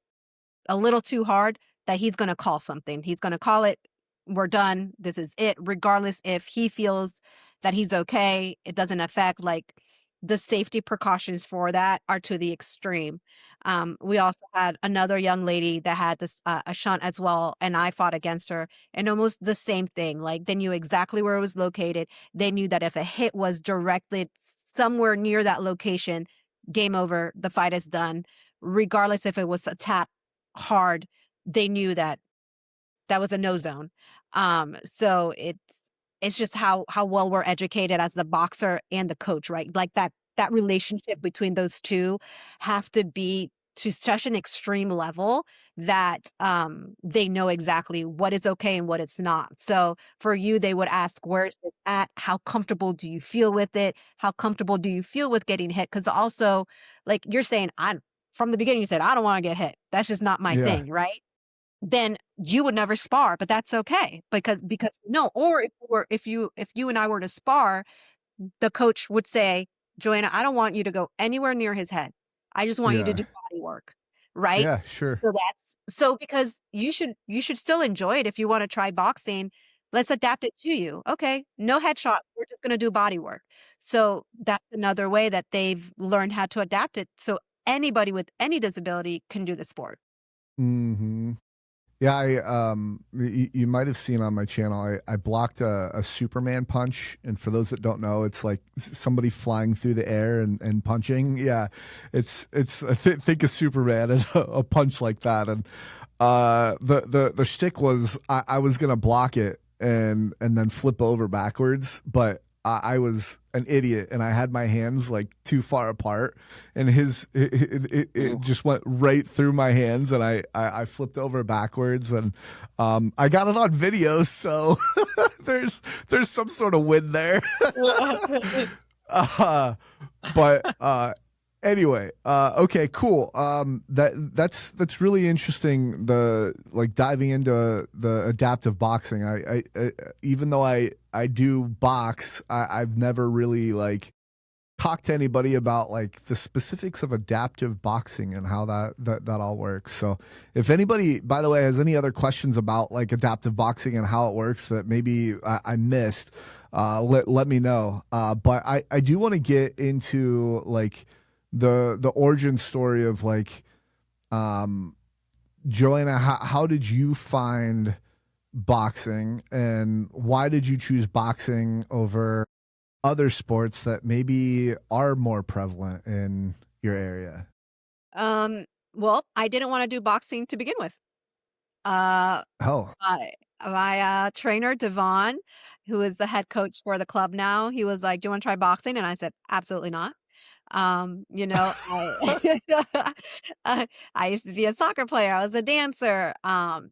a little too hard, that he's going to call something. He's going to call it, we're done. This is it. Regardless if he feels that he's okay, it doesn't affect, like, the safety precautions for that are to the extreme. We also had another young lady that had this a shunt as well, and I fought against her, and almost the same thing. Like, they knew exactly where it was located. They knew that if a hit was directed somewhere near that location, game over. The fight is done, regardless if it was a tap hard, they knew that that was a no zone. So it's just how well we're educated as the boxer and the coach, right? Like that relationship between those two have to be to such an extreme level that they know exactly what is okay and what it's not. So for you, they would ask, where's this at? How comfortable do you feel with it? How comfortable do you feel with getting hit? Because also, like you're saying, I from the beginning you said, I don't want to get hit. That's just not my Yeah. thing, right? Then you would never spar, but that's okay because no, or if you and I were to spar, the coach would say, Joanna, I don't want you to go anywhere near his head. I just want you to Yeah. do body work. Right? Yeah. Sure. So because you should still enjoy it if you want to try boxing. Let's adapt it to you. Okay, no headshot. We're just going to do body work. So that's another way that they've learned how to adapt it. So anybody with any disability can do the sport. Hmm. Yeah, you might have seen on my channel, I blocked a Superman punch, and for those that don't know, it's like somebody flying through the air and punching. Yeah, it's think of Superman and a punch like that, and the shtick was I was gonna block it and then flip over backwards, but I was an idiot and I had my hands like too far apart, and it just went right through my hands, and I flipped over backwards, and I got it on video, so there's some sort of win there. But anyway, okay, cool. That's really interesting. The like diving into the adaptive boxing. I even though I do box, I've never really like talked to anybody about like the specifics of adaptive boxing and how that all works. So if anybody, by the way, has any other questions about like adaptive boxing and how it works that maybe I missed, let me know. But I do want to get into like the origin story of like Joanna, how did you find boxing, and why did you choose boxing over other sports that maybe are more prevalent in your area? Well, I didn't want to do boxing to begin with. Uh, Oh, my trainer, Devon, who is the head coach for the club now, he was like, "Do you want to try boxing?" And I said, "Absolutely not." You know, I used to be a soccer player. I was a dancer. And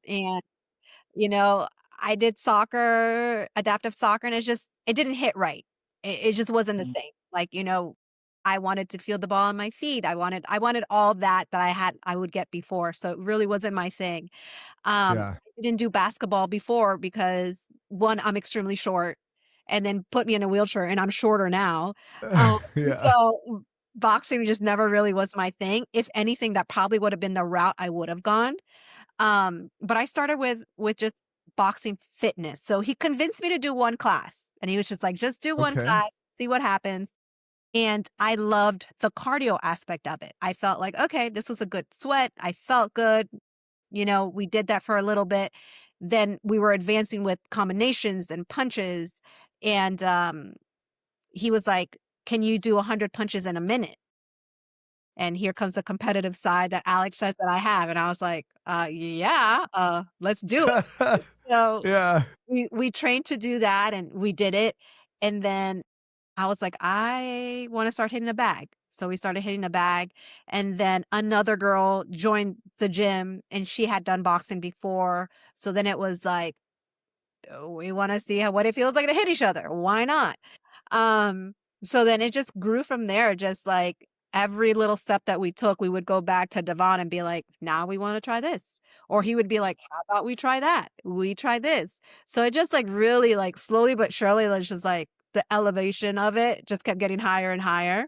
you know, I did soccer, adaptive soccer, and it didn't hit right. It just wasn't the same. Like, I wanted to feel the ball on my feet. I wanted all that I would get before. So it really wasn't my thing. yeah. I didn't do basketball before because one, I'm extremely short, and then put me in a wheelchair and I'm shorter now. Um, Yeah. so boxing just never really was my thing. If anything, that probably would have been the route I would have gone. But I started with just boxing fitness. So he convinced me to do one class, and he was just like, just do one Okay. class, see what happens. And I loved the cardio aspect of it. I felt like, okay, this was a good sweat. I felt good. We did that for a little bit. Then we were advancing with combinations and punches. And he was like, can you do 100 punches in a minute? And here comes the competitive side that Alex says that I have. And I was like, yeah, let's do it. So Yeah. we trained to do that, and we did it. And then I was like, I want to start hitting a bag. So we started hitting a bag. And then another girl joined the gym, and she had done boxing before. So then it was like, we want to see what it feels like to hit each other. Why not? Um, so then it just grew from there. Just like every little step that we took, we would go back to Devon and be like, now we want to try this. Or he would be like, how about we try that? We try this. So it just like really like slowly but surely, it's just like the elevation of it just kept getting higher and higher.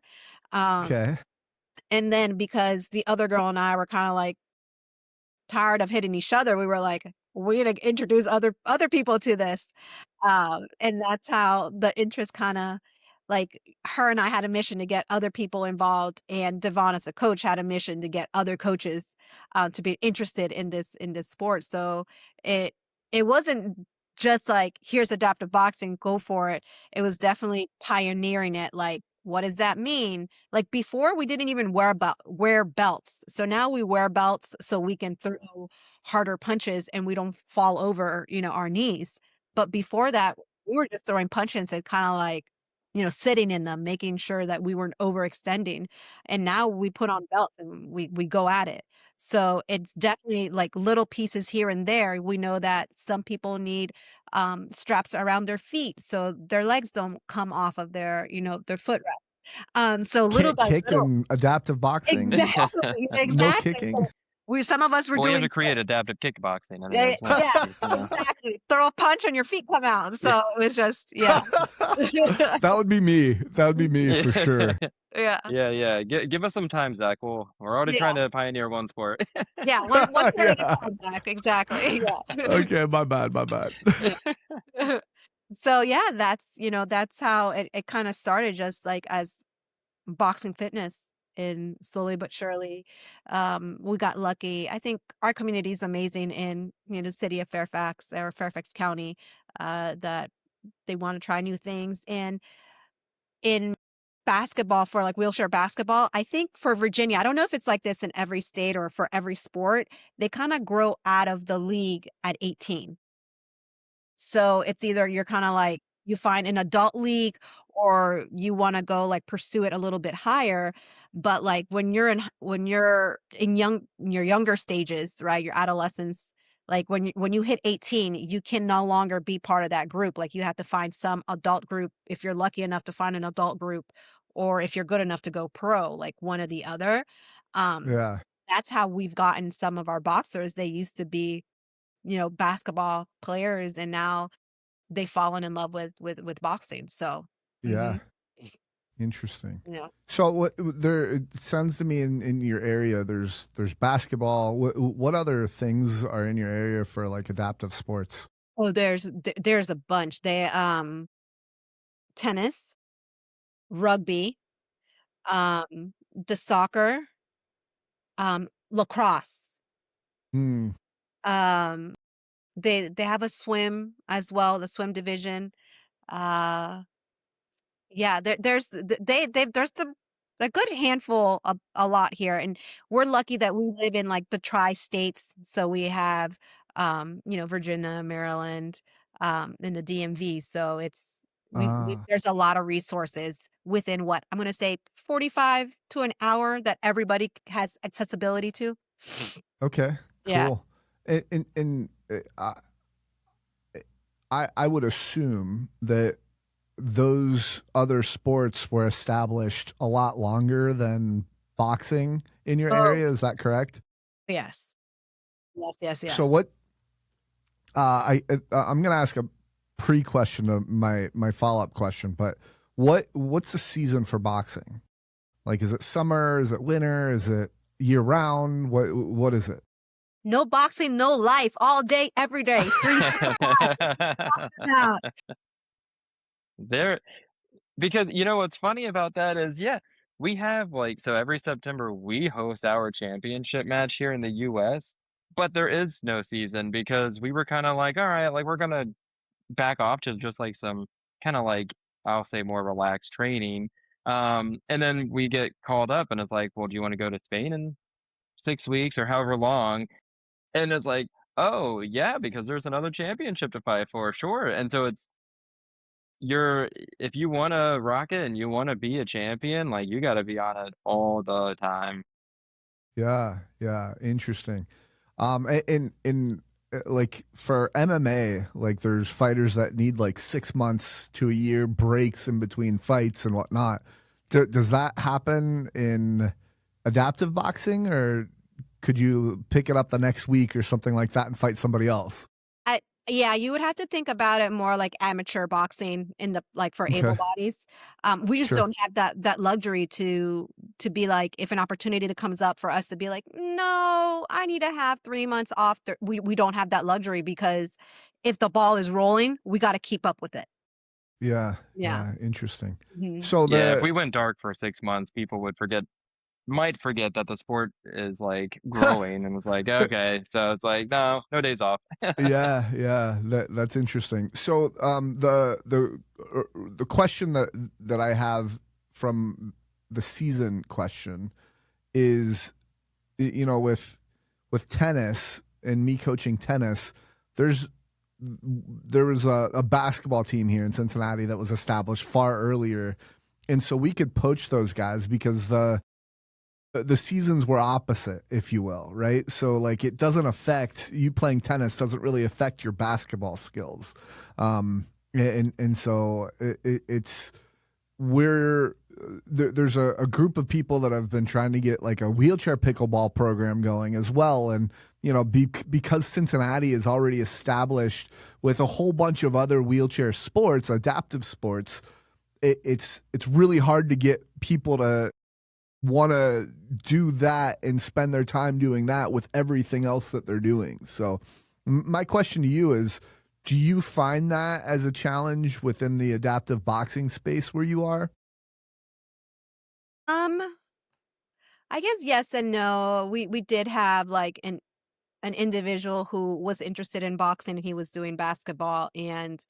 Um, Okay. and then because the other girl and I were kind of like tired of hitting each other, we were like, we need to introduce other people to this. And that's how the interest kind of like her and I had a mission to get other people involved, and Devon as a coach had a mission to get other coaches to be interested in this sport. So it it wasn't just like, here's adaptive boxing, go for it. It was definitely pioneering it. Like, what does that mean? Like before, we didn't even wear belts. So now we wear belts so we can throw harder punches and we don't fall over, our knees. But before that, we were just throwing punches and kind of like, sitting in them, making sure that we weren't overextending. And now we put on belts and we go at it. So it's definitely like little pieces here and there. We know that some people need straps around their feet so their legs don't come off of their footrest. So little Can't by kick little. in adaptive boxing. Exactly, No exactly. kicking. So some of us were Well, we have doing to create adaptive kickboxing. I mean, yeah, that's not yeah, exactly. Throw a punch and your feet come out. yeah. So it was just, yeah. That would be me. That would be me for sure. Yeah. Yeah. Give us some time, Zach. We're already Yeah. trying to pioneer one sport. Yeah. One thing at a Yeah. time, Zach. Exactly. Yeah. Okay, my bad, my bad. So yeah, that's how it kind of started, just like as boxing fitness. and slowly but surely, we got lucky. I think our community is amazing in, the city of Fairfax or Fairfax County, that they want to try new things. And in basketball, for like wheelchair basketball, I think for Virginia, I don't know if it's like this in every state or for every sport, they kind of grow out of the league at 18. So it's either you're kind of like you find an adult league or you want to go like pursue it a little bit higher. But like when your younger stages, right? Your adolescence, like when you hit 18, you can no longer be part of that group. Like you have to find some adult group if you're lucky enough to find an adult group, or if you're good enough to go pro, like one or the other. Um, Yeah. that's how we've gotten some of our boxers. They used to be, basketball players, and now they've fallen in love with boxing. So, Yeah. Interesting. yeah. So it sounds to me in your area there's basketball. What other things are in your area for like adaptive sports? Oh, there's a bunch. Tennis, rugby, the soccer, lacrosse. Hmm. Um, they have a swim as well, the swim division. Uh, yeah, there's a good handful of a lot here, and we're lucky that we live in like the tri-states, so we have Virginia, Maryland, in the DMV. So Ah. there's a lot of resources within what I'm going to say 45 to an hour that everybody has accessibility to. Okay. Yeah. Cool. And I would assume that those other sports were established a lot longer than boxing in your Oh, area. Is that correct? yes. Yes, yes, So yes. what? I'm going to ask a pre-question to my follow-up question, but what's the season for boxing? Like, is it summer? Is it winter? Is it year round? What is it? No boxing, no life, all day, every day. 365. There, because what's funny about that is, yeah, we have like, so every September we host our championship match here in the US, but there is no season because we were kind of like, all right, like we're gonna back off to just like some kind of like, I'll say more relaxed training. And then we get called up and it's like, well, do you want to go to Spain in 6 weeks or however long? And it's like, oh yeah, because there's another championship to fight for, sure. And so you're if you wanna rock it and you wanna be a champion, like, you gotta be on it all the time. Yeah, yeah, interesting. Like for MMA, like there's fighters that need like 6 months to a year breaks in between fights and whatnot. Does that happen in adaptive boxing, or could you pick it up the next week or something like that and fight somebody else? Yeah, you would have to think about it more like amateur boxing in the like for able Okay, bodies. We just sure. don't have that luxury to be like if an opportunity that comes up for us to be like, no, I need to have 3 months off. We don't have that luxury because if the ball is rolling, we got to keep up with it. Yeah, Yeah. yeah, interesting. Mhm. So Yeah, if the we went dark for 6 months, people might forget that the sport is, like, growing and was like, "Okay." So it's like, "No, no days off." Yeah, yeah, that's interesting. So, the question that I have from the season question is, with tennis and me coaching tennis, there was a basketball team here in Cincinnati that was established far earlier, and so we could poach those guys because the seasons were opposite, if you will, right? So like it doesn't affect you playing tennis doesn't really affect your basketball skills, and so it's we're there's a group of people that have been trying to get like a wheelchair pickleball program going as well, and because Cincinnati is already established with a whole bunch of other wheelchair sports, adaptive sports, it's really hard to get people to want to do that and spend their time doing that with everything else that they're doing. So my question to you is, do you find that as a challenge within the adaptive boxing space where you are? Um, I guess yes and no. We did have like an individual who was interested in boxing and he was doing basketball and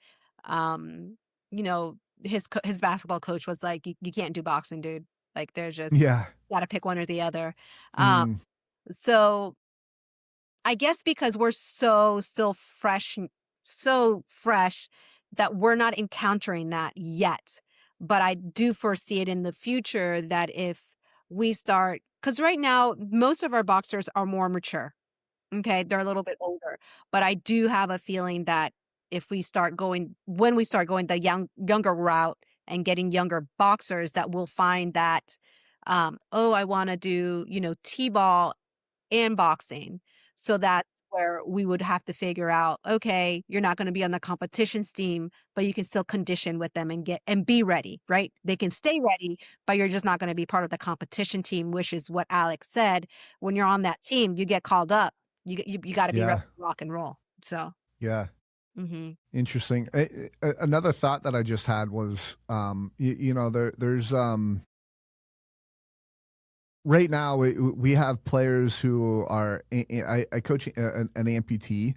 um you know his basketball coach was like you can't do boxing, dude. Like they're just Yeah. got to pick one or the other. Um Mm, so I guess because we're so still fresh, so fresh that we're not encountering that yet. But I do foresee it in the future that if we start, because right now, most of our boxers are more mature. Okay. They're a little bit older. But I do have a feeling that if we start going, when we start going the younger route and getting younger boxers, that we'll find that, oh, I want to do, T-ball and boxing. So that's where we would have to figure out, okay, you're not going to be on the competitions team, but you can still condition with them and get and be ready, right? They can stay ready, but you're just not going to be part of the competition team, which is what Alex said. When you're on that team, you get called up. You got to be ready yeah. to rock and roll. So, Yeah. mhm. Interesting. Another thought that I just had was, there's right now we have players who are. I coach an amputee,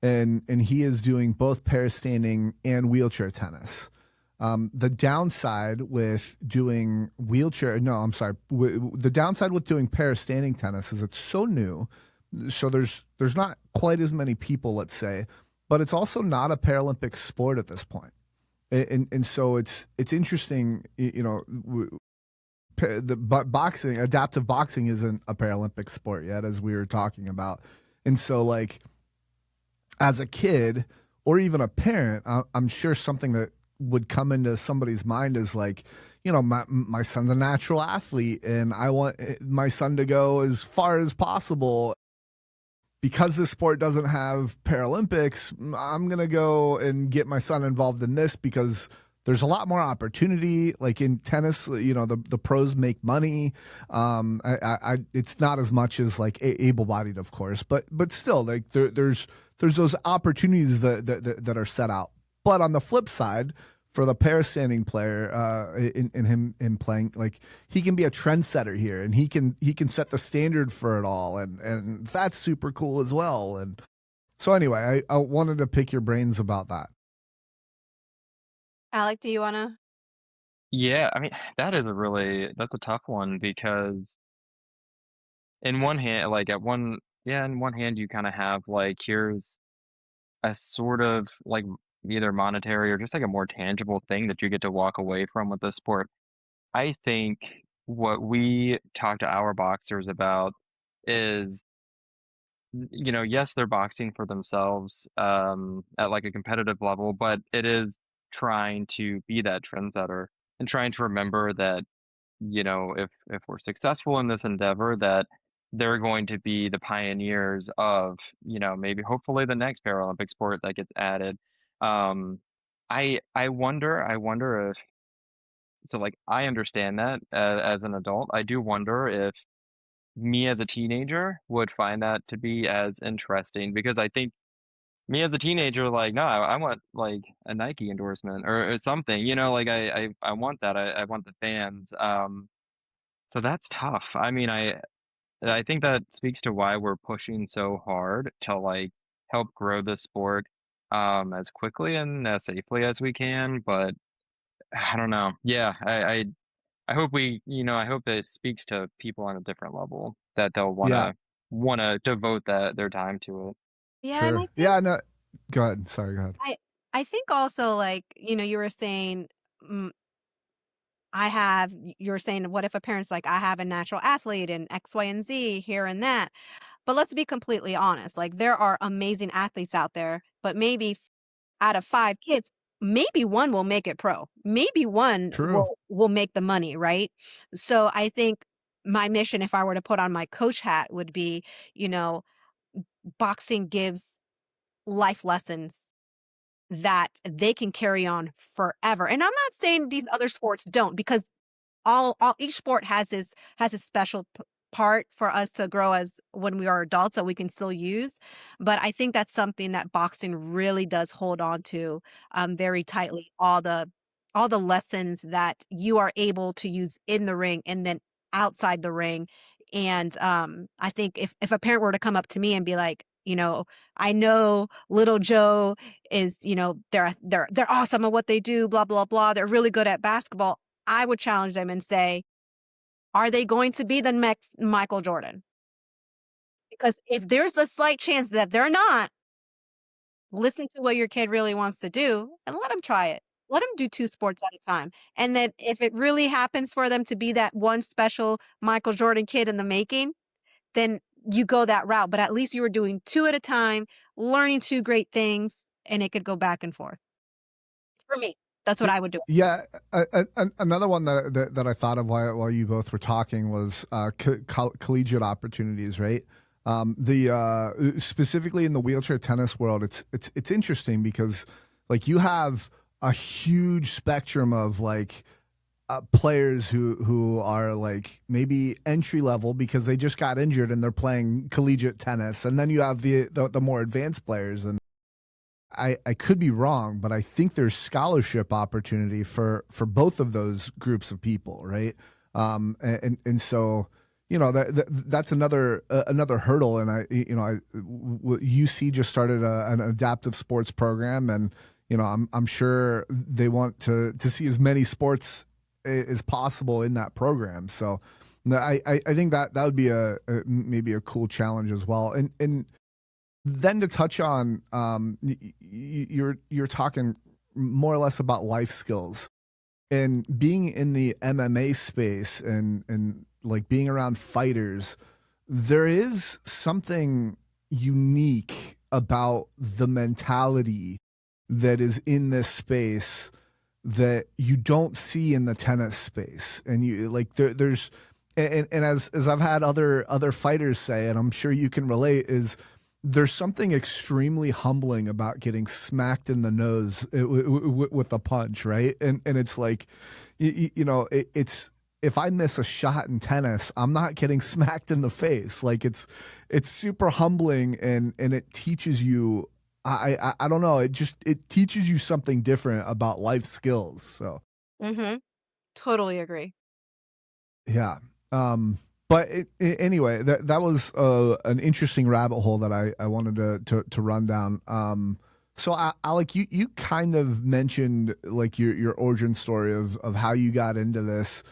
and he is doing both parastanding and wheelchair tennis. The downside with doing the downside with doing parastanding tennis is it's so new, so there's not quite as many people, let's say, but it's also not a Paralympic sport at this point. And so it's interesting, boxing, adaptive boxing isn't a Paralympic sport yet, as we were talking about. And so, like, as a kid or even a parent, I'm sure something that would come into somebody's mind is like, my son's a natural athlete and I want my son to go as far as possible. Because this sport doesn't have Paralympics, I'm going to go and get my son involved in this because there's a lot more opportunity. Like in tennis, the pros make money. It's not as much as like able-bodied, of course, but still, like there's those opportunities that are set out. But on the flip side, for the parastanding player, in him playing, like he can be a trendsetter here, and he can set the standard for it all, and that's super cool as well. And so anyway, I wanted to pick your brains about that. Alec, do you want to? Yeah, I mean, that's a tough one because in one hand, like in one hand, you kind of have like, here's a sort of like either monetary or just like a more tangible thing that you get to walk away from with this sport. I think what we talk to our boxers about is, yes, they're boxing for themselves at like a competitive level, but it is trying to be that trendsetter and trying to remember that, if we're successful in this endeavor, that they're going to be the pioneers of, maybe hopefully the next Paralympic sport that gets added. Um, I wonder if so like I understand that as an adult. I do wonder if me as a teenager would find that to be as interesting because I think me as a teenager, like, no, I want like a Nike endorsement or something, like I want that. I want the fans. So that's tough. I mean, I think that speaks to why we're pushing so hard to like help grow the sport as quickly and as safely as we can. But I don't know. Yeah, I hope I hope that it speaks to people on a different level that they'll Yeah, wanna devote their time to it. Yeah, and I sure. think Yeah, no, go ahead. Sorry, go ahead. I I think also like, you were saying, mm, you were saying, what if a parent's like, I have a natural athlete and X, Y, and Z here and that. But let's be completely honest. Like there are amazing athletes out there, but maybe out of 5 kids, maybe one will make it pro. Maybe one True. will make the money, right? So I think my mission, if I were to put on my coach hat, would be, you know, boxing gives life lessons that they can carry on forever. And I'm not saying these other sports don't, because all each sport has a special part for us to grow as when we are adults that we can still use. But I think that's something that boxing really does hold on to very tightly. All the lessons that you are able to use in the ring and then outside the ring And I think if a parent were to come up to me and be like, I know little Joe is, they're awesome at what they do, blah, blah, blah. They're really good at basketball. I would challenge them and say, are they going to be the next Michael Jordan? Because if there's a slight chance that they're not, listen to what your kid really wants to do and let them try it. Let them do 2 sports at a time. And then if it really happens for them to be that one special Michael Jordan kid in the making, then you go that route. But at least you were doing 2 at a time, learning 2 great things, and it could go back and forth. For me, that's what I would do. Yeah, another one that I thought of while you both were talking was collegiate opportunities, right? The specifically in the wheelchair tennis world, it's interesting because like you have a huge spectrum of like players who are like maybe entry level because they just got injured and they're playing collegiate tennis, and then you have the more advanced players. And I could be wrong, but I think there's scholarship opportunity for both of those groups of people, right? And so that's another hurdle. And UC just started an adaptive sports program, and I'm sure they want to see as many sports as possible in that program. So I think that would be maybe a cool challenge as well. And then to touch on, you're talking more or less about life skills, and being in the MMA space and like being around fighters, there is something unique about the mentality that is in this space that you don't see in the tennis space. And you like there's and as I've had other fighters say, and I'm sure you can relate, is there's something extremely humbling about getting smacked in the nose with a punch, right? And it's like, it's if I miss a shot in tennis, I'm not getting smacked in the face. Like it's super humbling, and it teaches you. I don't know. It teaches you something different about life skills. So Totally agree. yeah. But anyway, that was an interesting rabbit hole that I wanted to run down. So Alec, you kind of mentioned like your origin story of how you got into this.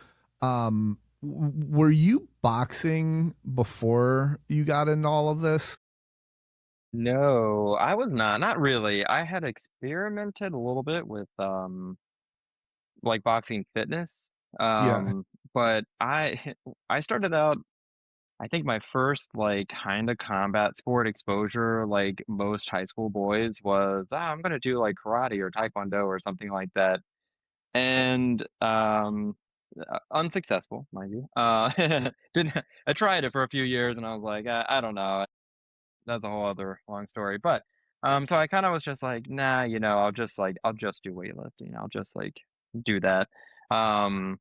Were you boxing before you got into all of this? No, I was not. Not really. I had experimented a little bit with like boxing fitness. Yeah. But I started out, I think my first like kind of combat sport exposure, like most high school boys, was I'm gonna do like karate or taekwondo or something like that. And unsuccessful, mind you. Didn't I tried it for a few years and I was like, I don't know. That's a whole other long story. But so I kind of was just like, nah, I'll just do weightlifting. I'll just like do that. Um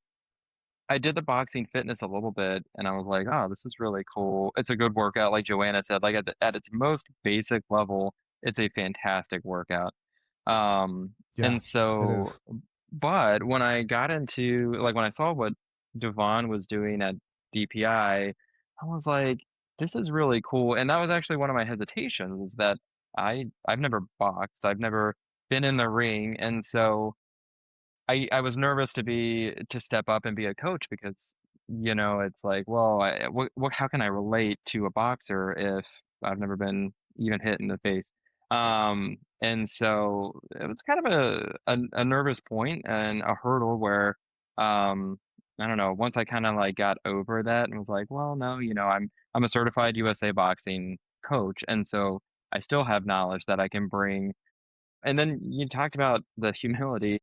I did the boxing fitness a little bit and I was like, oh, this is really cool. It's a good workout, like Joanna said, like at its most basic level, it's a fantastic workout. Yeah, And it so is. but when I got into like when I saw what Devon was doing at DPI, I was like, this is really cool. And that was actually one of my hesitations is that I've never boxed. I've never been in the ring. And so I was nervous to step up and be a coach because, it's like, well, how can I relate to a boxer if I've never been even hit in the face? And so it was kind of a nervous point and a hurdle where, um, I don't know, once I kind of like got over that and was like, well, no, I'm a certified USA boxing coach, and so I still have knowledge that I can bring. And then you talked about the humility.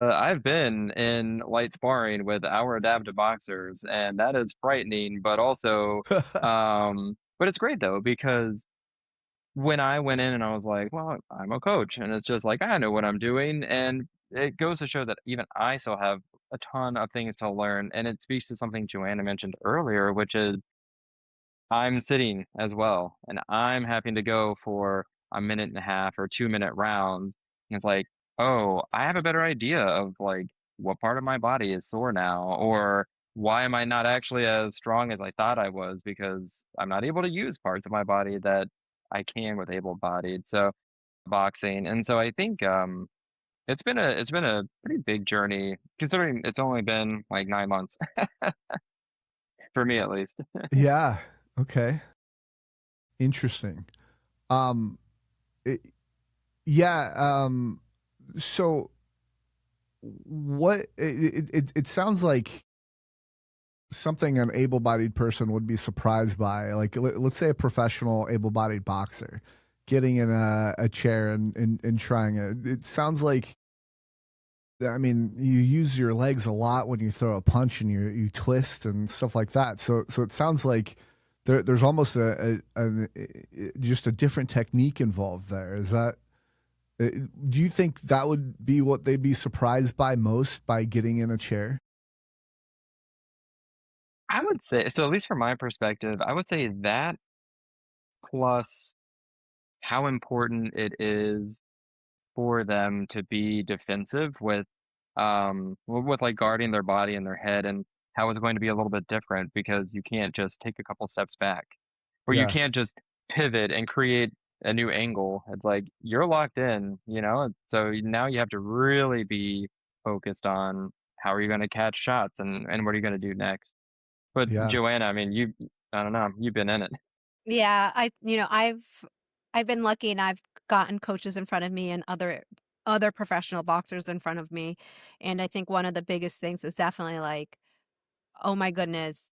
I've been in light sparring with our adaptive boxers, and that is frightening, but also, but it's great though, because when I went in and I was like, well, I'm a coach, and it's just like, I know what I'm doing. And it goes to show that even I still have a ton of things to learn. And it speaks to something Joanna mentioned earlier, which is I'm sitting as well, and I'm having to go for a minute and a half or 2-minute rounds. And it's like, oh, I have a better idea of like what part of my body is sore now, or why am I not actually as strong as I thought I was? Because I'm not able to use parts of my body that I can with able-bodied. So boxing, and so I think it's been a pretty big journey considering it's only been like 9 months for me at least. Yeah. Okay. Interesting. Um, it, yeah. So what it sounds like something an able-bodied person would be surprised by. Like, let's say a professional able-bodied boxer getting in a chair and trying it. It sounds like, I mean, you use your legs a lot when you throw a punch and you twist and stuff like that. So it sounds like there's almost just a different technique involved there. Is that? Do you think that would be what they'd be surprised by most by getting in a chair? I would say so, at least from my perspective, I would say that plus how important it is for them to be defensive with like guarding their body and their head, and how it's going to be a little bit different because you can't just take a couple steps back, or you Yeah. can't just pivot and create a new angle. It's like you're locked in, so now you have to really be focused on how are you going to catch shots, and what are you going to do next. But Yeah. Joanna, I mean, I don't know, you've been in it. Yeah, I've been lucky and I've gotten coaches in front of me and other professional boxers in front of me. And I think one of the biggest things is definitely like, oh my goodness,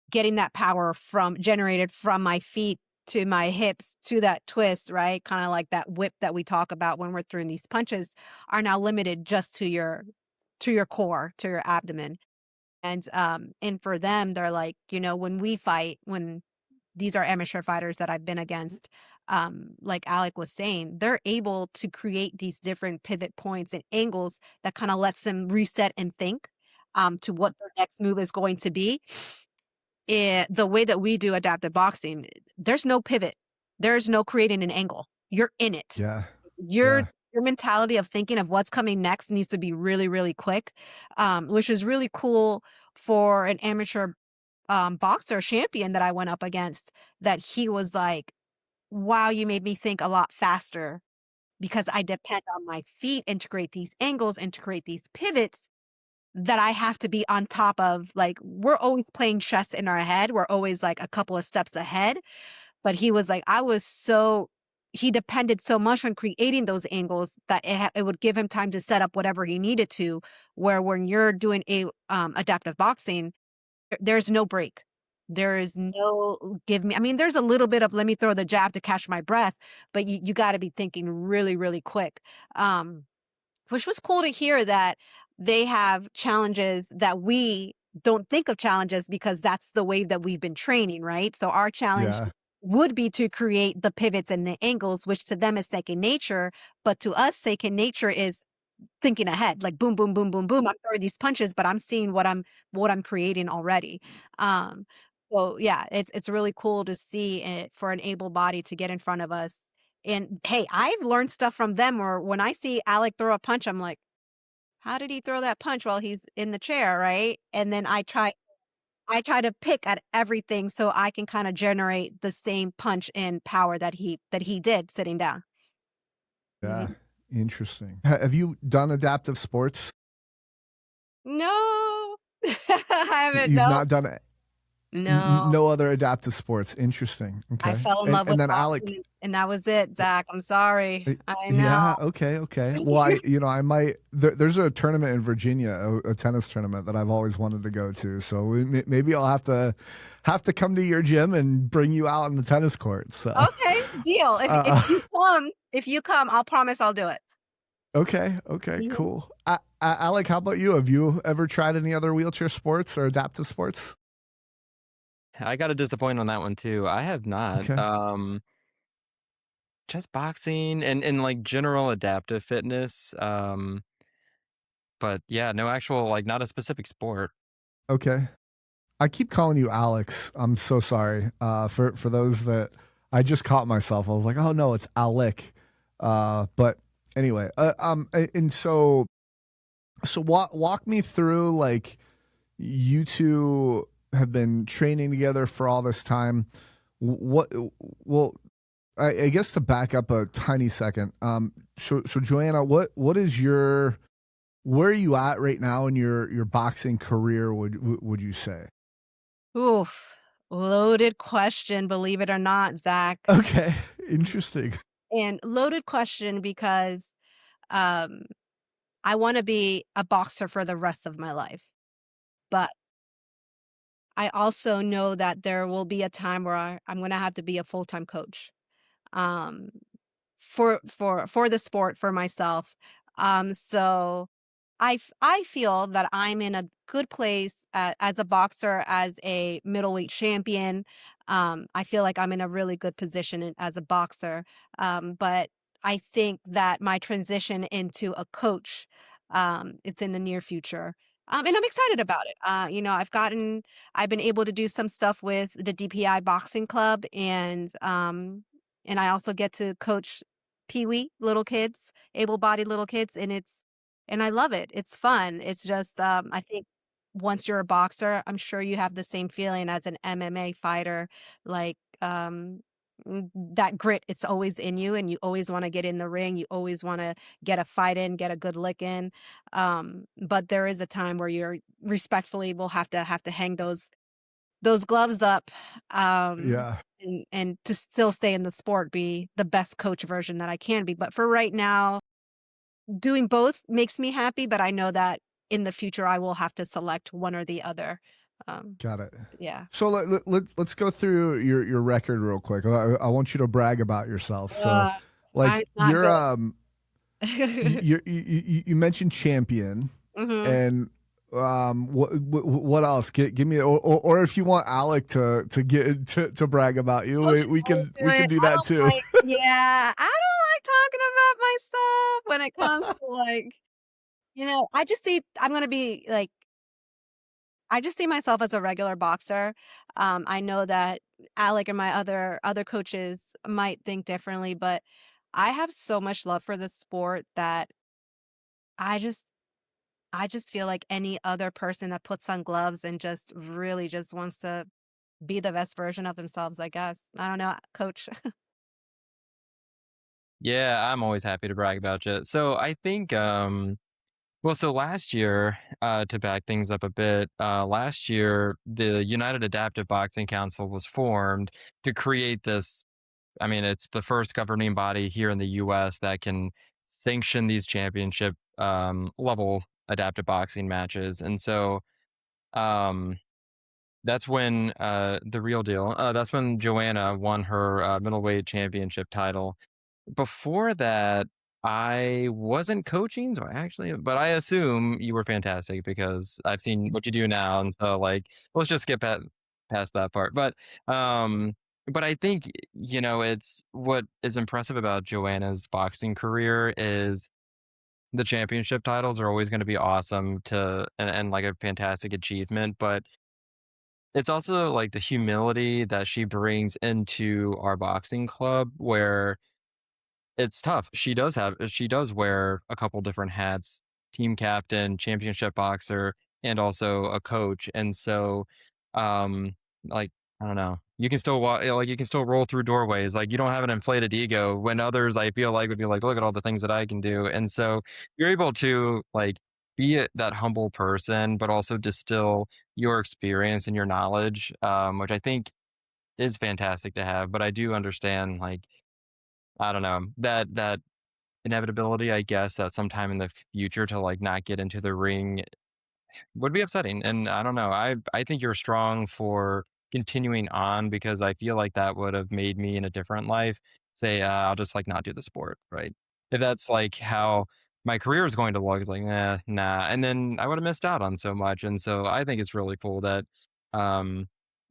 getting that power from generated from my feet to my hips to that twist, right? Kind of like that whip that we talk about when we're throwing these punches are now limited just to your core, to your abdomen. And for them, they're like, when we fight, when these are amateur fighters that I've been against, like Alec was saying, they're able to create these different pivot points and angles that kind of lets them reset and think to what their next move is going to be. The way that we do adaptive boxing, there's no pivot. There's no creating an angle. You're in it. Yeah. Your Yeah. your mentality of thinking of what's coming next needs to be really, really quick, which is really cool for an amateur boxer champion that I went up against, that he was like, wow, you made me think a lot faster because I depend on my feet and to create these angles and to create these pivots that I have to be on top of. Like, we're always playing chess in our head. We're always like a couple of steps ahead. But he was like, he depended so much on creating those angles that it would give him time to set up whatever he needed to. Where when you're doing adaptive boxing, there's no break. There is no I mean, there's a little bit of let me throw the jab to catch my breath, but you got to be thinking really, really quick. Which was cool to hear that they have challenges that we don't think of challenges because that's the way that we've been training, right? So our challenge Yeah. would be to create the pivots and the angles, which to them is second nature. But to us, second nature is thinking ahead, like boom, boom, boom, boom, boom. I'm throwing these punches, but I'm seeing what I'm creating already. Um, so yeah, it's really cool to see it for an able body to get in front of us. And hey, I've learned stuff from them. Or when I see Alec throw a punch, I'm like, how did he throw that punch while he's in the chair, right? And then I try to pick at everything so I can kind of generate the same punch and power that he did sitting down. Yeah. Mhm. Interesting. Have you done adaptive sports? No, I haven't. You've No, not done no. no other adaptive sports. Interesting. I Okay. fell in love And with then Alec. boxing, and that was it, Zach. I'm sorry. I know. Yeah. Okay. Okay. Well, I might. There's a tournament in Virginia, a tennis tournament that I've always wanted to go to. So maybe I'll have to come to your gym and bring you out on the tennis court. So. Okay, deal. If Uh, you come, I'll promise I'll do it. okay. Okay. Mhm. Cool. Alec, how about you? Have you ever tried any other wheelchair sports or adaptive sports? I gotta disappoint on that one too. I have not. Okay. Just boxing and like general adaptive fitness. But yeah, no actual like not a specific sport. Okay. I keep calling you Alex. I'm so sorry. For those that I just caught myself, I was like, oh no, it's Alec. But anyway, and so walk me through like You two have been training together for all this time. What? Well, I guess to back up a tiny second. So Joanna, what is your where are you at right now in your boxing career? Would you say? Oof, loaded question, believe it or not, Zach. Okay, interesting. And loaded question because um, I want to be a boxer for the rest of my life. But I also know that there will be a time where I'm going to have to be a full-time coach. Um, for the sport, for myself. So I feel that I'm in a good place as a boxer, as a middleweight champion. I feel like I'm in a really good position as a boxer. But I think that my transition into a coach, it's in the near future. And I'm excited about it. I've been able to do some stuff with the DPI Boxing Club, and I also get to coach peewee little kids, able-bodied little kids, and I love it. It's fun. It's just, I think once you're a boxer, I'm sure you have the same feeling as an MMA fighter, like, that grit, it's always in you, and you always wanna get in the ring, you always wanna get a fight in, get a good lick in, but there is a time where you're respectfully will have to hang those gloves up, Yeah. and to still stay in the sport, be the best coach version that I can be. But for right now, doing both makes me happy, but I know that in the future I will have to select one or the other. Got it. Yeah. So let's go through your record real quick. I want you to brag about yourself. So, I'm like not you're good. you mentioned champion, Mhm. and what else? Give me, or if you want Alec to get to brag about you, Oh, should we I can do it? do I that don't too. like yeah, I don't like talking about myself when it comes to, like, I just see I'm gonna be, like I just see myself as a regular boxer. I know that Alec and my other coaches might think differently, but I have so much love for the sport that I just I just feel like any other person that puts on gloves and just really just wants to be the best version of themselves, I guess. I don't know, coach. Yeah, I'm always happy to brag about you. So I think, well, so last year, to back things up a bit, last year the United Adaptive Boxing Council was formed to create this. I mean, it's the first governing body here in the U.S. that can sanction these championship level adaptive boxing matches, and so um, that's when the real deal. That's when Joanna won her middleweight championship title. Before that, I wasn't coaching, so but I assume you were fantastic because I've seen what you do now, and so like, let's just skip past that part. Um, but I think it's what is impressive about Joanna's boxing career is the championship titles are always going to be awesome and like a fantastic achievement, but it's also like the humility that she brings into our boxing club where it's tough. She does wear a couple different hats, team captain, championship boxer, and also a coach. And so, um, like, I don't know, you can still walk, like, you can still roll through doorways. Like, you don't have an inflated ego when others, I feel like, would be like, look at all the things that I can do. And so you're able to, like, be that humble person, but also distill your experience and your knowledge, which I think is fantastic to have. But I do understand, like, I don't know, that inevitability, I guess, that sometime in the future to, like, not get into the ring would be upsetting, and I don't know, I think you're strong for continuing on because I feel like that would have made me in a different life say, "I'll just, like, not do the sport," right? If that's, like, how my career is going to look, it's like, nah," and then I would have missed out on so much, and so I think it's really cool that, um,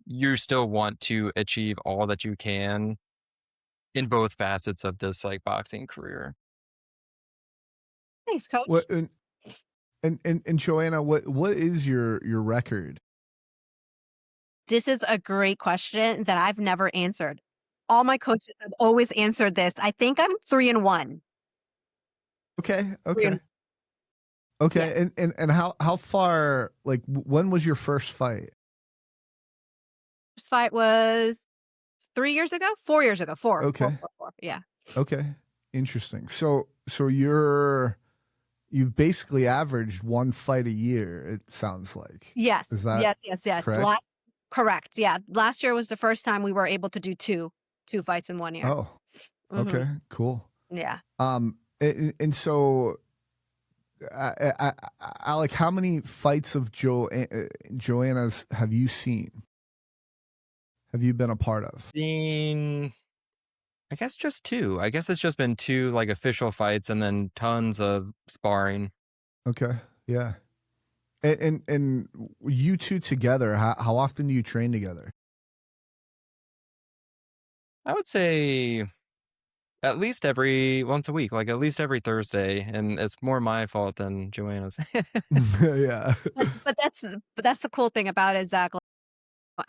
you still want to achieve all that you can in both facets of this, like, boxing career. Thanks, coach. What and Joanna, what is your record? This is a great question that I've never answered. All my coaches have always answered this. I think I'm 3-1. Okay, 3 okay. and Okay. And how far, like, when was your first fight? First fight was 4 years ago. 4. Okay. Yeah. Okay. Interesting. So you've basically averaged one fight a year, it sounds like. Yes. Is that Yes. correct? Correct. Yeah. Last year was the first time we were able to do two fights in 1 year. Oh, okay. Cool. Yeah. And so, Alec, how many fights of Joanna's have you seen? Have you been a part of? I guess just 2. I guess it's just been 2 like official fights and then tons of sparring. Okay. Yeah. And you two together, how often do you train together? I would say at least once a week, like at least every Thursday, and it's more my fault than Joanna's. Yeah. But that's the cool thing about it, Zach. Like,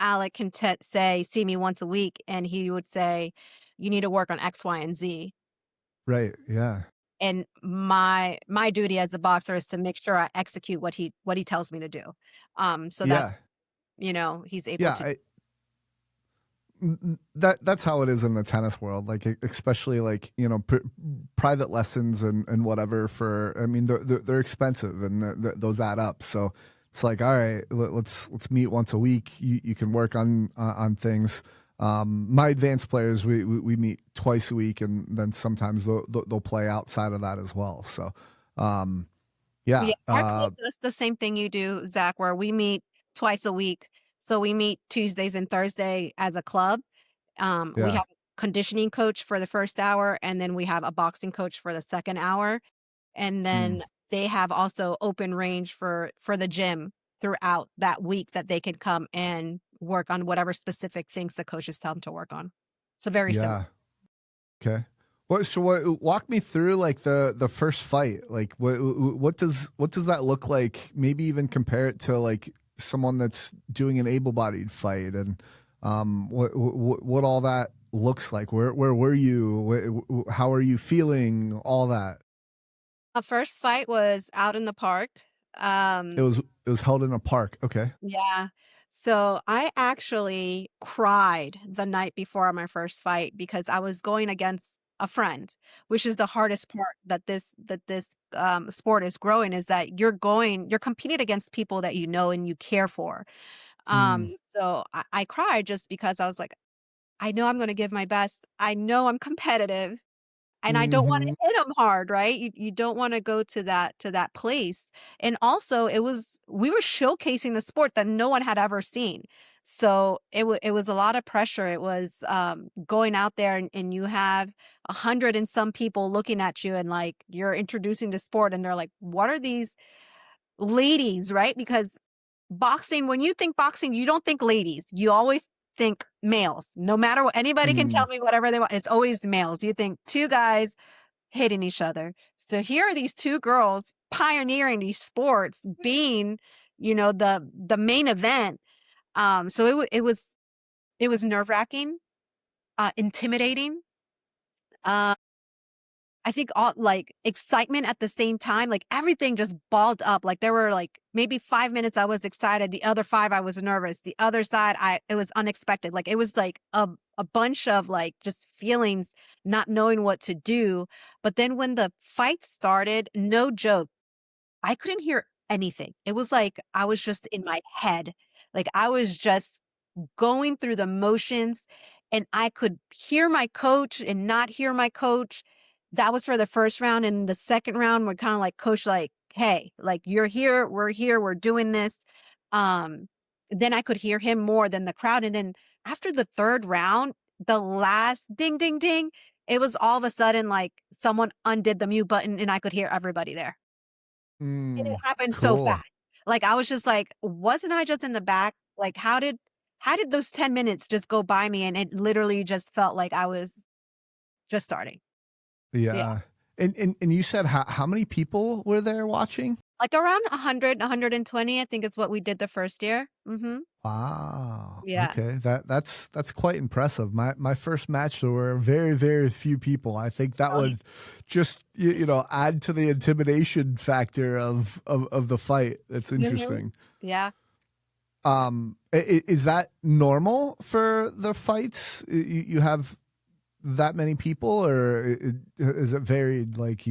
Alec can see me once a week, and he would say, "You need to work on X, Y, and Z." Right. Yeah. And my duty as a boxer is to make sure I execute what he tells me to do. So that's, he's able to. That's how it is in the tennis world, like especially like private lessons and whatever. I mean, they're expensive and those add up. So it's like, all right, let's meet once a week. You can work on things. My advanced players, we meet twice a week, and then sometimes they'll play outside of that as well. So yeah, our club does the same thing you do, Zach, where we meet twice a week. So we meet Tuesdays and Thursday as a club. We have a conditioning coach for the first hour, and then we have a boxing coach for the second hour. And then they have also open range for the gym throughout that week that they can come and work on whatever specific things the coaches tell them to work on. So very similar. Okay. Walk me through like the first fight. Like what does that look like? Maybe even compare it to like someone that's doing an able-bodied fight, and what all that looks like. Where were you? How are you feeling? All that. The first fight was out in the park. It was held in a park. Okay. Yeah. So I actually cried the night before my first fight because I was going against a friend, which is the hardest part that this sport is growing, is that you're competing against people that you know and you care for. So I cried just because I was like, I know I'm going to give my best. I know I'm competitive. And I don't want to hit them hard, right? You don't want to go to that place. And also we were showcasing the sport that no one had ever seen. So it was a lot of pressure. It was going out there and you have 100 and some people looking at you, and like you're introducing the sport and they're like, what are these ladies, right? Because boxing, when you think boxing, you don't think ladies. You always think males. No matter what, anybody can tell me whatever they want. It's always males. You think 2 guys hitting each other. So here are these 2 girls pioneering these sports, being, the main event. So it was nerve-wracking, intimidating. I think all like excitement at the same time, like everything just balled up. Like there were like maybe 5 minutes I was excited. The other 5 I was nervous. The other side, it was unexpected. Like it was like a bunch of like just feelings, not knowing what to do. But then when the fight started, no joke, I couldn't hear anything. It was like I was just in my head. Like I was just going through the motions, and I could hear my coach and not hear my coach. That was for the first round. And the second round, we're kind of like, coach, like, hey, like you're here, we're doing this. Then I could hear him more than the crowd. And then after the third round, the last ding, ding, ding, it was all of a sudden like someone undid the mute button and I could hear everybody there. And it happened so fast. Like I was just like, wasn't I just in the back? Like how did those 10 minutes just go by me? And it literally just felt like I was just starting. Yeah. And you said how many people were there watching? Like around 100, 120, I think is what we did the first year. Wow. Yeah. Okay. That's quite impressive. My first match, there were very, very few people. I think that Oh, would just add to the intimidation factor of the fight. That's interesting. yeah. Is that normal for the fights? You have that many people, or is it varied? Like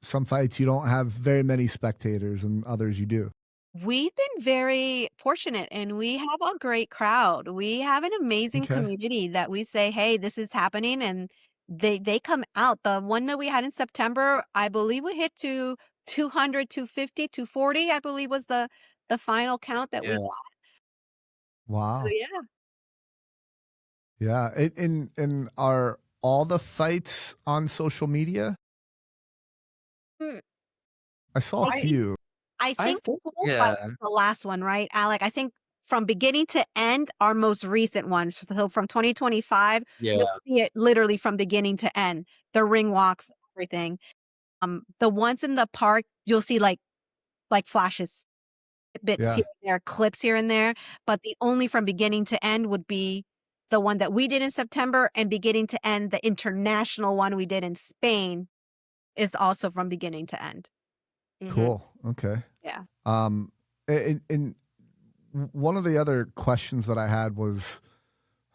some fights you don't have very many spectators, and others you do. We've been very fortunate and we have a great crowd. We have an amazing Okay. community that we say, hey, this is happening, and they come out. The one that we had in September, I believe we hit to 200, 250, 240, I believe was the final count that we Yeah. got. So Wow. yeah. Yeah. And are all the fights on social media? Hmm. I saw a I few. I I think think, full fight yeah. was the last one, right, Alec? I think from beginning to end, our most recent one. So from 2025, Yeah. you'll see it literally from beginning to end. The ring walks, everything. The ones in the park, you'll see like flashes, bits Yeah. here and there, clips here and there. But the only from beginning to end would be the one that we did in September, and beginning to end, the international one we did in Spain is also from beginning to end. Cool. Okay. Yeah. And one of the other questions that I had was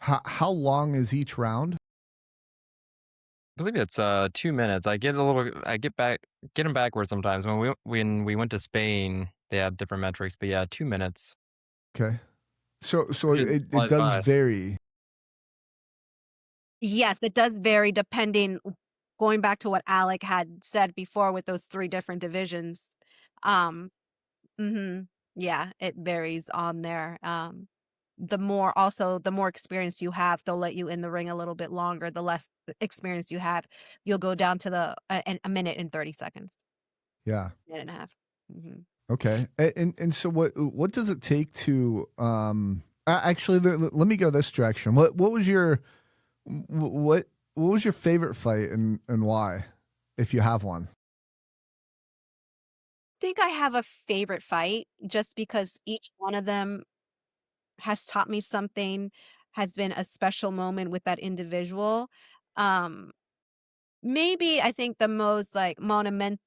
how long is each round? I believe it's 2 minutes. I get them backwards sometimes. When we went to Spain, they have different metrics, but yeah, 2 minutes. Okay. So Just it flies does by. vary. Yes, it does vary depending, going back to what Alec had said before with those 3 different divisions. Um, mhm. Yeah, it varies on there. The more experience you have, they'll let you in the ring a little bit longer. The less experience you have, you'll go down to a minute and 30 seconds, Yeah. minute and a half. Mhm. Okay. And so what does it take to actually let me go this direction. What was your what was your favorite fight and why, if you have one? Think I have a favorite fight just because each one of them has taught me something, has been a special moment with that individual. Um, Maybe I think the most like monument,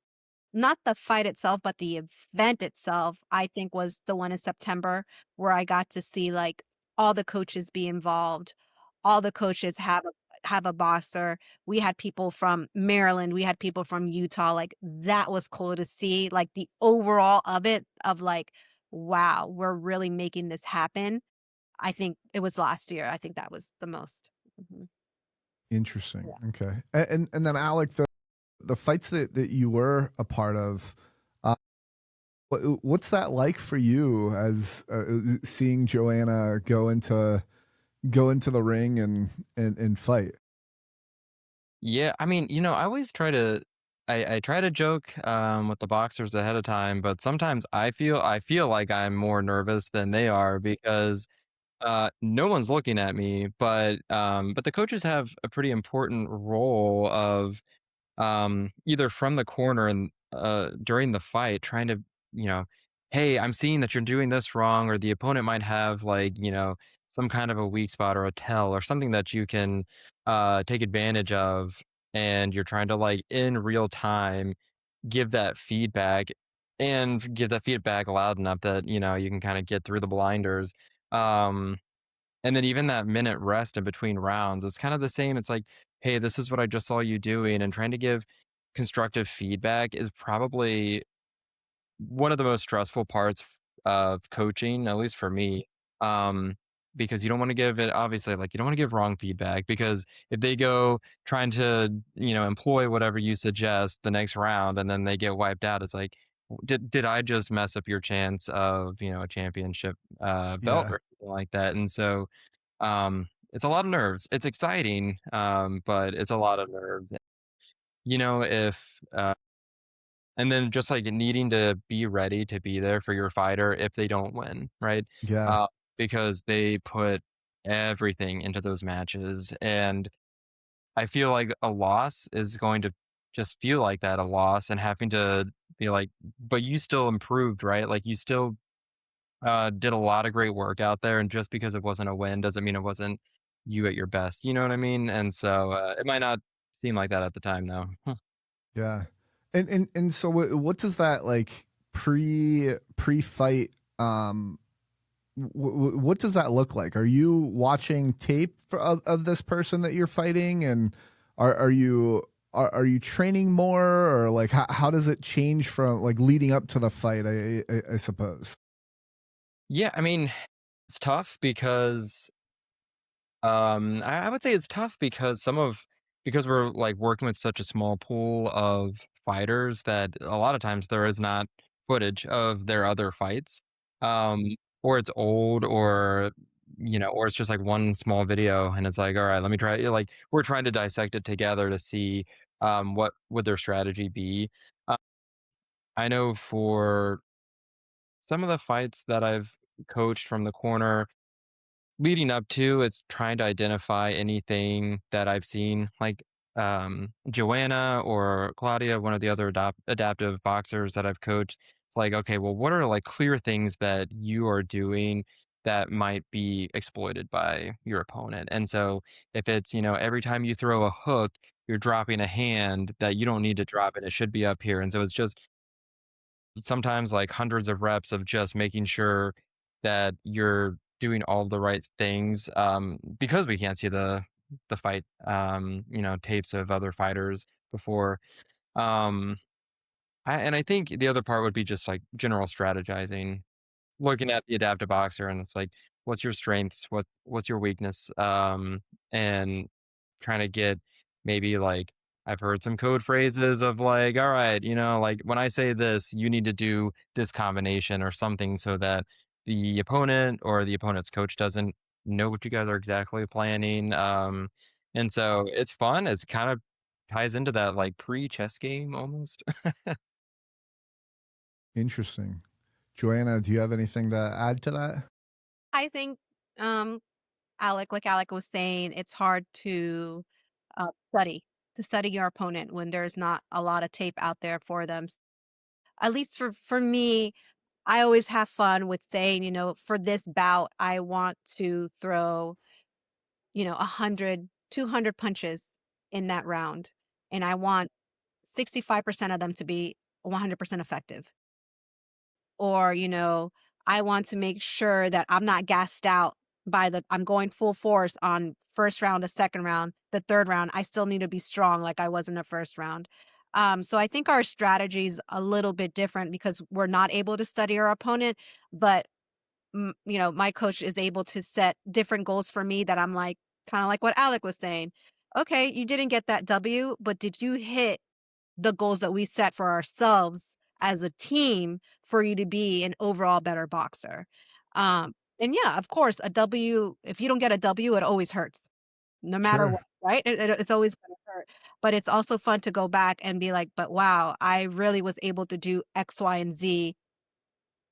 not the fight itself, but the event itself, I think was the one in September where I got to see like all the coaches be involved. All the coaches have a boxer. We had people from Maryland, we had people from Utah. Like that was cool to see. Like the overall of it, of like, wow, we're really making this happen. I think it was last year. I think that was the most. Mhm. Interesting. Yeah. Okay. And then Alec, the fights that you were a part of, what's that like for you as seeing Joanna go into the ring and fight? Yeah, I mean, I always I try to joke with the boxers ahead of time, but sometimes I feel like I'm more nervous than they are because no one's looking at me, but the coaches have a pretty important role of either from the corner and during the fight, trying to, you know, hey, I'm seeing that you're doing this wrong, or the opponent might have like, some kind of a weak spot or a tell or something that you can take advantage of, and you're trying to like in real time give that feedback and give that feedback loud enough that you can kind of get through the blinders. Um, and then even that minute rest in between rounds, it's kind of the same. It's like, "Hey, this is what I just saw you doing," and trying to give constructive feedback is probably one of the most stressful parts of coaching, at least for me. Um, because you don't want to give it obviously, like, you don't want to give wrong feedback because if they go trying to, employ whatever you suggest the next round and then they get wiped out, it's like, did I just mess up your chance of, a championship belt Yeah. or something like that? And so it's a lot of nerves. It's exciting, but it's a lot of nerves. If and then just like needing to be ready to be there for your fighter if they don't win, right? Yeah. Uh, because they put everything into those matches, and I feel like a loss is going to just feel like that, a loss, and having to be like, but you still improved, right? Like you still did a lot of great work out there, and just because it wasn't a win doesn't mean it wasn't you at your best. You know what I mean? And so it might not seem like that at the time, though. Yeah. And so what does that like pre-fight what does that look like? Are you watching tape of this person that you're fighting, and are you training more, or like how does it change from like leading up to the fight? I suppose. Yeah, I mean, it's tough because I would say it's tough because because we're like working with such a small pool of fighters that a lot of times there is not footage of their other fights. Um, or it's old, or or it's just like one small video and it's like, all right, let me try it. Like we're trying to dissect it together to see what would their strategy be. Uh, I know for some of the fights that I've coached from the corner, leading up to, it's trying to identify anything that I've seen, like, Joanna or Claudia, one of the other adaptive boxers that I've coached. It's like, okay, well, what are like clear things that you are doing that might be exploited by your opponent? And so if it's, every time you throw a hook, you're dropping a hand that you don't need to drop and it should be up here. And so it's just sometimes like hundreds of reps of just making sure that you're doing all the right things, because we can't see the fight, tapes of other fighters before. um and I think the other part would be just like general strategizing, looking at the adaptive boxer, and it's like, what's your strengths, what's your weakness, and trying to get, maybe like, I've heard some code phrases of like, all right, like when I say this, you need to do this combination or something, so that the opponent or the opponent's coach doesn't know what you guys are exactly planning. And so it's fun. It's kind of ties into that like pre-chess game almost. Interesting. Joanna, do you have anything to add to that? I think, um, like Alec was saying, it's hard to uh, study to study your opponent when there's not a lot of tape out there for them. At least for me, I always have fun with saying, for this bout, I want to throw, 100, 200 punches in that round, and I want 65% of them to be 100% effective. Or, I want to make sure that I'm not gassed out I'm going full force on first round, the second round, the third round. I still need to be strong like I was in the first round. So I think our strategy is a little bit different because we're not able to study our opponent, but my coach is able to set different goals for me that I'm like, kind of like what Alec was saying. Okay, you didn't get that W, but did you hit the goals that we set for ourselves as a team for you to be an overall better boxer? And yeah, of course, a W, if you don't get a W, it always hurts, no matter Sure. what, right? It's always going to hurt. But it's also fun to go back and be like, but wow, I really was able to do X, Y, and Z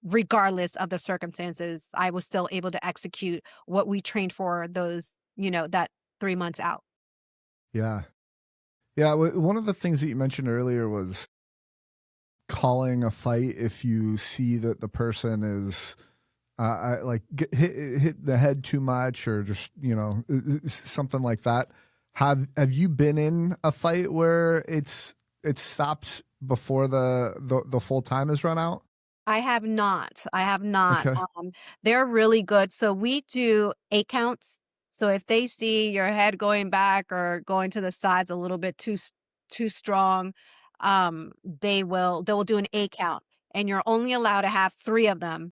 regardless of the circumstances. I was still able to execute what we trained for that 3 months out. Yeah. Yeah. One of the things that you mentioned earlier was calling a fight if you see that the person is like hit the head too much, or just something like that. Have you been in a fight where it stops before the full time is run out? I have not. I have not. Okay. They're really good. So we do 8 counts. So if they see your head going back or going to the sides a little bit too strong, they will do an 8 count, and you're only allowed to have 3 of them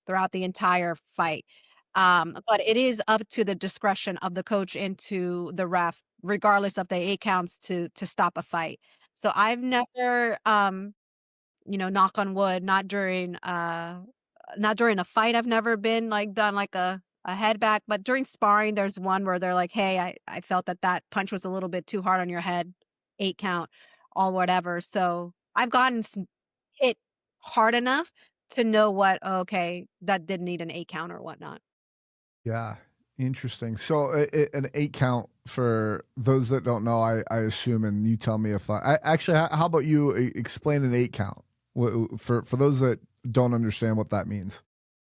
throughout the entire fight. But it is up to the discretion of the coach and to the ref, regardless of the 8 counts, to stop a fight. So I've never, knock on wood, not during a fight. I've never been like done like a head back, but during sparring, there's one where they're like, "Hey, I felt that punch was a little bit too hard on your head, 8 count, or whatever." So I've gotten hit hard enough to know okay, that did need an 8 count or whatnot. Yeah. Interesting. So an 8 count, for those that don't know, I assume, and you tell me if I actually, how about you explain an 8 count? For those that don't understand what that means.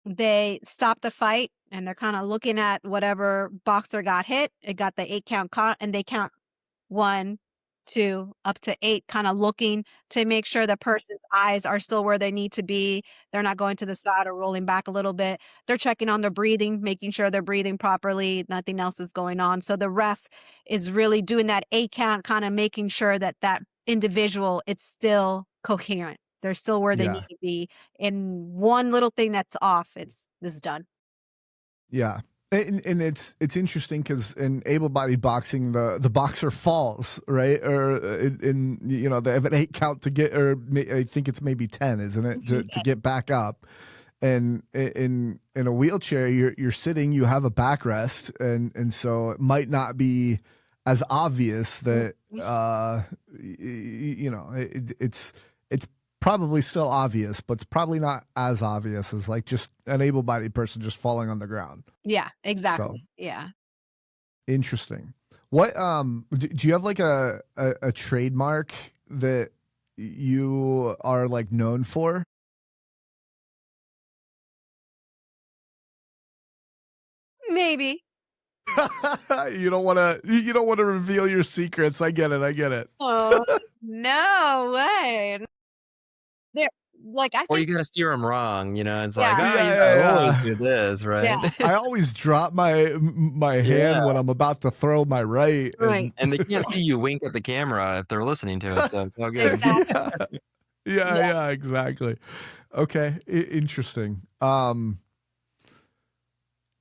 They stop the fight and they're kind of looking at whatever boxer got hit. It got the 8 count and they count 1, 2, up to 8, kind of looking to make sure the person's eyes are still where they need to be. They're not going to the side or rolling back a little bit. They're checking on their breathing, making sure they're breathing properly. Nothing else is going on. So the ref is really doing that 8 count, kind of making sure that that individual is still coherent. They're still where they need to be. And one little thing that's off, it's done. Yeah. And it's interesting because in able-bodied boxing, the boxer falls, right? Or in they have an 8 count to get, or I think it's maybe 10, isn't it, to get back up. And in a wheelchair, you're sitting, you have a backrest, and so it might not be as obvious that it's probably still obvious, but it's probably not as obvious as like just an able-bodied person just falling on the ground. Yeah, exactly. So, yeah. Interesting. What do you have like a trademark that you are like known for? Maybe. You don't want to reveal your secrets. I get it. Oh, no way. There, like, I Or you think, gotta steer them wrong, it's Yeah. like, oh, Yeah, you yeah, always yeah. do this, right? Yeah. I always drop my hand Yeah. when I'm about to throw my right. Right. And they can't see you wink at the camera if they're listening to it, so it's all good. Exactly. Yeah, exactly. Okay, interesting.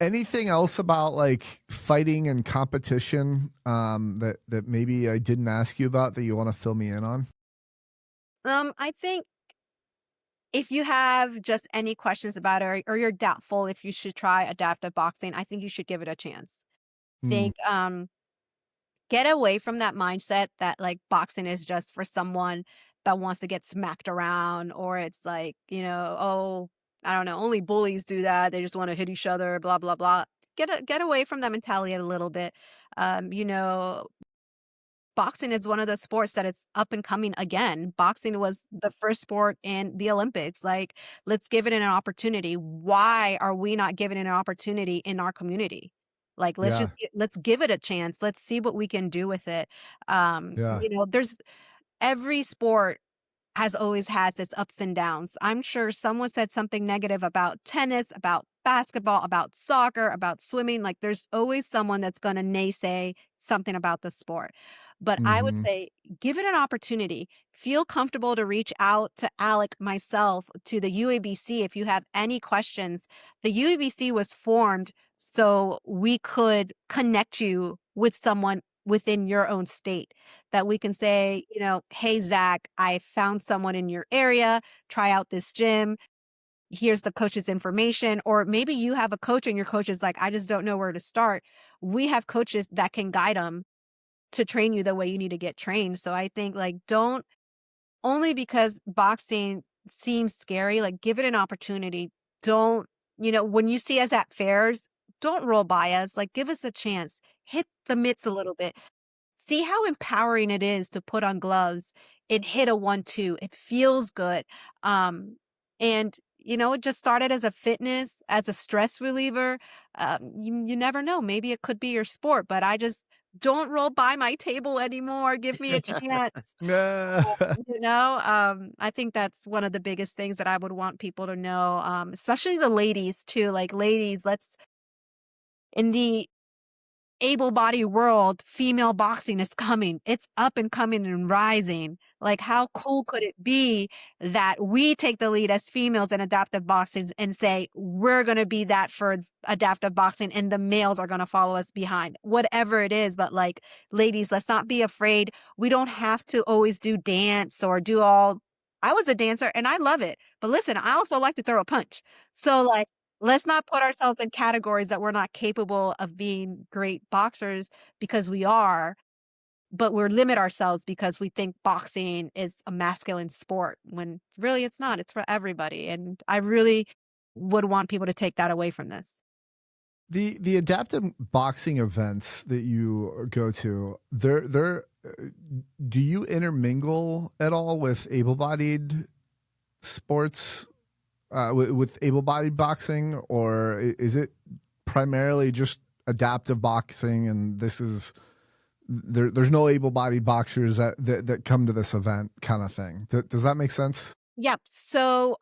Anything else about like fighting and competition that maybe I didn't ask you about that you want to fill me in on? I think if you have just any questions about it or you're doubtful if you should try adaptive boxing, I think you should give it a chance. Think, get away from that mindset that like boxing is just for someone that wants to get smacked around, or it's like, oh, I don't know, only bullies do that. They just want to hit each other, blah, blah, blah. Get away from that mentality a little bit. Boxing is one of the sports that it's up and coming again. Boxing was the first sport in the Olympics. Like, let's give it an opportunity. Why are we not giving it an opportunity in our community? Like, Yeah. let's give it a chance. Let's see what we can do with it. Yeah. There's every sport has always has its ups and downs. I'm sure someone said something negative about tennis, about basketball, about soccer, about swimming. Like, there's always someone that's going to naysay something about the sport. But I would say give it an opportunity. Feel comfortable to reach out to Alec, myself, to the UABC if you have any questions. The UABC was formed so we could connect you with someone within your own state, that we can say, hey, Zach, I found someone in your area, try out this gym. Here's the coach's information. Or maybe you have a coach and your coach is like, I just don't know where to start. We have coaches that can guide them to train you the way you need to get trained. So I think like, don't, only because boxing seems scary, like give it an opportunity. Don't, when you see us at fairs, don't roll by us. Like, give us a chance. Hit the mitts a little bit. See how empowering it is to put on gloves and hit a 1-2. It feels good. And it just started as a fitness, as a stress reliever. You never know. Maybe it could be your sport, but I just don't roll by my table anymore. Give me a chance. I think that's one of the biggest things that I would want people to know, especially the ladies too. Like, ladies, in the able-bodied world, female boxing is coming. It's up and coming and rising. Like, how cool could it be that we take the lead as females in adaptive boxing and say, we're going to be that for adaptive boxing and the males are going to follow us behind, whatever it is. But like, ladies, let's not be afraid. We don't have to always do dance or do all. I was a dancer and I love it. But listen, I also like to throw a punch. So like, let's not put ourselves in categories that we're not capable of being great boxers, because we are, but we're limit ourselves because we think boxing is a masculine sport when really it's not. It's for everybody. And I really would want people to take that away from this. The adaptive boxing events that you go to, do you intermingle at all with able-bodied sports with able-bodied boxing, or is it primarily just adaptive boxing? And this is there's no able-bodied boxers that come to this event, kind of thing. Does that make sense? Yep. So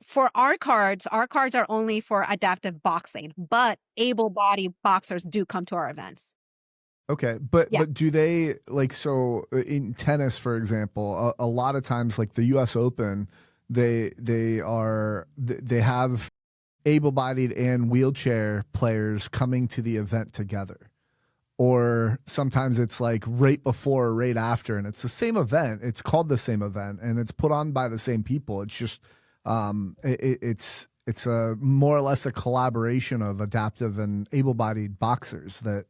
for our cards are only for adaptive boxing, but able-bodied boxers do come to our events. Okay, but Yeah. but do they, like, so in tennis, for example, a lot of times, like the U.S. Open, they have able-bodied and wheelchair players coming to the event together, or sometimes it's like right before or right after, and it's the same event. It's called the same event, and it's put on by the same people. It's just it's a more or less a collaboration of adaptive and able-bodied boxers that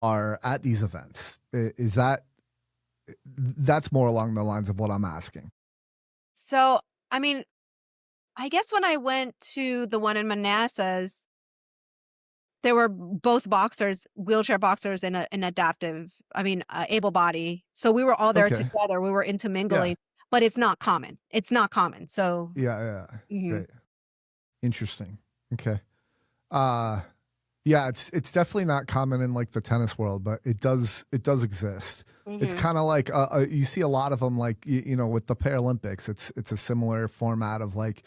are at these events. Is that's more along the lines of what I'm asking? So, I mean, I guess when I went to the one in Manassas, there were both boxers, wheelchair boxers, and an adaptive, able body. So we were all there Okay. together. We were intermingling, but it's not common. It's not common. So Yeah. mhm. Right. Interesting. Okay. Yeah, it's definitely not common in like the tennis world, but it does exist. It's Mhm. kind of like you see a lot of them, like you know, with the Paralympics. It's a similar format of like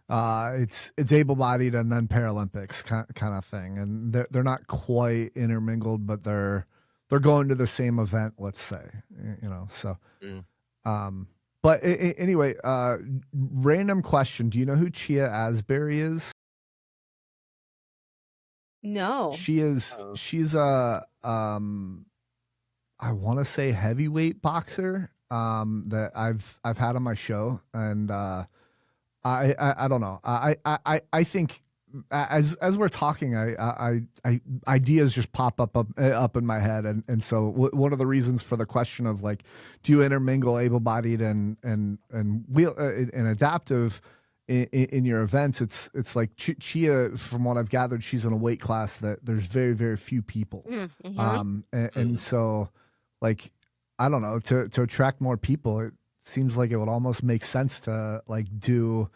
it's able-bodied and then Paralympics kind of thing, and they're not quite intermingled, but they're going to the same event, let's say, you know. So, but anyway, random question: do you know who Chia Asbury is? No. She's a I want to say heavyweight boxer that I've had on my show, and I don't know. I think as we're talking, I ideas just pop up in my head, and so one of the reasons for the question of like, do you intermingle able-bodied and adaptive in your events? It's like Chia, from what I've gathered, she's in a weight class that there's very, very few people. Mhm. And so, like, I don't know, to attract more people, it seems like it would almost make sense to like do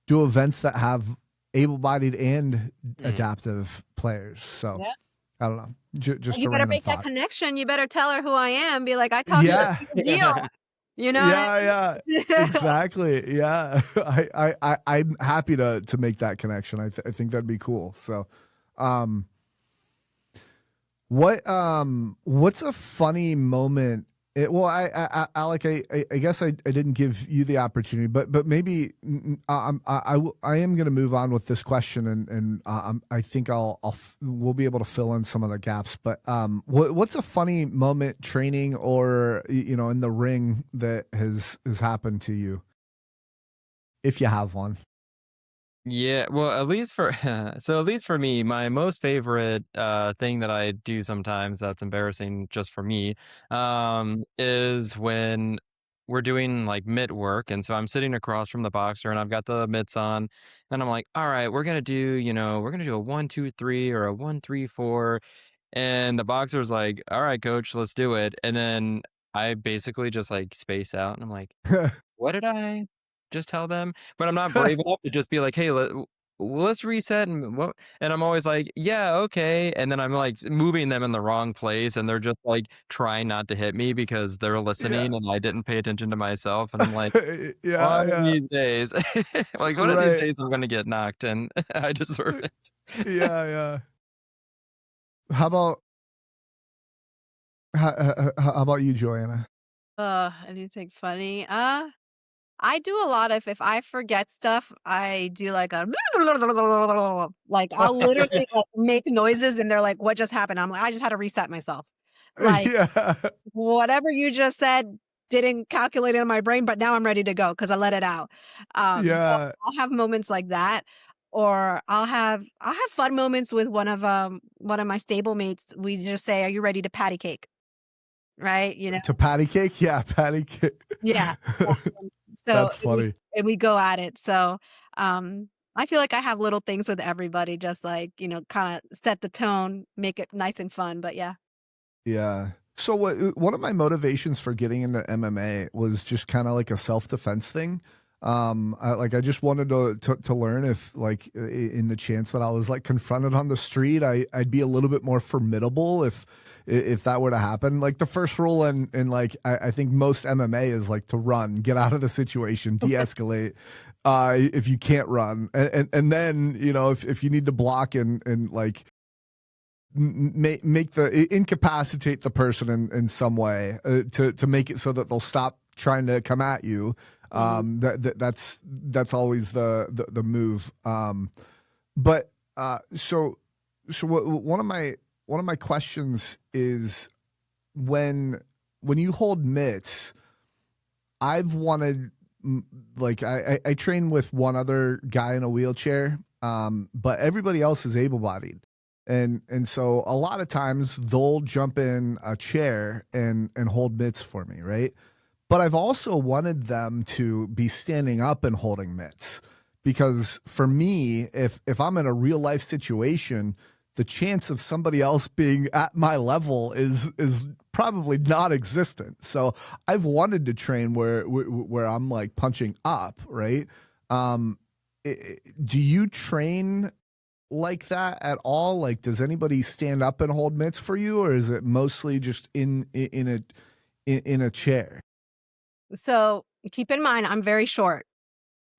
events that have able-bodied and adaptive players. So Yeah. I don't know, just You a better random make that thought. connection. You better tell her who I am. Be like, I taught you Yeah. a deal. You know what I Yeah, mean? exactly. Yeah, I'm happy to make that connection. I think that'd be cool. So, what's a funny moment? Alec, I guess I didn't give you the opportunity, but maybe I am going to move on with this question, and I think we'll be able to fill in some of the gaps. But what's a funny moment training or you know in the ring that has happened to you, if you have one? Yeah, well, at least for at least for me, my most favorite thing that I do sometimes that's embarrassing just for me is when we're doing like mitt work, and so I'm sitting across from the boxer and I've got the mitts on, and I'm like, all right, we're gonna do a 1-2-3 or a 1-3-4, and the boxer's like, all right, coach, let's do it, and then I basically just like space out, and I'm like, what did I just tell them? But I'm not brave enough to just be like, "Hey, let's reset," and what? And I'm always like, "Yeah, okay." And then I'm like moving them in the wrong place, and they're just like trying not to hit me because they're Yeah, listening, and I didn't pay attention to myself. And I'm like, one of yeah, these days, like one of these right, days, I'm gonna get knocked, and I deserve it. yeah. How about how about you, Joanna? Anything funny? I do a lot of, if I forget stuff, I do like a like I'll literally like make noises and they're like, what just happened? I'm like, I just had to reset myself. Like Yeah, whatever you just said didn't calculate in my brain, but now I'm ready to go because I let it out. So yeah. I'll have moments like that. Or I'll have fun moments with one of my stable mates. We just say, are you ready to patty cake? Right? You know? To patty cake? Yeah, patty cake. Yeah. Yeah. So That's funny. we go at it. So I feel like I have little things with everybody, just like, kind of set the tone, make it nice and fun. But yeah. Yeah. So one of my motivations for getting into MMA was just kind of like a self-defense thing. I just wanted to learn if, like, in the chance that I was like confronted on the street, I'd be a little bit more formidable if that were to happen. Like the first rule in like I think most MMA is like to run, get out of the situation, de-escalate. If you can't run, and then if you need to block and like make the incapacitate the person in some way to make it so that they'll stop trying to come at you. That's always the move. But so one of my questions is when you hold mitts, I've wanted, like, I train with one other guy in a wheelchair, but everybody else is able-bodied. And so a lot of times they'll jump in a chair and hold mitts for me, right? But I've also wanted them to be standing up and holding mitts, because for me, if I'm in a real life situation, the chance of somebody else being at my level is probably non-existent. So I've wanted to train where I'm like punching up, right? Do you train like that at all? Like, does anybody stand up and hold mitts for you, or is it mostly just in a chair? So keep in mind, I'm very short.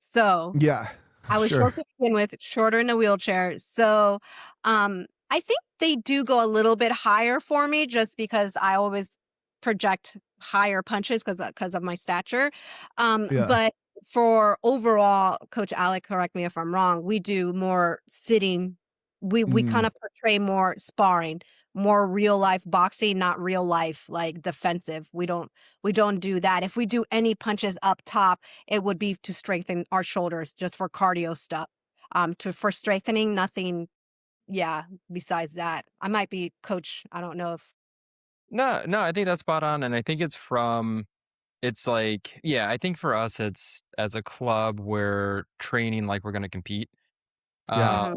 So Yeah, I was sure. short to begin with, shorter in the wheelchair. So I think they do go a little bit higher for me, just because I always project higher punches because of my stature. Yeah. But for overall, Coach Alec, correct me if I'm wrong, we do more sitting. We kind of portray more sparring, more real life boxing, not real life like defensive. We don't do that. If we do any punches up top, it would be to strengthen our shoulders, just for cardio stuff. For strengthening, nothing. Yeah. Besides that, I might be coach. I don't know if. No, I think that's spot on, and I think it's like, yeah, I think for us, it's as a club, we're training like we're gonna compete. Yeah. Um,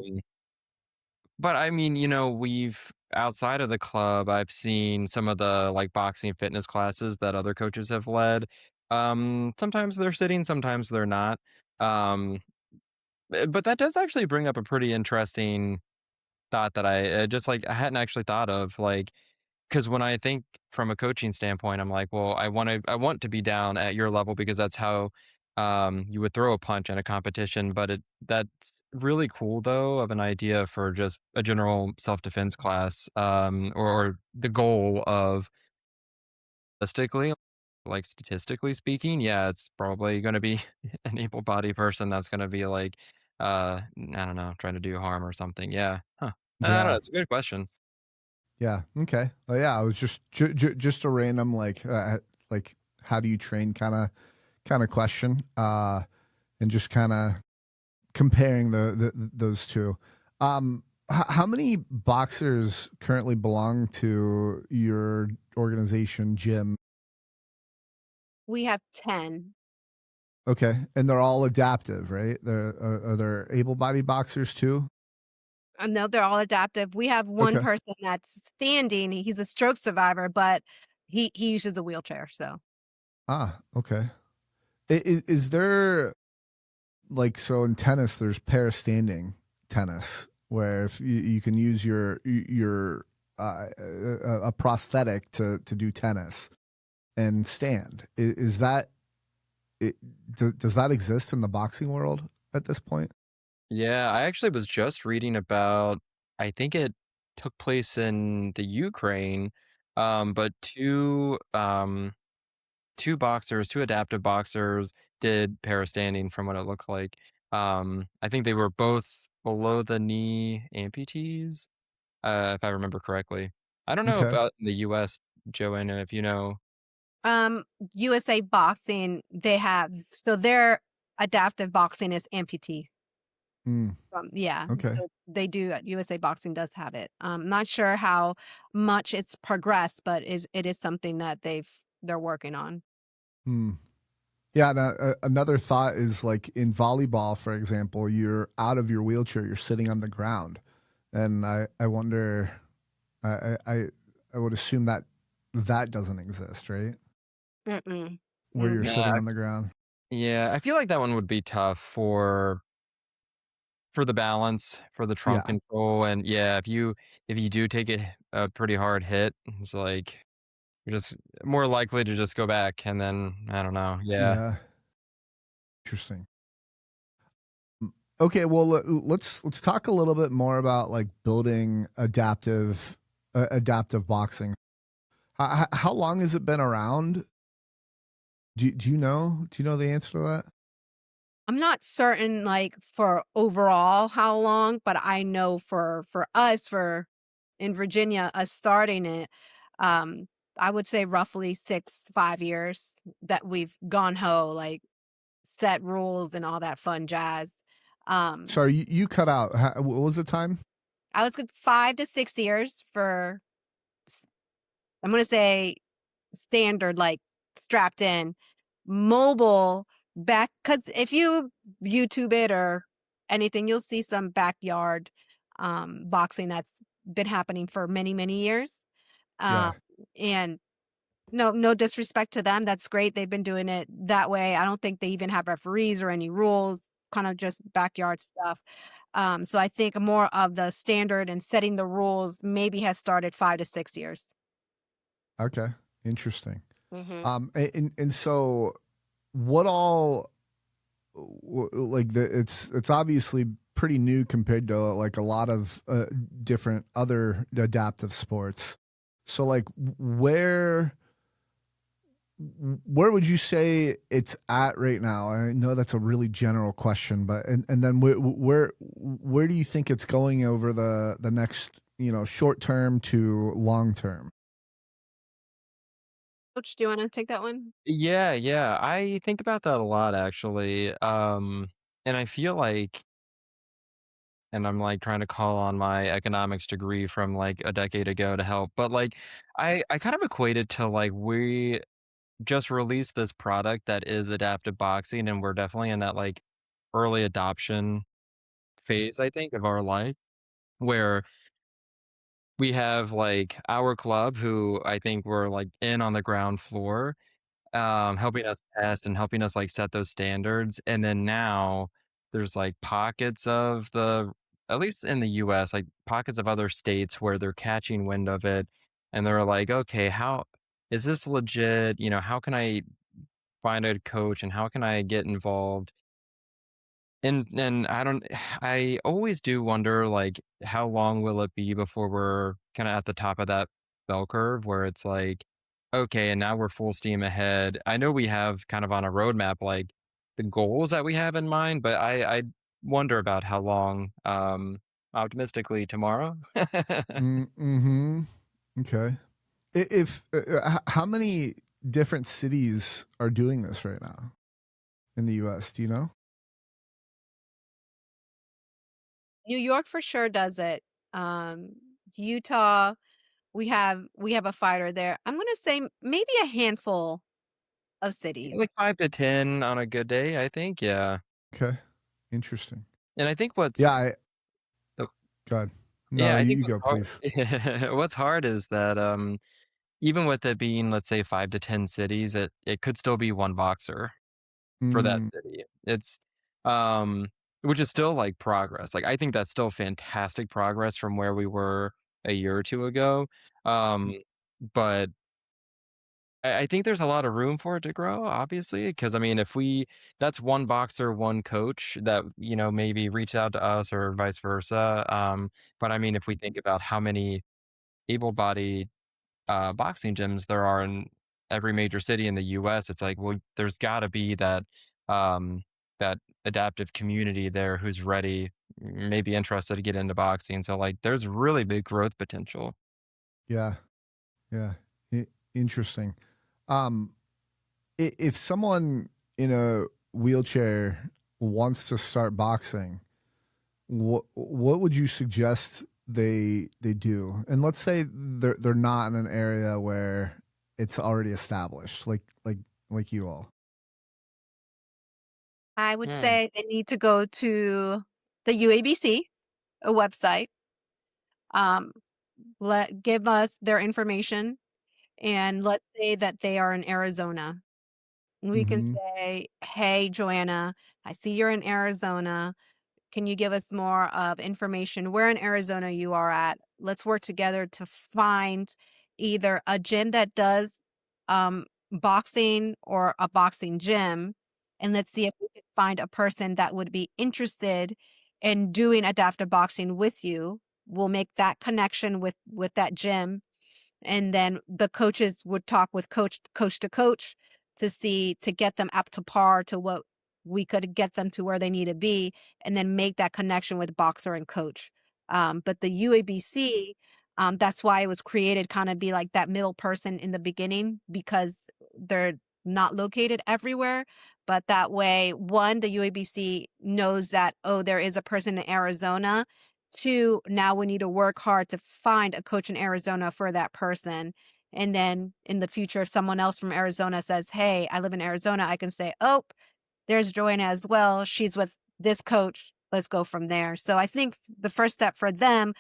but I mean, we've outside of the club, I've seen some of the like boxing fitness classes that other coaches have led. Sometimes they're sitting, sometimes they're not. Um, but that does actually bring up a pretty interesting thought that I hadn't actually thought of, like, because when I think from a coaching standpoint, I'm like, well, I want to be down at your level because that's how you would throw a punch in a competition. But that's really cool though, of an idea for just a general self defense class, or the goal of statistically speaking, yeah, it's probably going to be an able bodied person that's going to be like, I don't know, trying to do harm or something. Yeah, huh. I don't know. Yeah. It's a good question. Yeah. Okay. Well, yeah, I was just a random like how do you train kind of question, and just kind of comparing those two. How many boxers currently belong to your organization, gym? We have 10. Okay, and they're all adaptive, right? Are there able-bodied boxers too? No, they're all adaptive. We have one Okay. person that's standing. He's a stroke survivor, but he uses a wheelchair. So Okay. Is there, like, so in tennis there's pair standing tennis where if you can use your a prosthetic to do tennis and stand. Is that it? Does that exist in the boxing world at this point? Yeah, I actually was just reading about, I think it took place in the Ukraine, but two adaptive boxers did para standing from what it looked like. I think they were both below the knee amputees, if I remember correctly. I don't know Okay. about the US, Joanna, if you know. um USA Boxing, they have, so their adaptive boxing is amputee. Mm, Yeah, okay. so they do. USA Boxing does have it. Not sure how much it's progressed, but it is something that they're working on. Mm. Yeah, and, another thought is like in volleyball, for example, you're out of your wheelchair, you're sitting on the ground, and I wonder, I would assume that doesn't exist, right? Mm-mm. Where you're Mm-mm. sitting Yeah, on the ground. Yeah, I feel like that one would be tough for the balance, for the trunk Yeah, control, and yeah, if you do take a pretty hard hit, it's like you're just more likely to just go back, and then I don't know. Yeah. yeah, interesting. Okay, well, let's talk a little bit more about like building adaptive boxing. How long has it been around? Do you know? Do you know the answer to that? I'm not certain like for overall how long, but I know for us for in Virginia, us starting it, um, I would say roughly 5 years that we've gone ho, like set rules and all that fun jazz. Um, Sorry, you cut out. What was the time? I was good 5 to 6 years for s- I'm gonna say standard, like strapped in, mobile back. Because if you YouTube it or anything, you'll see some backyard boxing that's been happening for many, many years. Um, Yeah. and no disrespect to them. That's great. They've been doing it that way. I don't think they even have referees or any rules, kind of just backyard stuff. So I think more of the standard and setting the rules maybe has started 5 to 6 years. Okay. Interesting. Hmm. And so what all like it's obviously pretty new compared to like a lot of different other adaptive sports. So like where would you say it's at right now? I know that's a really general question, but and then where do you think it's going over the next, short term to long term? Coach, do you want to take that one? Yeah, yeah. I think about that a lot actually. And I feel like and I'm like trying to call on my economics degree from like a decade ago to help. But like I kind of equate it to like we just released this product that is adaptive boxing and we're definitely in that like early adoption phase, I think, of our life where we have like our club who I think we're like in on the ground floor helping us test and helping us, like, set those standards, and then now there's, like, pockets of the at least in the US, like, pockets of other states where they're catching wind of it, and they're like, "Okay, how is this legit?" "How can I find a coach, and how can I get involved?" And I don't I always do wonder, like, how long will it be before we're kinda at the top of that bell curve where it's like, "Okay, and now we're full steam ahead." I know we have kind of on a roadmap, like, the goals that we have in mind, but I wonder about how long, optimistically tomorrow? Mm-hmm. Okay. If how many different cities are doing this right now in the U.S.? Do you know? New York for sure does it. Um, Utah, we have a fighter there. I'm gonna say maybe a handful of cities. Yeah, like 5 to 10 on a good day, I think, yeah. Okay. Interesting. And I think Yeah. what's oh, God. No, yeah, no, I think you what's go, hard please. what's hard is that, even with it being, let's say, 5 to 10 cities, it could still be 1 boxer for that Mm, city. It's, um which is still, like, progress. Like, I think that's still fantastic progress from where we were a year or 2 ago, um, but I think there's a lot of room for it to grow, obviously, because I mean, if we that's 1 boxer, 1 coach that, maybe reach out to us or vice versa, but I mean, if we think about how many able-bodied boxing gyms there are in every major city in the US, it's like, well, there's gotta be um, that adaptive community there who's ready, maybe interested to get into boxing. So, like, there's really big growth potential. yeah. Yeah. Interesting. Um, if someone in a wheelchair wants to start boxing, what would you suggest they do? And let's say they're not in an area where it's already established, like you all. I would Hmm. say they need to go to the UABC, a website, um, give us their information, and let's say that they are in Arizona. We can Mm-hmm. say, "Hey, Joanna, I see you're in Arizona. Can you give us more of information where in Arizona you are at? Let's work together to find either a gym that does boxing or a boxing gym. And let's see if we can find a person that would be interested in doing adaptive boxing with you. We'll make that connection with that gym, and then the coaches would talk with coach to coach to see to get them up to par to what we could get them to where they need to be, and then make that connection with boxer and coach. But the UABC, that's why it was created, kind of be like that middle person in the beginning, because they're not located everywhere. But that way, one, the UABC knows that, oh, there is a person in Arizona. Two, now we need to work hard to find a coach in Arizona for that person. And then in the future, if someone else from Arizona says, "Hey, I live in Arizona," I can say, "Oh, there's Joanna as well. She's with this coach. Let's go from there." So I think the first step for them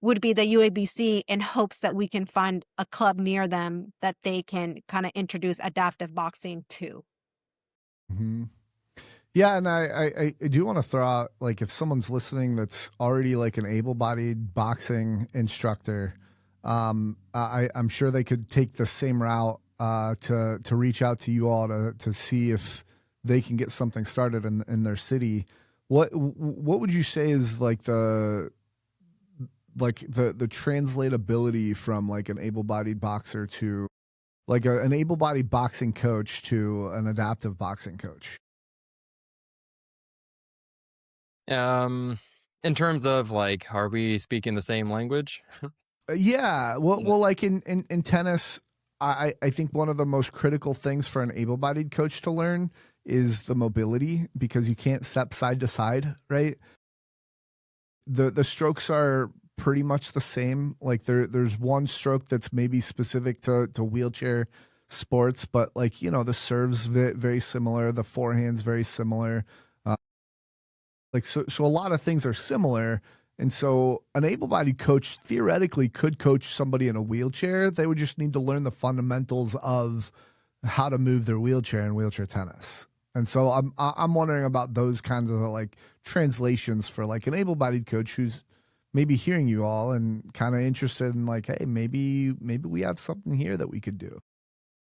would be the UABC, in hopes that we can find a club near them that they can kind of introduce adaptive boxing to. Mm-hmm. Yeah, and I do want to throw out, like, if someone's listening that's already like an able-bodied boxing instructor, I'm sure they could take the same route to reach out to you all to see if they can get something started in their city. What would you say is like the translatability from like an able-bodied boxer to like an able-bodied boxing coach to an adaptive boxing coach? In terms of like, are we speaking the same language? Yeah. Well, Yeah. like in tennis, I think one of the most critical things for an able-bodied coach to learn is the mobility, because you can't step side to side, right? The strokes are pretty much the same. Like there's one stroke that's maybe specific to wheelchair sports, but like, the serves very similar, the forehand's very similar. Like so a lot of things are similar. And so an able-bodied coach theoretically could coach somebody in a wheelchair. They would just need to learn the fundamentals of how to move their wheelchair in wheelchair tennis. And so I'm wondering about those kinds of like translations for like an able-bodied coach who's maybe hearing you all and kind of interested in like, hey, maybe we have something here that we could do.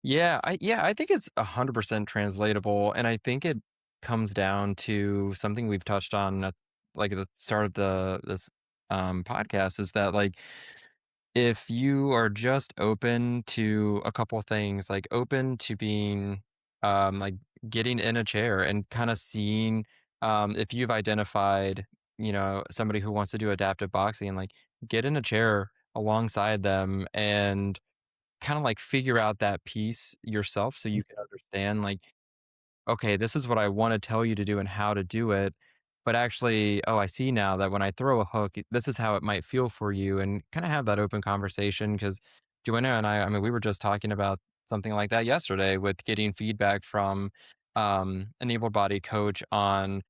I think it's 100% translatable, and I think it comes down to something we've touched on at like at the start of this podcast, is that like if you are just open to a couple things, like open to being like getting in a chair and kind of seeing if you've identified, somebody who wants to do adaptive boxing, and like get in a chair alongside them and kind of like figure out that piece yourself so you can understand like, okay, this is what I want to tell you to do and how to do it. But actually, oh, I see now that when I throw a hook, this is how it might feel for you, and kind of have that open conversation. Because Joanna and I mean, we were just talking about something like that yesterday with getting feedback from an able bodied coach on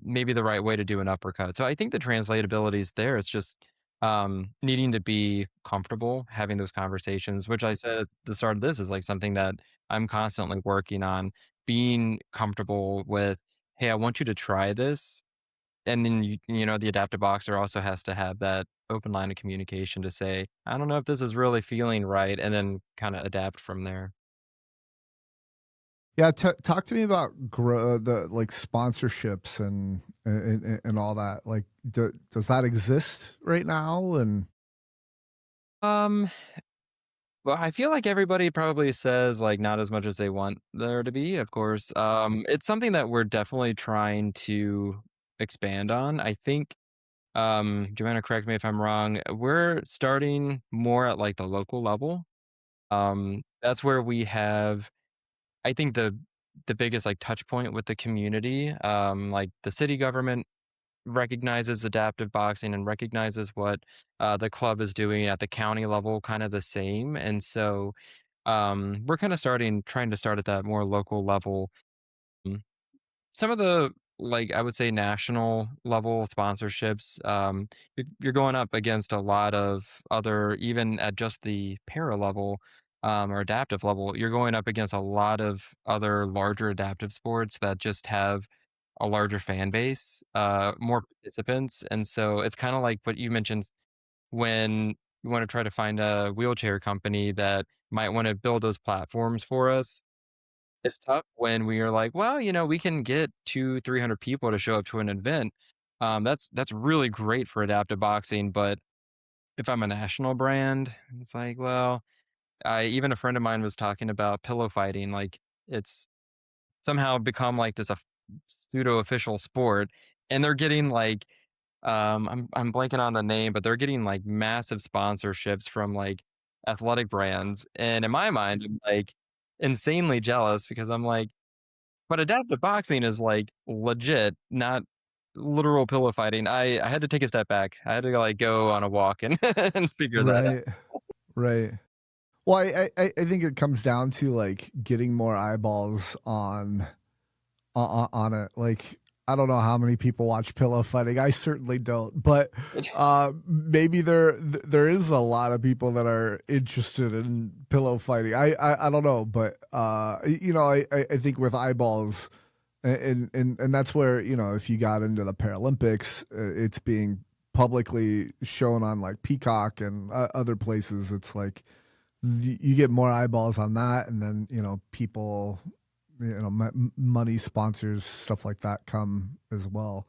maybe the right way to do an uppercut. So I think the translatability is there. It's just needing to be comfortable having those conversations, which I said at the start of this is like something that I'm constantly working on, being comfortable with, hey, I want you to try this. And then, the adaptive boxer also has to have that open line of communication to say, I don't know if this is really feeling right, and then kind of adapt from there. Yeah, talk to me about the like sponsorships and all that. Like, does that exist right now? And Um, Well, I feel like everybody probably says, like, not as much as they want there to be, of course. It's something that we're definitely trying to expand on. I think, Joanna, correct me if I'm wrong, we're starting more at like the local level. That's where we have, I think, the biggest like touch point with the community. Like the city government recognizes adaptive boxing and recognizes what the club is doing at the county level, kind of the same. And so we're kind of trying to start at that more local level. Mm, Some of the, like, I would say national level sponsorships, you're going up against a lot of other, even at just the para level, or adaptive level, you're going up against a lot of other larger adaptive sports that just have a larger fan base, more participants. And so it's kind of like what you mentioned when you want to try to find a wheelchair company that might want to build those platforms for us. It's tough when we are like, well, we can get 300 people to show up to an event. That's really great for adaptive boxing. But if I'm a national brand, it's like, well, even a friend of mine was talking about pillow fighting. Like it's somehow become like this pseudo official sport, and they're getting like I'm blanking on the name, but they're getting like massive sponsorships from like athletic brands. And in my mind, I'm like insanely jealous because I'm like, but adaptive boxing is like legit, not literal pillow fighting. I had to take a step back. I had to like go on a walk and and figure that out. Right. Right. Well, I think it comes down to like getting more eyeballs on it. Like, I don't know how many people watch pillow fighting. I certainly don't, but maybe there is a lot of people that are interested in pillow fighting. I don't know, but I think with eyeballs, and that's where, if you got into the Paralympics, it's being publicly shown on like Peacock and other places. It's like you get more eyeballs on that, and then people, money, sponsors, stuff like that come as well.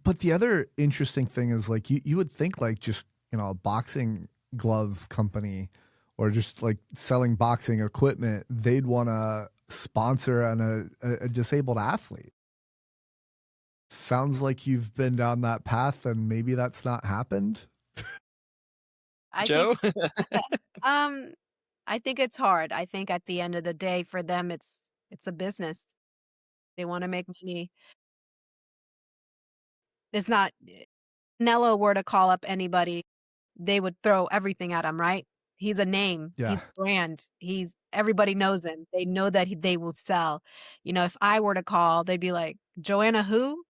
But the other interesting thing is like you would think like just a boxing glove company or just like selling boxing equipment, they'd want to sponsor a disabled athlete. Sounds like you've been down that path, and maybe that's not happened. I Joe? think um I think it's hard. I think at the end of the day for them it's a business. They want to make money. It's not Nello were to call up anybody, they would throw everything at him, right? He's a name. He's Yeah. a brand. Everybody knows him. They know that they will sell. If I were to call, they'd be like, "Joanna who?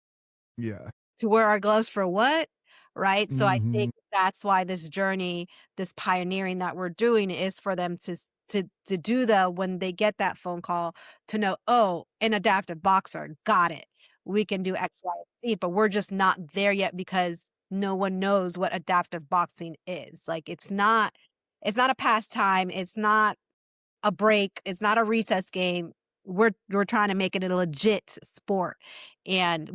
Yeah. To wear our gloves for what?" Right? So I Hmm. think that's why this journey, this pioneering that we're doing is for them to do when they get that phone call to know, oh, an adaptive boxer, got it. We can do X, Y, and Z, but we're just not there yet because no one knows what adaptive boxing is. Like it's not a pastime, it's not a break, it's not a recess game. We're trying to make it a legit sport. And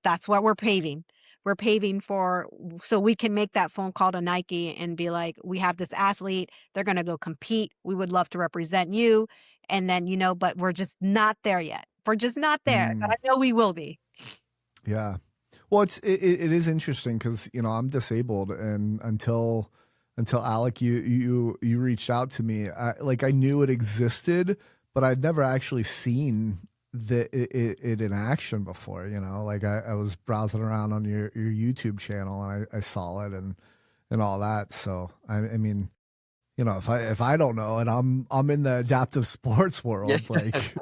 that's what we're paving. We're paving for so we can make that phone call to Nike and be like, we have this athlete, they're gonna go compete. We would love to represent you. And then, but we're just not there yet. We're just not there. But I know we will be. Yeah. Well, it is interesting because I'm disabled, and until Alec, you reached out to me, I knew it existed, but I'd never actually seen it in action before. Like I was browsing around on your YouTube channel, and I saw it and all that. So I mean, if I don't know it, I'm in the adaptive sports world. Yeah. Like,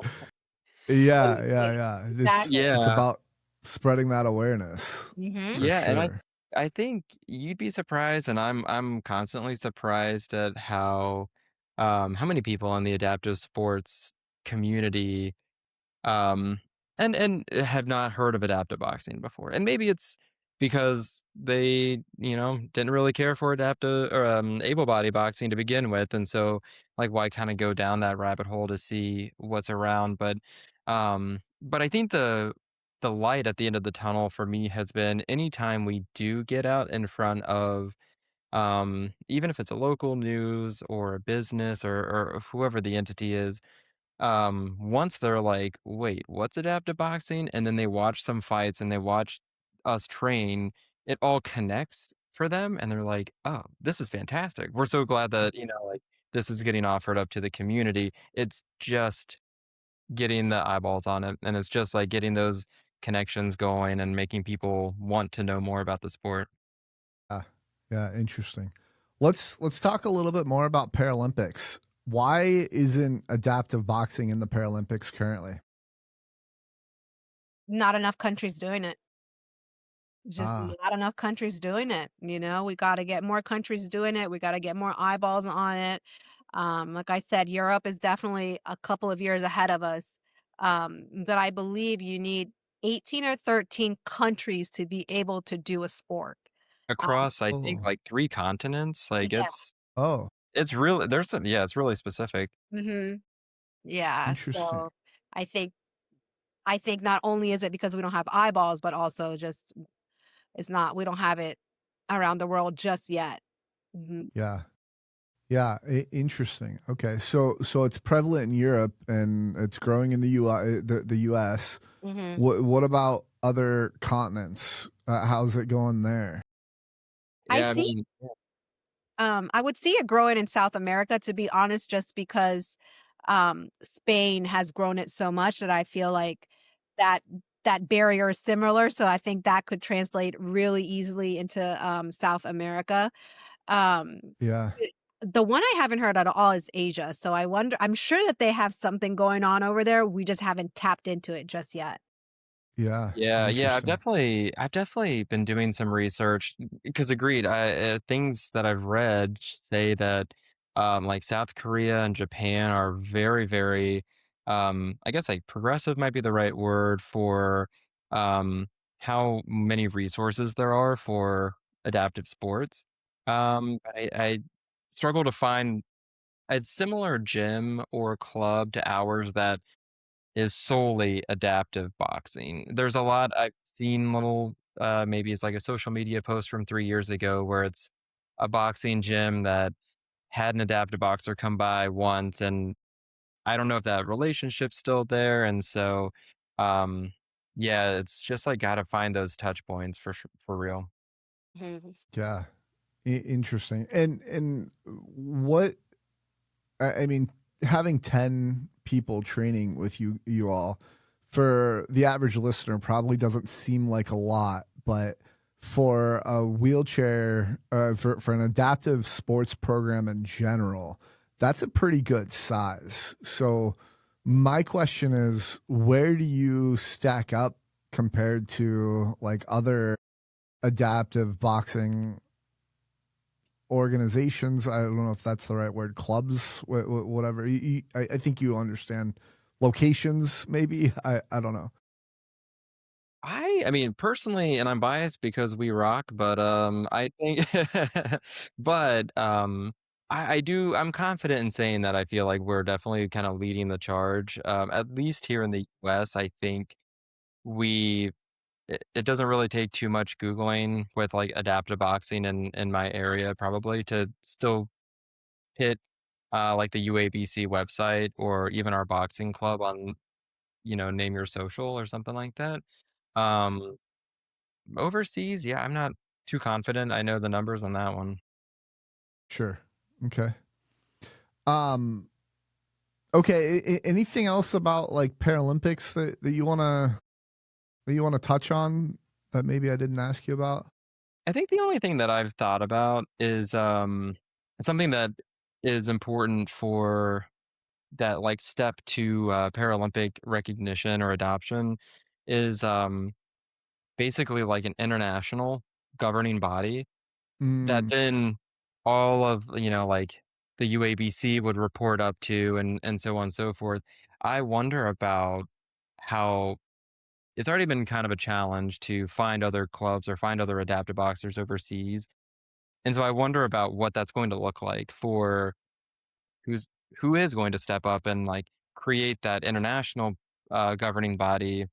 yeah. It's Exactly. it's Yeah. about spreading that awareness Mm-hmm. for Yeah, and sure. I think you'd be surprised, and I'm constantly surprised at how many people in the adaptive sports community um and have not heard of adaptive boxing before. And maybe it's because they didn't really care for adaptive or able body boxing to begin with, and so like why kind of go down that rabbit hole to see what's around. But I think the light at the end of the tunnel for me has been anytime we do get out in front of even if it's a local news or a business or whoever the entity is, once they're like, wait, what's adaptive boxing? And then they watch some fights and they watch us train, it all connects for them. And they're like, oh, this is fantastic. We're so glad that, like this is getting offered up to the community. It's just getting the eyeballs on it. And it's just like getting those connections going and making people want to know more about the sport. Yeah, yeah, interesting. Let's talk a little bit more about Paralympics. Why isn't adaptive boxing in the Paralympics currently? Not enough countries doing it. Just Ah, not enough countries doing it. We got to get more countries doing it. We got to get more eyeballs on it. Like I said, Europe is definitely a couple of years ahead of us. But I believe you need 18 or 13 countries to be able to do a sport. Across, I think, oh, like 3 continents, like, Yeah. oh, it's really there's some yeah, it's really specific. hmm Yeah. interesting. So I think I think not only is it because we don't have eyeballs, but also just we don't have it around the world just yet. hmm Yeah. Yeah, interesting. Okay, so it's prevalent in Europe and it's growing in the the US. hmm What about other continents? How's it going there? I Yeah, I see mean I would see it growing in South America, to be honest, just because Spain has grown it so much that I feel like that that barrier is similar. So I think that could translate really easily into South America. Um, Yeah, it- the one I haven't heard at all is Asia. So I'm sure that they have something going on over there. We just haven't tapped into it just yet. yeah, yeah, interesting. I've definitely been doing some research because agreed, things that I've read say that, like, South Korea and Japan are very, very, I guess, like, progressive might be the right word for, um, how many resources there are for adaptive sports. I struggle to find a similar gym or club to ours that is solely adaptive boxing. There's a lot I've seen little, maybe it's like a social media post from 3 years ago where it's a boxing gym that had an adaptive boxer come by once, and I don't know if that relationship's still there, and so, um, yeah, it's just, like, gotta find those touch points for real. Mhm. Yeah, interesting. And what I mean, having 10 people training with you all for the average listener probably doesn't seem like a lot, but for a wheelchair for an adaptive sports program in general, that's a pretty good size. So my question is, where do you stack up compared to like other adaptive boxing organizations? I don't know if that's the right word. Clubs, whatever. I think you understand locations. Maybe I don't know. I mean, personally, and I'm biased because we rock, but, I think but, I'm confident in saying that I feel like we're definitely kinda leading the charge, at least here in the US, I think we it doesn't really take too much Googling with, like, adaptive boxing in my area probably to still hit, like, the UABC website or even our boxing club on, Name Your Social or something like that. Um Overseas, yeah, I'm not too confident. I know the numbers on that one. Sure. Okay. Um. Okay. Anything else about like Paralympics that you wanna touch on that maybe I didn't ask you about? I think the only thing that I've thought about is something that is important for that like step to Paralympic recognition or adoption is basically like an international governing body that Mm, then all of like the UABC would report up to and so on and so forth. I wonder about how it's already been kind of a challenge to find other clubs or find other adaptive boxers overseas. And so I wonder about what that's going to look like for who's who is going to step up and like create that international governing body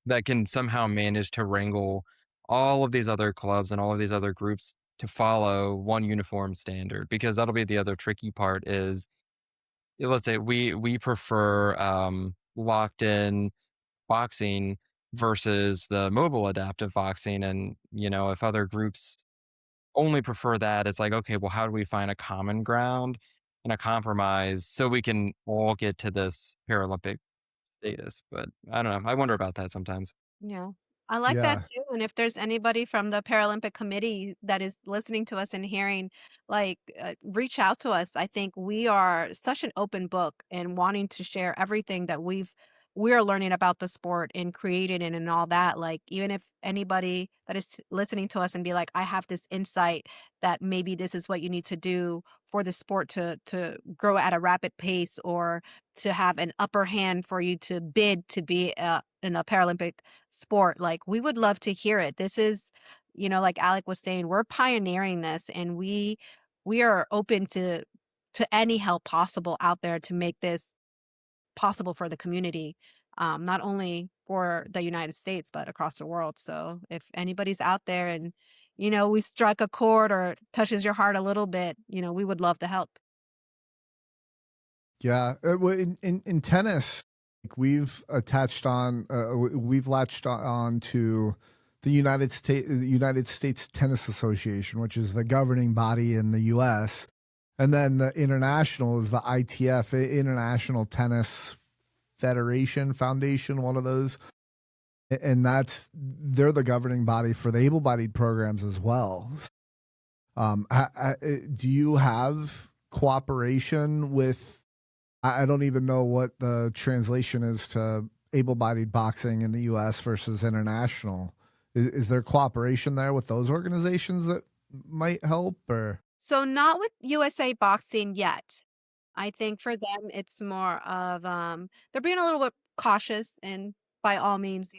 that can somehow manage to wrangle all of these other clubs and all of these other groups to follow one uniform standard, because that'll be the other tricky part is let's say we prefer locked in boxing versus the mobile adaptive boxing. And, if other groups only prefer that, it's like, okay, well, how do we find a common ground and a compromise so we can all get to this Paralympic status? But I don't know. I wonder about that sometimes. Yeah. I like that yeah. too. And if there's anybody from the Paralympic committee that is listening to us and hearing, reach out to us. I think we are such an open book and wanting to share everything that we've we're learning about the sport and creating it and all that. Like, even if anybody that is listening to us and be like, I have this insight that maybe this is what you need to do for the sport to grow at a rapid pace, or to have an upper hand for you to bid to be in a Paralympic sport, like, we would love to hear it. This is, like Alec was saying, we're pioneering this, and we are open to any help possible out there to make this possible for the community, not only for the United States, but across the world. So if anybody's out there and, we struck a chord or touches your heart a little bit, we would love to help. Yeah. Well, in tennis, like, we've latched on to the United States Tennis Association, which is the governing body in the U.S. And then the international is the ITF, International Tennis Foundation, one of those. And they're the governing body for the able-bodied programs as well. Do you have cooperation with, I don't even know what the translation is to able-bodied boxing in the U.S. versus international. Is there cooperation there with those organizations that might help, or? So not with USA Boxing yet. I think for them, it's more of, they're being a little bit cautious, and by all means,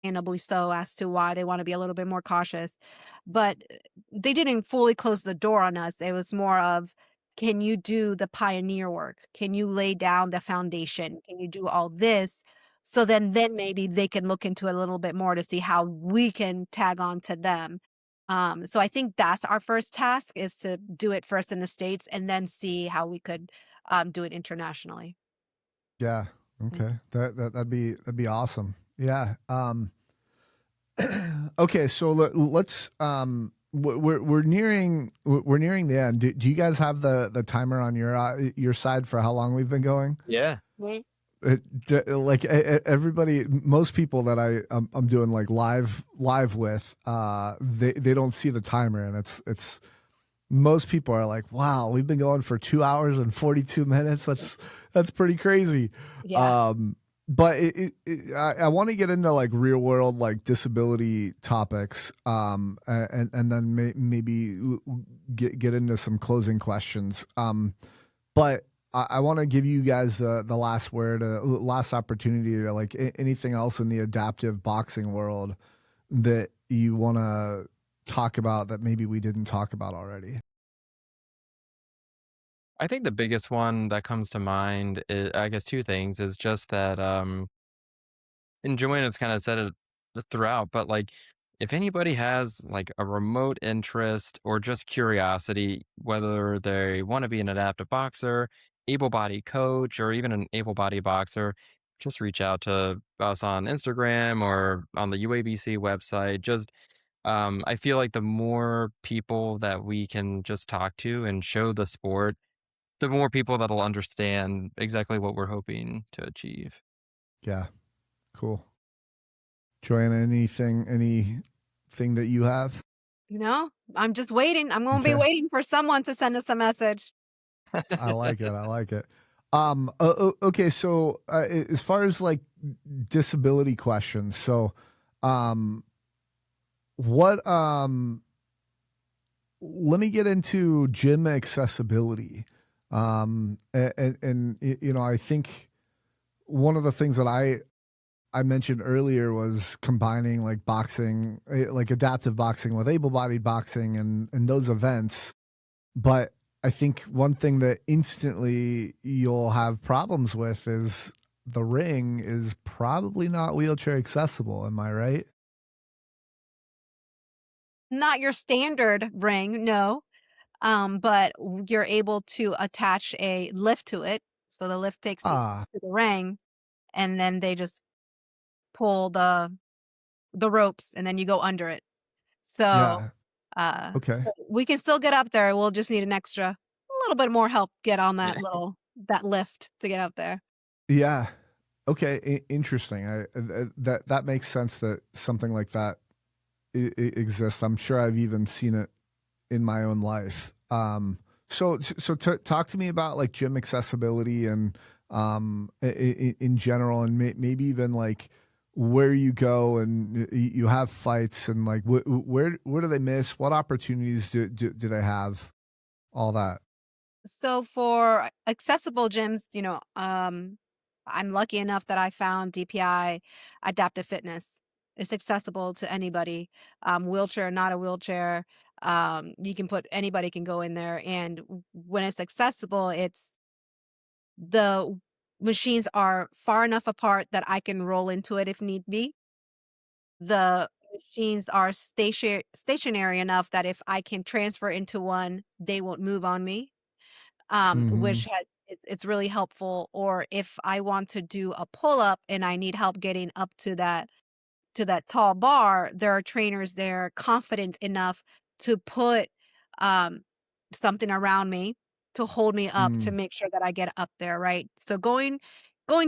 understandably so, as to why they want to be a little bit more cautious. But they didn't fully close the door on us. It was more of, can you do the pioneer work? Can you lay down the foundation? Can you do all this? So then maybe they can look into it a little bit more to see how we can tag on to them. So I think that's our first task, is to do it first in the States and then see how we could do it internationally. Yeah. Okay. That'd be awesome. Yeah. Okay. So let's, we're nearing the end. Do you guys have the timer on your side for how long we've been going? Yeah. Like everybody, most people that I'm doing like live with, they don't see the timer, and it's most people are like, wow, we've been going for 2 hours and 42 minutes. That's pretty crazy. Yeah. But I want to get into like real world, like disability topics, and then maybe get into some closing questions. But I want to give you guys the last word, last opportunity to, like, anything else in the adaptive boxing world that you want to talk about that maybe we didn't talk about already. I think the biggest one that comes to mind is, I guess, two things, is just that, and Joanna's kind of said it throughout, but like, if anybody has like a remote interest or just curiosity, whether they want to be an adaptive boxer, able-bodied coach, or even an able-bodied boxer, just reach out to us on Instagram or on the UABC website. Just, I feel like the more people that we can just talk to and show the sport, the more people that'll understand exactly what we're hoping to achieve. Yeah. Cool. Joanna, anything that you have? No, I'm just waiting. I'm going to be Okay. waiting for someone to send us a message. I like it. Okay. So, as far as like disability questions, so, what, let me get into gym accessibility. And I think one of the things that I mentioned earlier was combining like boxing, like adaptive boxing with able-bodied boxing and those events. But I think one thing that instantly you'll have problems with is the ring is probably not wheelchair accessible. Am I right? Not your standard ring, no. But you're able to attach a lift to it. So the lift takes you Ah, to the ring, and then they just pull the ropes, and then you go under it. So, yeah. Okay. so we can still get up there. We'll just need a little bit more help get on Yeah. that lift to get up there. Yeah. Okay. Interesting. That makes sense that something like that exists. I'm sure I've even seen it in my own life. So talk to me about like gym accessibility and in general, and maybe even like where you go and you have fights, and like where do they miss? What opportunities do they have? All that. So for accessible gyms, I'm lucky enough that I found DPI Adaptive Fitness. It's accessible to anybody, wheelchair, not a wheelchair. You can put anybody can go in there, and when it's accessible, the machines are far enough apart that I can roll into it if need be. The machines are stationary enough that if I can transfer into one, they won't move on me, Mm-hmm. which it's really helpful. Or if I want to do a pull up and I need help getting up to that tall bar, there are trainers there confident enough to put um, something around me to hold me up to Mm. make sure that I get up there, right? So going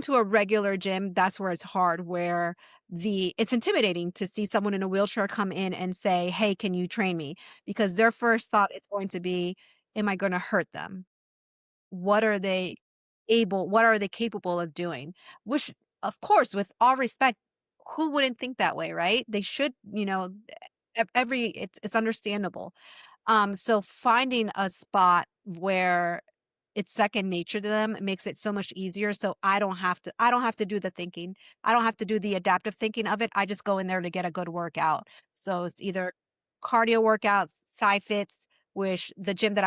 to a regular gym, that's where it's hard, where it's intimidating to see someone in a wheelchair come in and say, "Hey, can you train me?" Because their first thought is going to be, "Am I going to hurt them? What are they what are they capable of doing?" Which, of course, with all respect, who wouldn't think that way, right? They should, it's understandable. So finding a spot where it's second nature to them makes it so much easier. So I don't have to do the thinking. I don't have to do the adaptive thinking of it. I just go in there to get a good workout. So it's either cardio workouts, side fits, which the gym that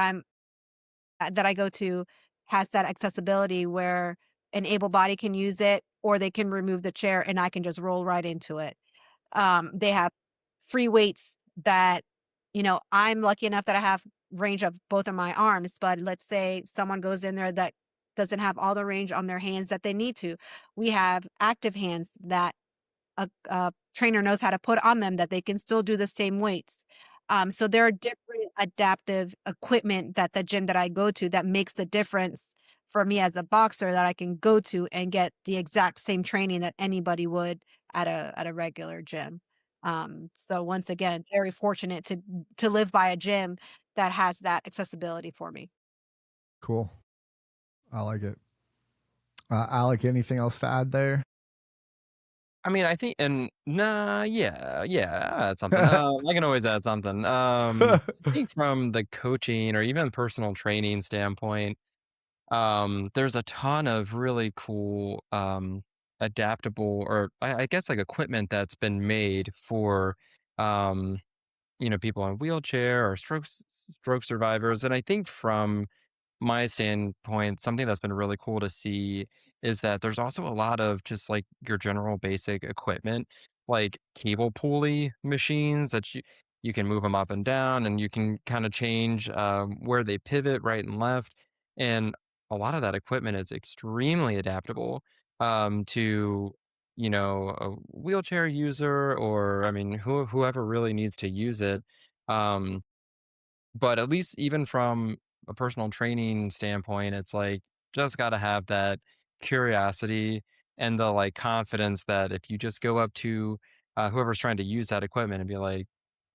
I go to has that accessibility where an able body can use it, or they can remove the chair and I can just roll right into it. They have free weights that, I'm lucky enough that I have range of both of my arms, but let's say someone goes in there that doesn't have all the range on their hands that they need to. We have active hands that a trainer knows how to put on them that they can still do the same weights. So there are different adaptive equipment that the gym that I go to that makes the difference for me as a boxer, that I can go to and get the exact same training that anybody would at a regular gym. So once again, very fortunate to live by a gym that has that accessibility for me. Cool. I like it. Alec, anything else to add there? I mean, I think, and nah, yeah, I'll add something. I can always add something. I think from the coaching or even personal training standpoint, there's a ton of really cool, adaptable, or I guess like equipment that's been made for, um, people on wheelchair or stroke survivors. And I think from my standpoint, something that's been really cool to see is that there's also a lot of just like your general basic equipment, like cable pulley machines that you can move them up and down, and you can kind of change where they pivot right and left. And a lot of that equipment is extremely adaptable to a wheelchair user, or I mean whoever really needs to use it. Um, but at least even from a personal training standpoint, it's like just got to have that curiosity and the like confidence that if you just go up to whoever's trying to use that equipment and be like,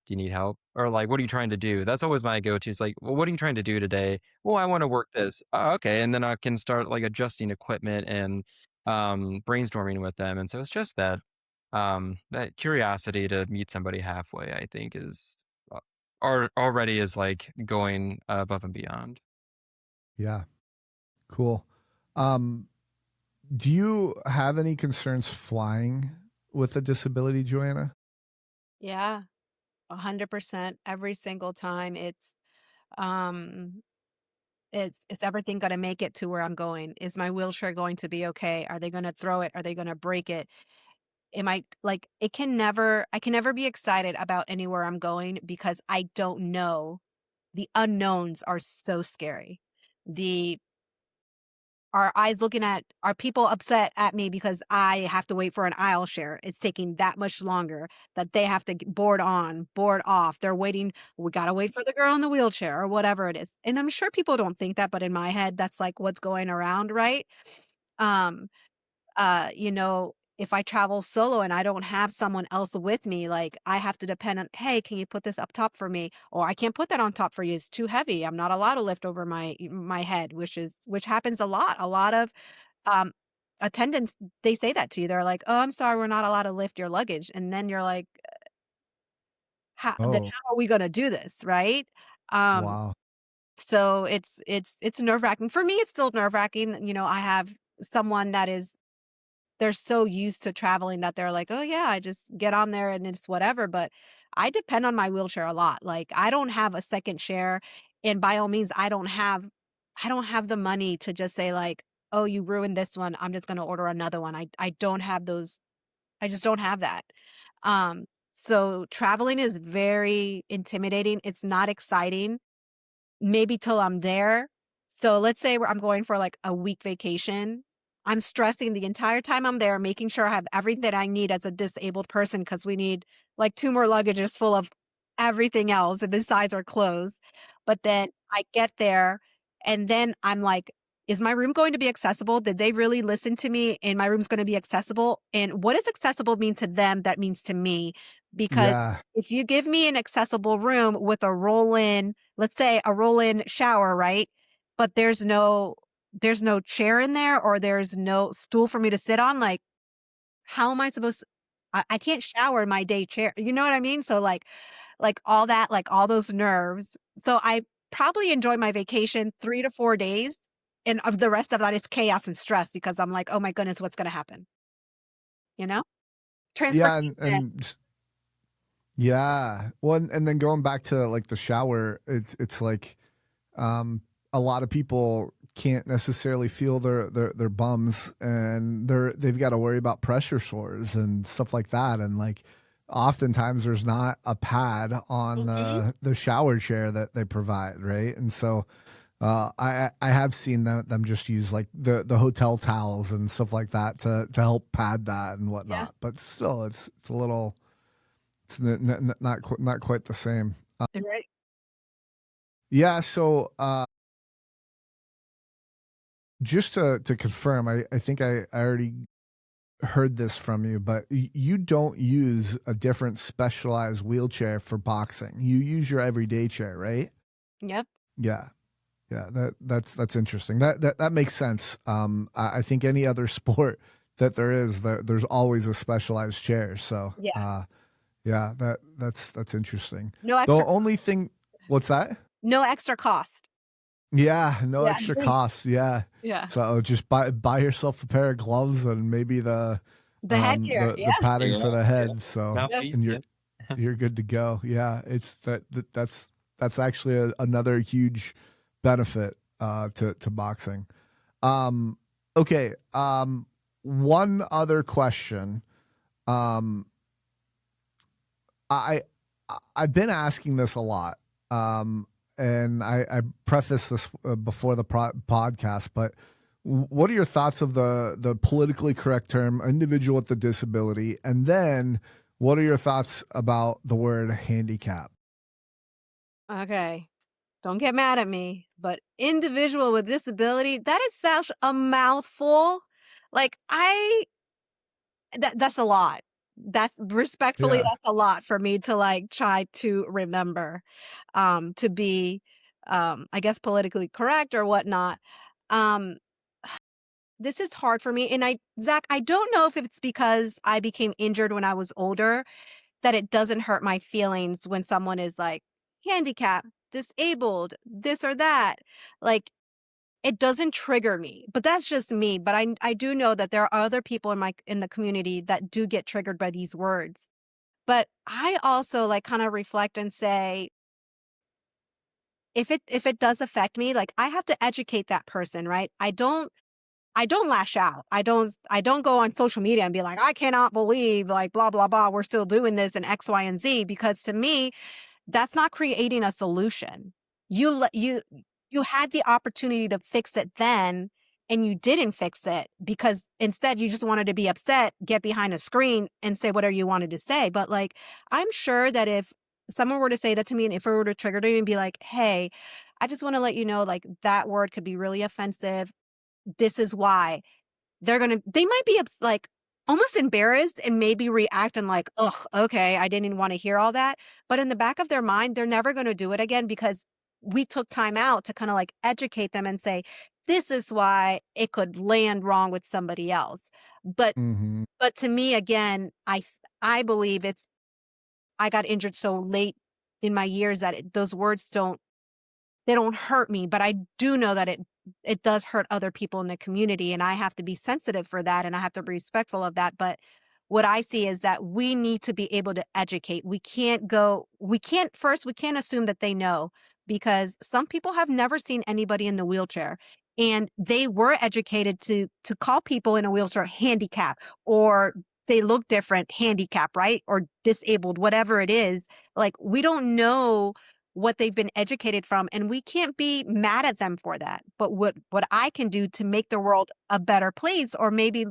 "Do you need help?" Or like, "What are you trying to do?" That's always my go-to. It's like, "Well, what are you trying to do today?" "Well, I want to work this." "Oh, okay." And then I can start like adjusting equipment and brainstorming with them. And so it's just that curiosity to meet somebody halfway, I think, is already is like going above and beyond. Yeah. Cool. Um, do you have any concerns flying with a disability, Joanna? Yeah, 100% every single time. Um It's everything gonna make it to where I'm going? Is my wheelchair going to be okay? Are they gonna throw it? Are they gonna break it? Am I like I can never be excited about anywhere I'm going because I don't know. The unknowns are so scary. The are people upset at me because I have to wait for an aisle share? It's taking that much longer that they have to board on, board off. They're waiting. We got to wait for the girl in the wheelchair or whatever it is. And I'm sure people don't think that, but in my head, that's like what's going around, right? Um, if I travel solo and I don't have someone else with me, like I have to depend on, hey, can you put this up top for me? Or I can't put that on top for you. It's too heavy. I'm not allowed to lift over my head, which happens a lot. A lot of attendants, they say that to you. They're like, "Oh, I'm sorry, we're not allowed to lift your luggage." And then you're like, Oh, how are we gonna do this?" Right? Um, wow. so it's nerve-wracking. For me, it's still nerve-wracking. I have someone that they're so used to traveling that they're like, "Oh yeah, I just get on there and it's whatever." But I depend on my wheelchair a lot. Like I don't have a second share, and by all means, I don't have the money to just say like, "Oh, you ruined this one. I'm just going to order another one." I don't have those. I just don't have that. Um, so traveling is very intimidating. It's not exciting maybe till I'm there. So let's say I'm going for like a week vacation. I'm stressing the entire time I'm there, making sure I have everything I need as a disabled person because we need like 2 more luggages full of everything else besides our clothes. But then I get there and then I'm like, is my room going to be accessible? Did they really listen to me? And my room's going to be accessible? And what does accessible mean to them that means to me? Because Yeah. if you give me an accessible room with a roll-in, let's say a roll-in shower, right? But there's no chair in there or there's no stool for me to sit on, like, how am I supposed to I can't shower in my day chair. You know what I mean? So, like all that, like all those nerves. So I probably enjoy my vacation 3 to 4 days, and of the rest of that is chaos and stress because I'm like, "Oh my goodness, what's gonna happen?" You know? Yeah, Transportation. yeah. Well, and then going back to like the shower, it's like um a lot of people can't necessarily feel their bums, and they've got to worry about pressure sores and stuff like that, and like oftentimes there's not a pad on Mhm. the shower chair that they provide, right? And so I have seen them just use like the hotel towels and stuff like that to help pad that and Yeah. whatnot, but still it's a little, it's not quite the same. Right. Yeah, so just to confirm, I think I already heard this from you, but you don't use a different specialized wheelchair for boxing. You use your everyday chair, right? Yep. Yeah. Yeah, that's interesting. That makes sense. I think any other sport that there's always a specialized chair. So, Yeah. yeah, that's interesting. No The extra only thing, what's that? no extra cost. Yeah, no Yeah. extra costs. Yeah, Yeah. so just buy yourself a pair of gloves and maybe The headgear. the Yeah. padding Yeah, for the yeah. head. So, Yeah. Mouthpiece, and yeah. you're good to go. Yeah, it's that's actually another huge benefit to boxing. Um, okay. One other question. Um, I I've been asking this a lot. And I prefaced this before the podcast, but what are your thoughts of the politically correct term individual with a disability, and then what are your thoughts about the word handicap? Okay. Don't get mad at me, but individual with disability, that is such a mouthful. Like that's a lot. That's respectfully, Yeah. that's a lot for me to like try to remember, to be, I guess politically correct or whatnot. Um, this is hard for me. And Zach, I don't know if it's because I became injured when I was older that it doesn't hurt my feelings when someone is like handicapped, disabled, this or that. Like it doesn't trigger me, but that's just me. But I do know that there are other people in the community that do get triggered by these words. But I also like kind of reflect and say, if it does affect me, like I have to educate that person, right? I don't lash out. I don't go on social media and be like, I cannot believe like blah blah blah, we're still doing this and X, Y, and Z, because to me, that's not creating a solution. You had the opportunity to fix it then and you didn't fix it because instead you just wanted to be upset, get behind a screen and say whatever you wanted to say. But like I'm sure that if someone were to say that to me and if it were to trigger me and be like, "Hey, I just want to let you know like that word could be really offensive. This is why." They might be like almost embarrassed and maybe react and like, "Ugh, okay, I didn't want to hear all that." But in the back of their mind, they're never going to do it again because we took time out to kind of like educate them and say, this is why it could land wrong with somebody else. But Hmm. but to me, again, I believe I got injured so late in my years that those words they don't hurt me, but I do know that it does hurt other people in the community, and I have to be sensitive for that, and I have to be respectful of that. But what I see is that we need to be able to educate. We can't assume that they know, because some people have never seen anybody in the wheelchair, and they were educated to call people in a wheelchair handicap, or they look different, handicap, right? Or disabled, whatever it is. Like, we don't know what they've been educated from, and we can't be mad at them for that. But what I can do to make the world a better place, or maybe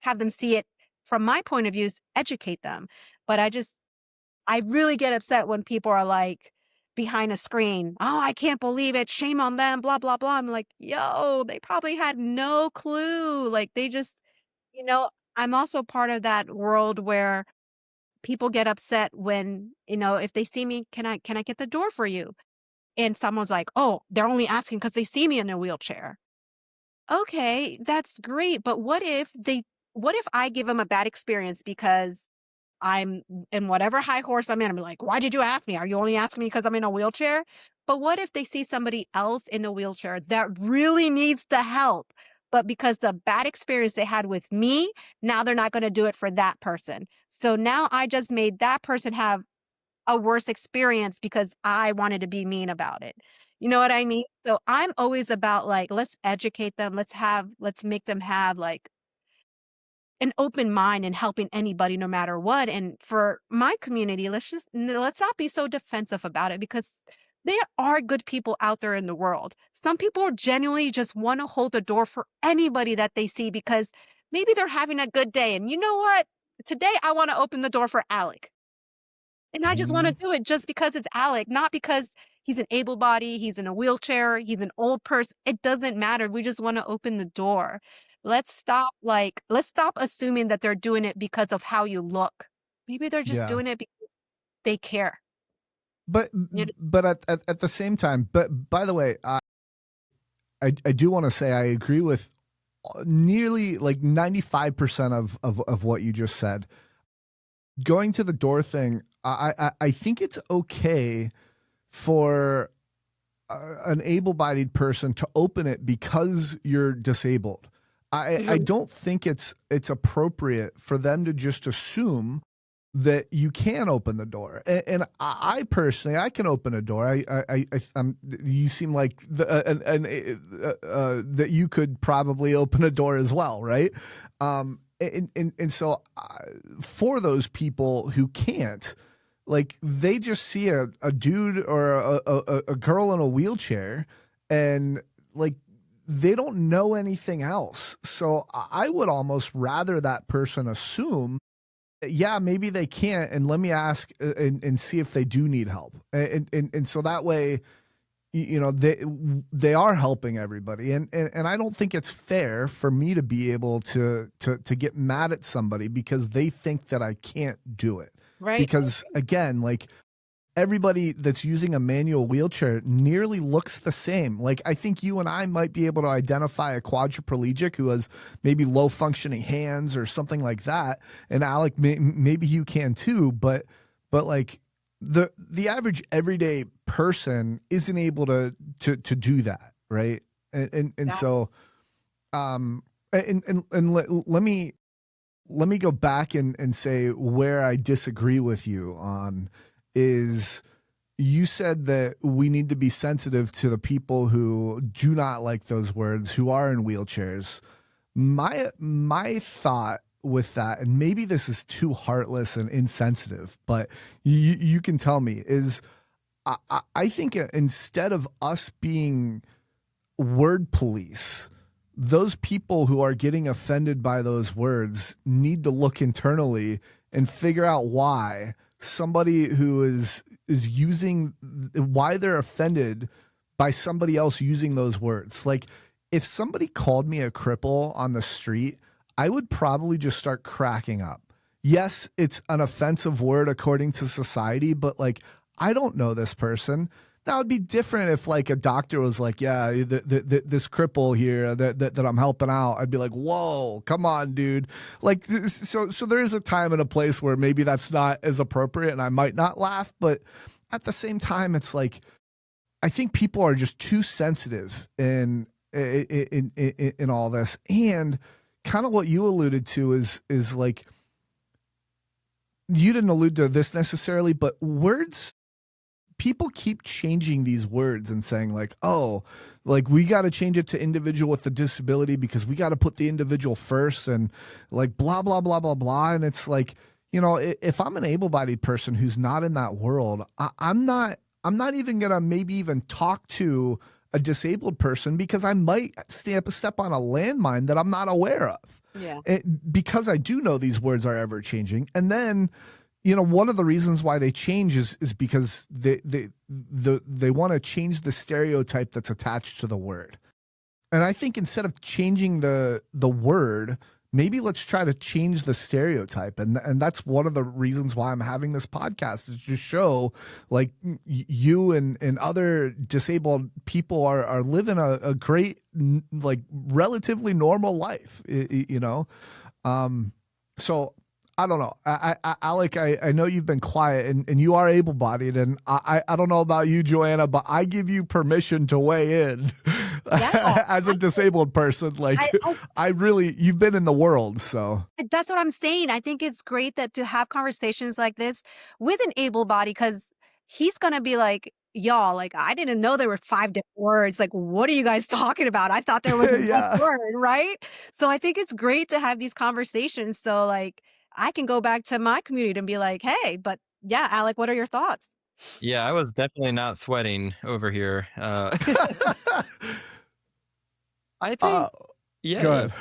have them see it from my point of view, is educate them. But I really get upset when people are like behind a screen, oh, I can't believe it, shame on them, blah blah blah. I'm like, yo, they probably had no clue. Like, they just, you know I'm also part of that world where people get upset when, if they see me, can I get the door for you? And someone's like, "Oh, they're only asking because they see me in a wheelchair." Okay, that's great, but what if I give them a bad experience because I'm in whatever high horse I'm in? I'm like, "Why did you ask me? Are you only asking me because I'm in a wheelchair?" But what if they see somebody else in a wheelchair that really needs the help, but because the bad experience they had with me, now they're not gonna do it for that person. So now I just made that person have a worse experience because I wanted to be mean about it. You know what I mean? So I'm always about, like, let's educate them. Let's make them have like an open mind and helping anybody no matter what. And for my community, let's not be so defensive about it, because there are good people out there in the world. Some people genuinely just want to hold the door for anybody that they see, because maybe they're having a good day. And you know what? Today I want to open the door for Alec. And I just wanna Hmm. do it just because it's Alec, not because he's an able body, he's in a wheelchair, he's an old person. It doesn't matter. We just wanna open the door. Let's stop assuming that they're doing it because of how you look. Maybe they're just Yeah. doing it because they care. But You kn but at the same time, but by the way, I do want to say I agree with nearly like 95% of what you just said. Going to the door thing, I think it's okay for an able-bodied person to open it because you're disabled. I Mhm. don't think it's appropriate for them to just assume that you can open the door. And I personally, I can open a door. You seem like that you could probably open a door as well, right? And so for those people who can't, like, they just see a dude or a girl in a wheelchair, and like, they don't know anything else. So I would almost rather that person assume, yeah, maybe they can't, and let me ask and see if they do need help, and so that way, they are helping everybody, and I don't think it's fair for me to be able to get mad at somebody because they think that I can't do it, Right. because again, like, everybody that's using a manual wheelchair nearly looks the same. Like, I think you and I might be able to identify a quadriplegic who has maybe low functioning hands or something like that. And Alec, maybe you can too, but like, the average everyday person isn't able to do that. Right. And Exactly. so, let me go back and say where I disagree with you on is, you said that we need to be sensitive to the people who do not like those words, who are in wheelchairs. My thought with that, and maybe this is too heartless and insensitive, but you can tell me, is I think instead of us being word police, those people who are getting offended by those words need to look internally and figure out why somebody who is using, why they're offended by somebody else using those words. Like, if somebody called me a cripple on the street, I would probably just start cracking up. Yes, it's an offensive word according to society, but like, I don't know this person. Now it'd be different if like a doctor was like, yeah, this cripple here that I'm helping out. I'd be like, whoa, come on, dude. Like, so there is a time and a place where maybe that's not as appropriate and I might not laugh, but at the same time, it's like, I think people are just too sensitive in all this. And kind of what you alluded to is like, you didn't allude to this necessarily, but words, people keep changing these words and saying like, oh, like we got to change it to individual with a disability because we got to put the individual first and like blah, blah, blah, blah, blah. And it's like, you know, if I'm an able-bodied person who's not in that world, I'm not even going to maybe even talk to a disabled person because I might step on a landmine that I'm not aware of. Yeah. Because I do know these words are ever changing. And then, you know, one of the reasons why they change is because they want to change the stereotype that's attached to the word. And I think instead of changing the word, maybe let's try to change the stereotype. And that's one of the reasons why I'm having this podcast, is to show like you and other disabled people are living a great, like relatively normal life, you know? So I don't know. Alec, I know you've been quiet and you are able-bodied, and I don't know about you, Joanna, but I give you permission to weigh in as a disabled person. Like I really, you've been in the world, so. That's what I'm saying. I think it's great that to have conversations like this with an able body, because he's going to be like, y'all, like, I didn't know there were 5 different words. Like, what are you guys talking about? I thought there was one word, right? So I think it's great to have these conversations. So like, I can go back to my community and be like, hey, but yeah, Alec, what are your thoughts? Yeah, I was definitely not sweating over here. I think, yeah. Go ahead.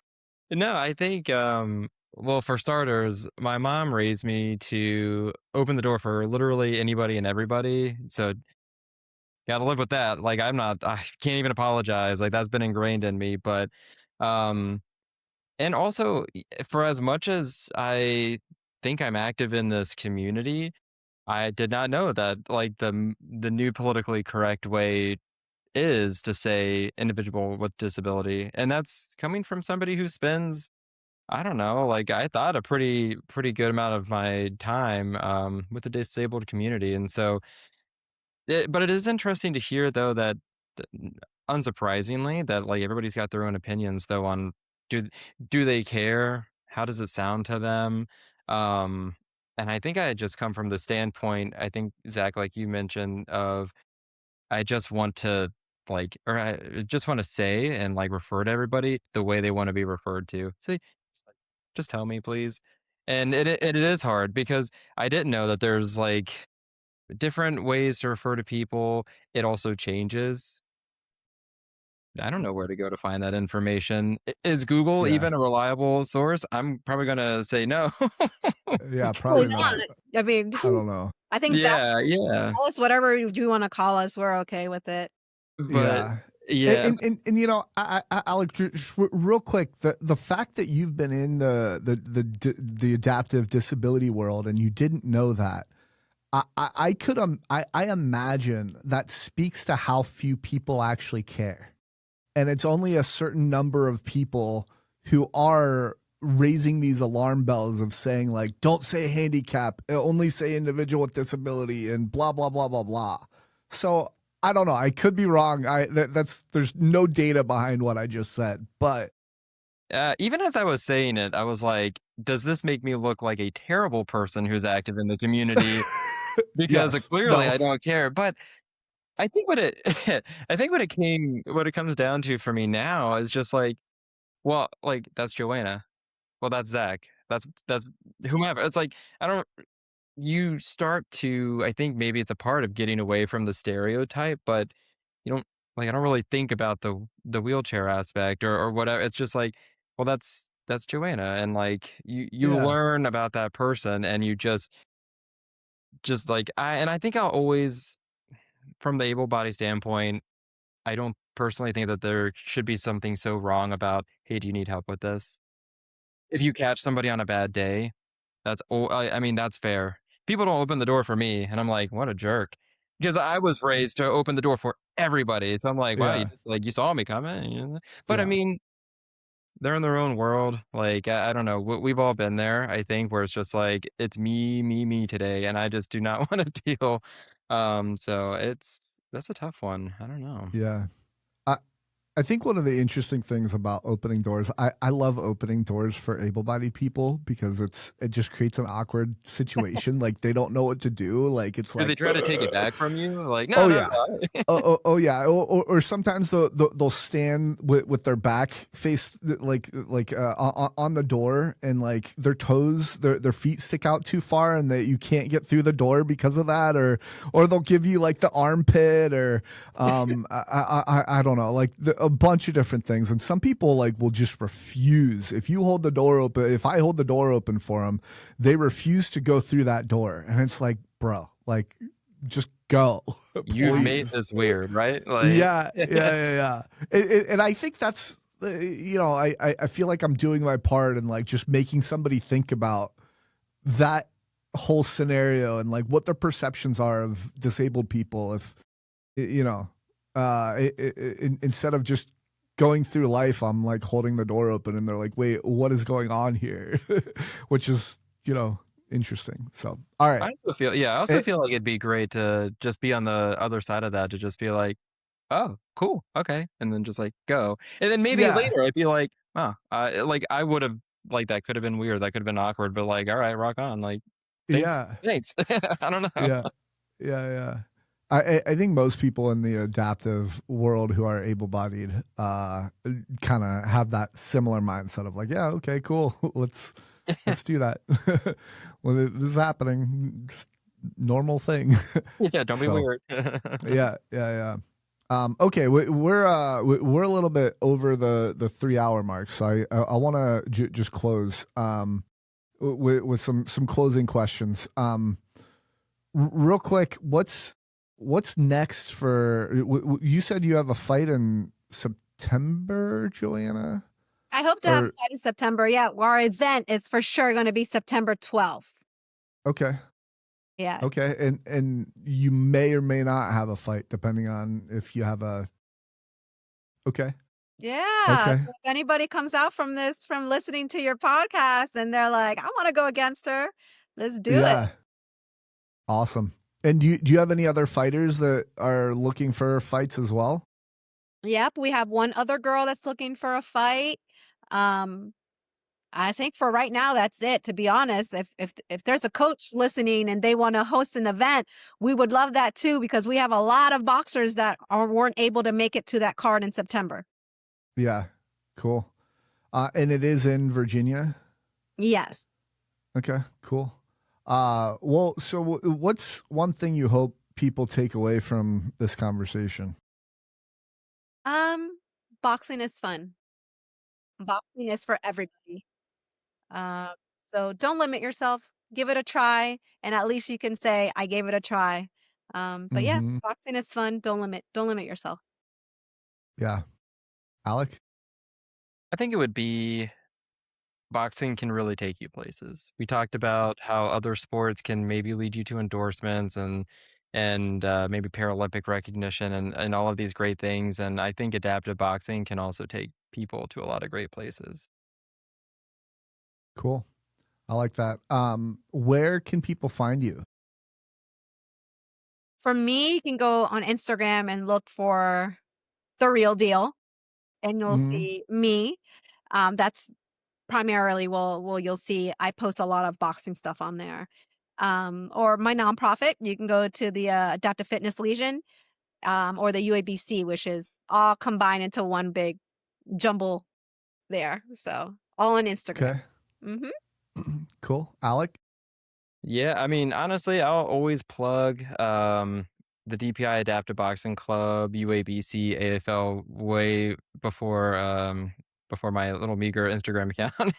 No, I think, well, for starters, my mom raised me to open the door for literally anybody and everybody. So gotta live with that. Like, I can't even apologize. Like, that's been ingrained in me. But, and also, for as much as I think I'm active in this community, I did not know that like the new politically correct way is to say individual with disability. And that's coming from somebody who spends, I don't know, like I thought a pretty good amount of my time with the disabled community. And so but it is interesting to hear though that unsurprisingly that like everybody's got their own opinions though on do do they care? How does it sound to them? Um and I think I had just come from the standpoint, I think Zach, like you mentioned, of I just want to like, or I just want to say and like refer to everybody the way they want to be referred to. So just tell me, please. And it is hard because I didn't know that there's like different ways to refer to people. It also changes. I don't know where to go to find that information. Is Google Yeah. even a reliable source? I'm probably gonna say no. Yeah, probably not. I mean, I don't know. I think Yeah, Zach, yeah. call us whatever you want to call us. We're okay with it. But Yeah. yeah, And you know, Alec, just real quick, the fact that you've been in the adaptive disability world and you didn't know that, I imagine that speaks to how few people actually care. And it's only a certain number of people who are raising these alarm bells of saying like, don't say handicap, only say individual with disability and blah, blah, blah, blah, blah. So I don't know. I could be wrong. There's no data behind what I just said, but even as I was saying it, I was like, does this make me look like a terrible person who's active in the community? Because yes, clearly no. I don't care. But I think what it comes down to for me now is just like, well, like that's Joanna. Well, that's Zach. That's whomever. It's like I don't. You start to. I think maybe it's a part of getting away from the stereotype, but you don't like. I don't really think about the wheelchair aspect or whatever. It's just like, well, that's Joanna, and like you Yeah. learn about that person, and you just like I think I'll always, from the able body standpoint, I don't personally think that there should be something so wrong about, hey, do you need help with this? If you catch somebody on a bad day, I mean, that's fair. People don't open the door for me, and I'm like, what a jerk. because I was raised to open the door for everybody. So I'm like, wow, you Yeah. just like you saw me coming. But I Yeah. mean, they're in their own world. Like I don't know. We've all been there. I think where it's just like it's me, me, me today, and I just do not want to deal. So that's a tough one. I don't know. Yeah. I I think one of the interesting things about opening doors, I love opening doors for able-bodied people because it just creates an awkward situation. Like they don't know what to do. Like it's Do they like, try to take it back from you? Like, no, oh no, yeah, no. oh yeah, or sometimes they'll stand with their back face on the door, and like their toes, their feet stick out too far, and that you can't get through the door because of that, or they'll give you like the armpit, or I don't know, like a bunch of different things, and some people like will just refuse. If you hold the door open, if I hold the door open for them, they refuse to go through that door, and it's like, bro, like just go. You've made Please. this weird, right? Like, Yeah. And I think that's, I feel like I'm doing my part in like just making somebody think about that whole scenario and like what their perceptions are of disabled people. If, instead of just going through life, I'm like holding the door open and they're like, wait, what is going on here? Which is, interesting. So, all right. I also feel like it'd be great to just be on the other side of that, to just be like, oh, cool, okay, and then just like go, and then maybe Yeah. later I'd be like, oh, like I would have, like that could have been weird, that could have been awkward, but like, all right, rock on, like, thanks, Yeah. thanks. I don't know. Yeah. Yeah. I think most people in the adaptive world who are able-bodied kind of have that similar mindset of like, yeah, okay, cool, let's do that. Well, this is happening, just normal thing. Yeah, don't be So, weird. yeah. Okay, we're a little bit over the 3 hour mark, so I want to just close with some closing questions. Real quick, what's next for you? Said you have a fight in September, Joanna? I hope to have a fight in September. Yeah, our event is for sure going to be September 12th. Okay. Yeah. Okay, and you may or may not have a fight depending on if you have a. Okay. Yeah. Okay. So if anybody comes out from listening to your podcast and they're like, I want to go against her, let's do it. Awesome. And do you have any other fighters that are looking for fights as well? Yep, we have one other girl that's looking for a fight. I think for right now that's it, to be honest. If there's a coach listening and they want to host an event, we would love that too, because we have a lot of boxers that weren't able to make it to that card in September. Yeah. Cool. And it is in Virginia? Yes. Okay, cool. Well, so what's one thing you hope people take away from this conversation? Boxing is fun. Boxing is for everybody. So don't limit yourself. Give it a try, and at least you can say, I gave it a try. But yeah, boxing is fun. Don't limit yourself. Yeah. Alec? I think it would be, boxing can really take you places. We talked about how other sports can maybe lead you to endorsements and maybe Paralympic recognition and all of these great things. And I think adaptive boxing can also take people to a lot of great places. Cool. I like that. Where can people find you? For me, you can go on Instagram and look for The Real Deal, and you'll see me. That's primarily you'll see I post a lot of boxing stuff on there. Or my nonprofit, you can go to the Adaptive Fitness Legion, or the UABC, which is all combined into one big jumble there. So all on Instagram. Okay. Cool. Alec? Yeah, I mean, honestly, I'll always plug the DPI Adaptive Boxing Club, UABC, AFL way before my little meager Instagram account.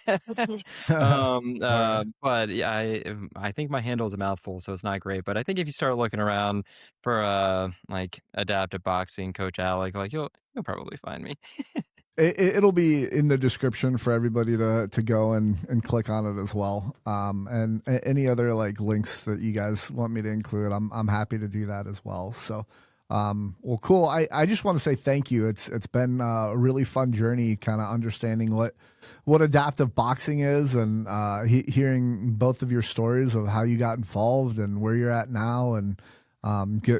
But yeah, I think my handle is a mouthful, so it's not great. But I think if you start looking around for like adaptive boxing, Coach Alec, like you'll probably find me. It'll be in the description for everybody to go and click on it as well. And any other like links that you guys want me to include, I'm happy to do that as well. So, well, cool. I just want to say thank you. It's been a really fun journey, kind of understanding what adaptive boxing is, and hearing both of your stories of how you got involved and where you're at now, and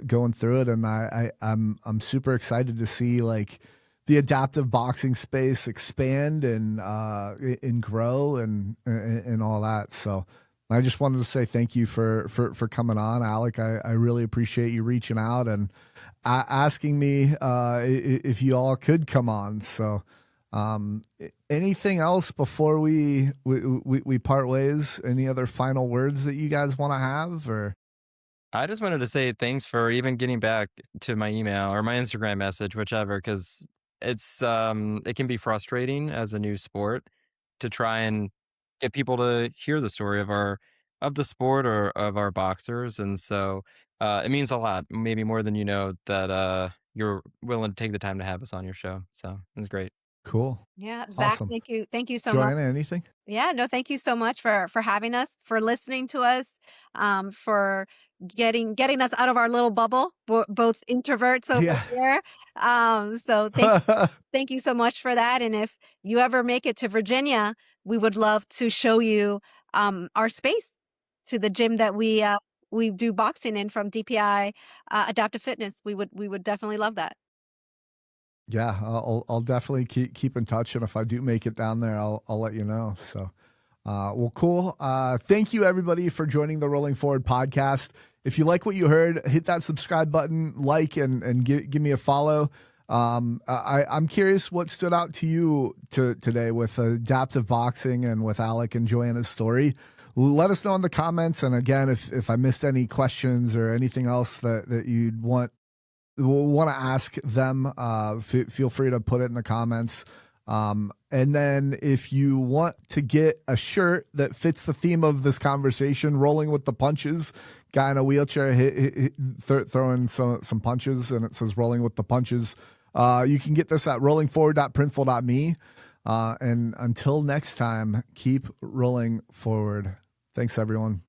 going through it. And I'm super excited to see like the adaptive boxing space expand and grow and all that. So I just wanted to say thank you for coming on, Alec. I really appreciate you reaching out and asking me if you all could come on. So anything else before we part ways? Any other final words that you guys want to have? Or I just wanted to say thanks for even getting back to my email or my Instagram message, whichever, because it's it can be frustrating as a new sport to try and get people to hear the story of the sport or of our boxers. And so it means a lot, maybe more than you know, that you're willing to take the time to have us on your show. So it's great. cool. Yeah, Zach, Awesome. thank you so much. Joanna, anything? Yeah, no, thank you so much for having us, for listening to us, for getting us out of our little bubble, both introverts over Yeah. here. So thank you so much for that. And if you ever make it to Virginia, we would love to show you our space, to the gym that we do boxing in from DPI Adaptive Fitness. We would definitely love that. Yeah, I'll definitely keep in touch, and if I do make it down there, I'll let you know. So, well, cool. Thank you everybody for joining the Rolling Forward podcast. If you like what you heard, hit that subscribe button, like, and give me a follow. I'm curious what stood out to you today with adaptive boxing and with Alec and Joanna's story. Let us know in the comments. And again, if I missed any questions or anything else that you'd want to ask them, feel free to put it in the comments. And then if you want to get a shirt that fits the theme of this conversation, rolling with the punches, guy in a wheelchair throwing some punches, and it says rolling with the punches. You can get this at rollingforward.printful.me. And until next time, keep rolling forward. Thanks, everyone.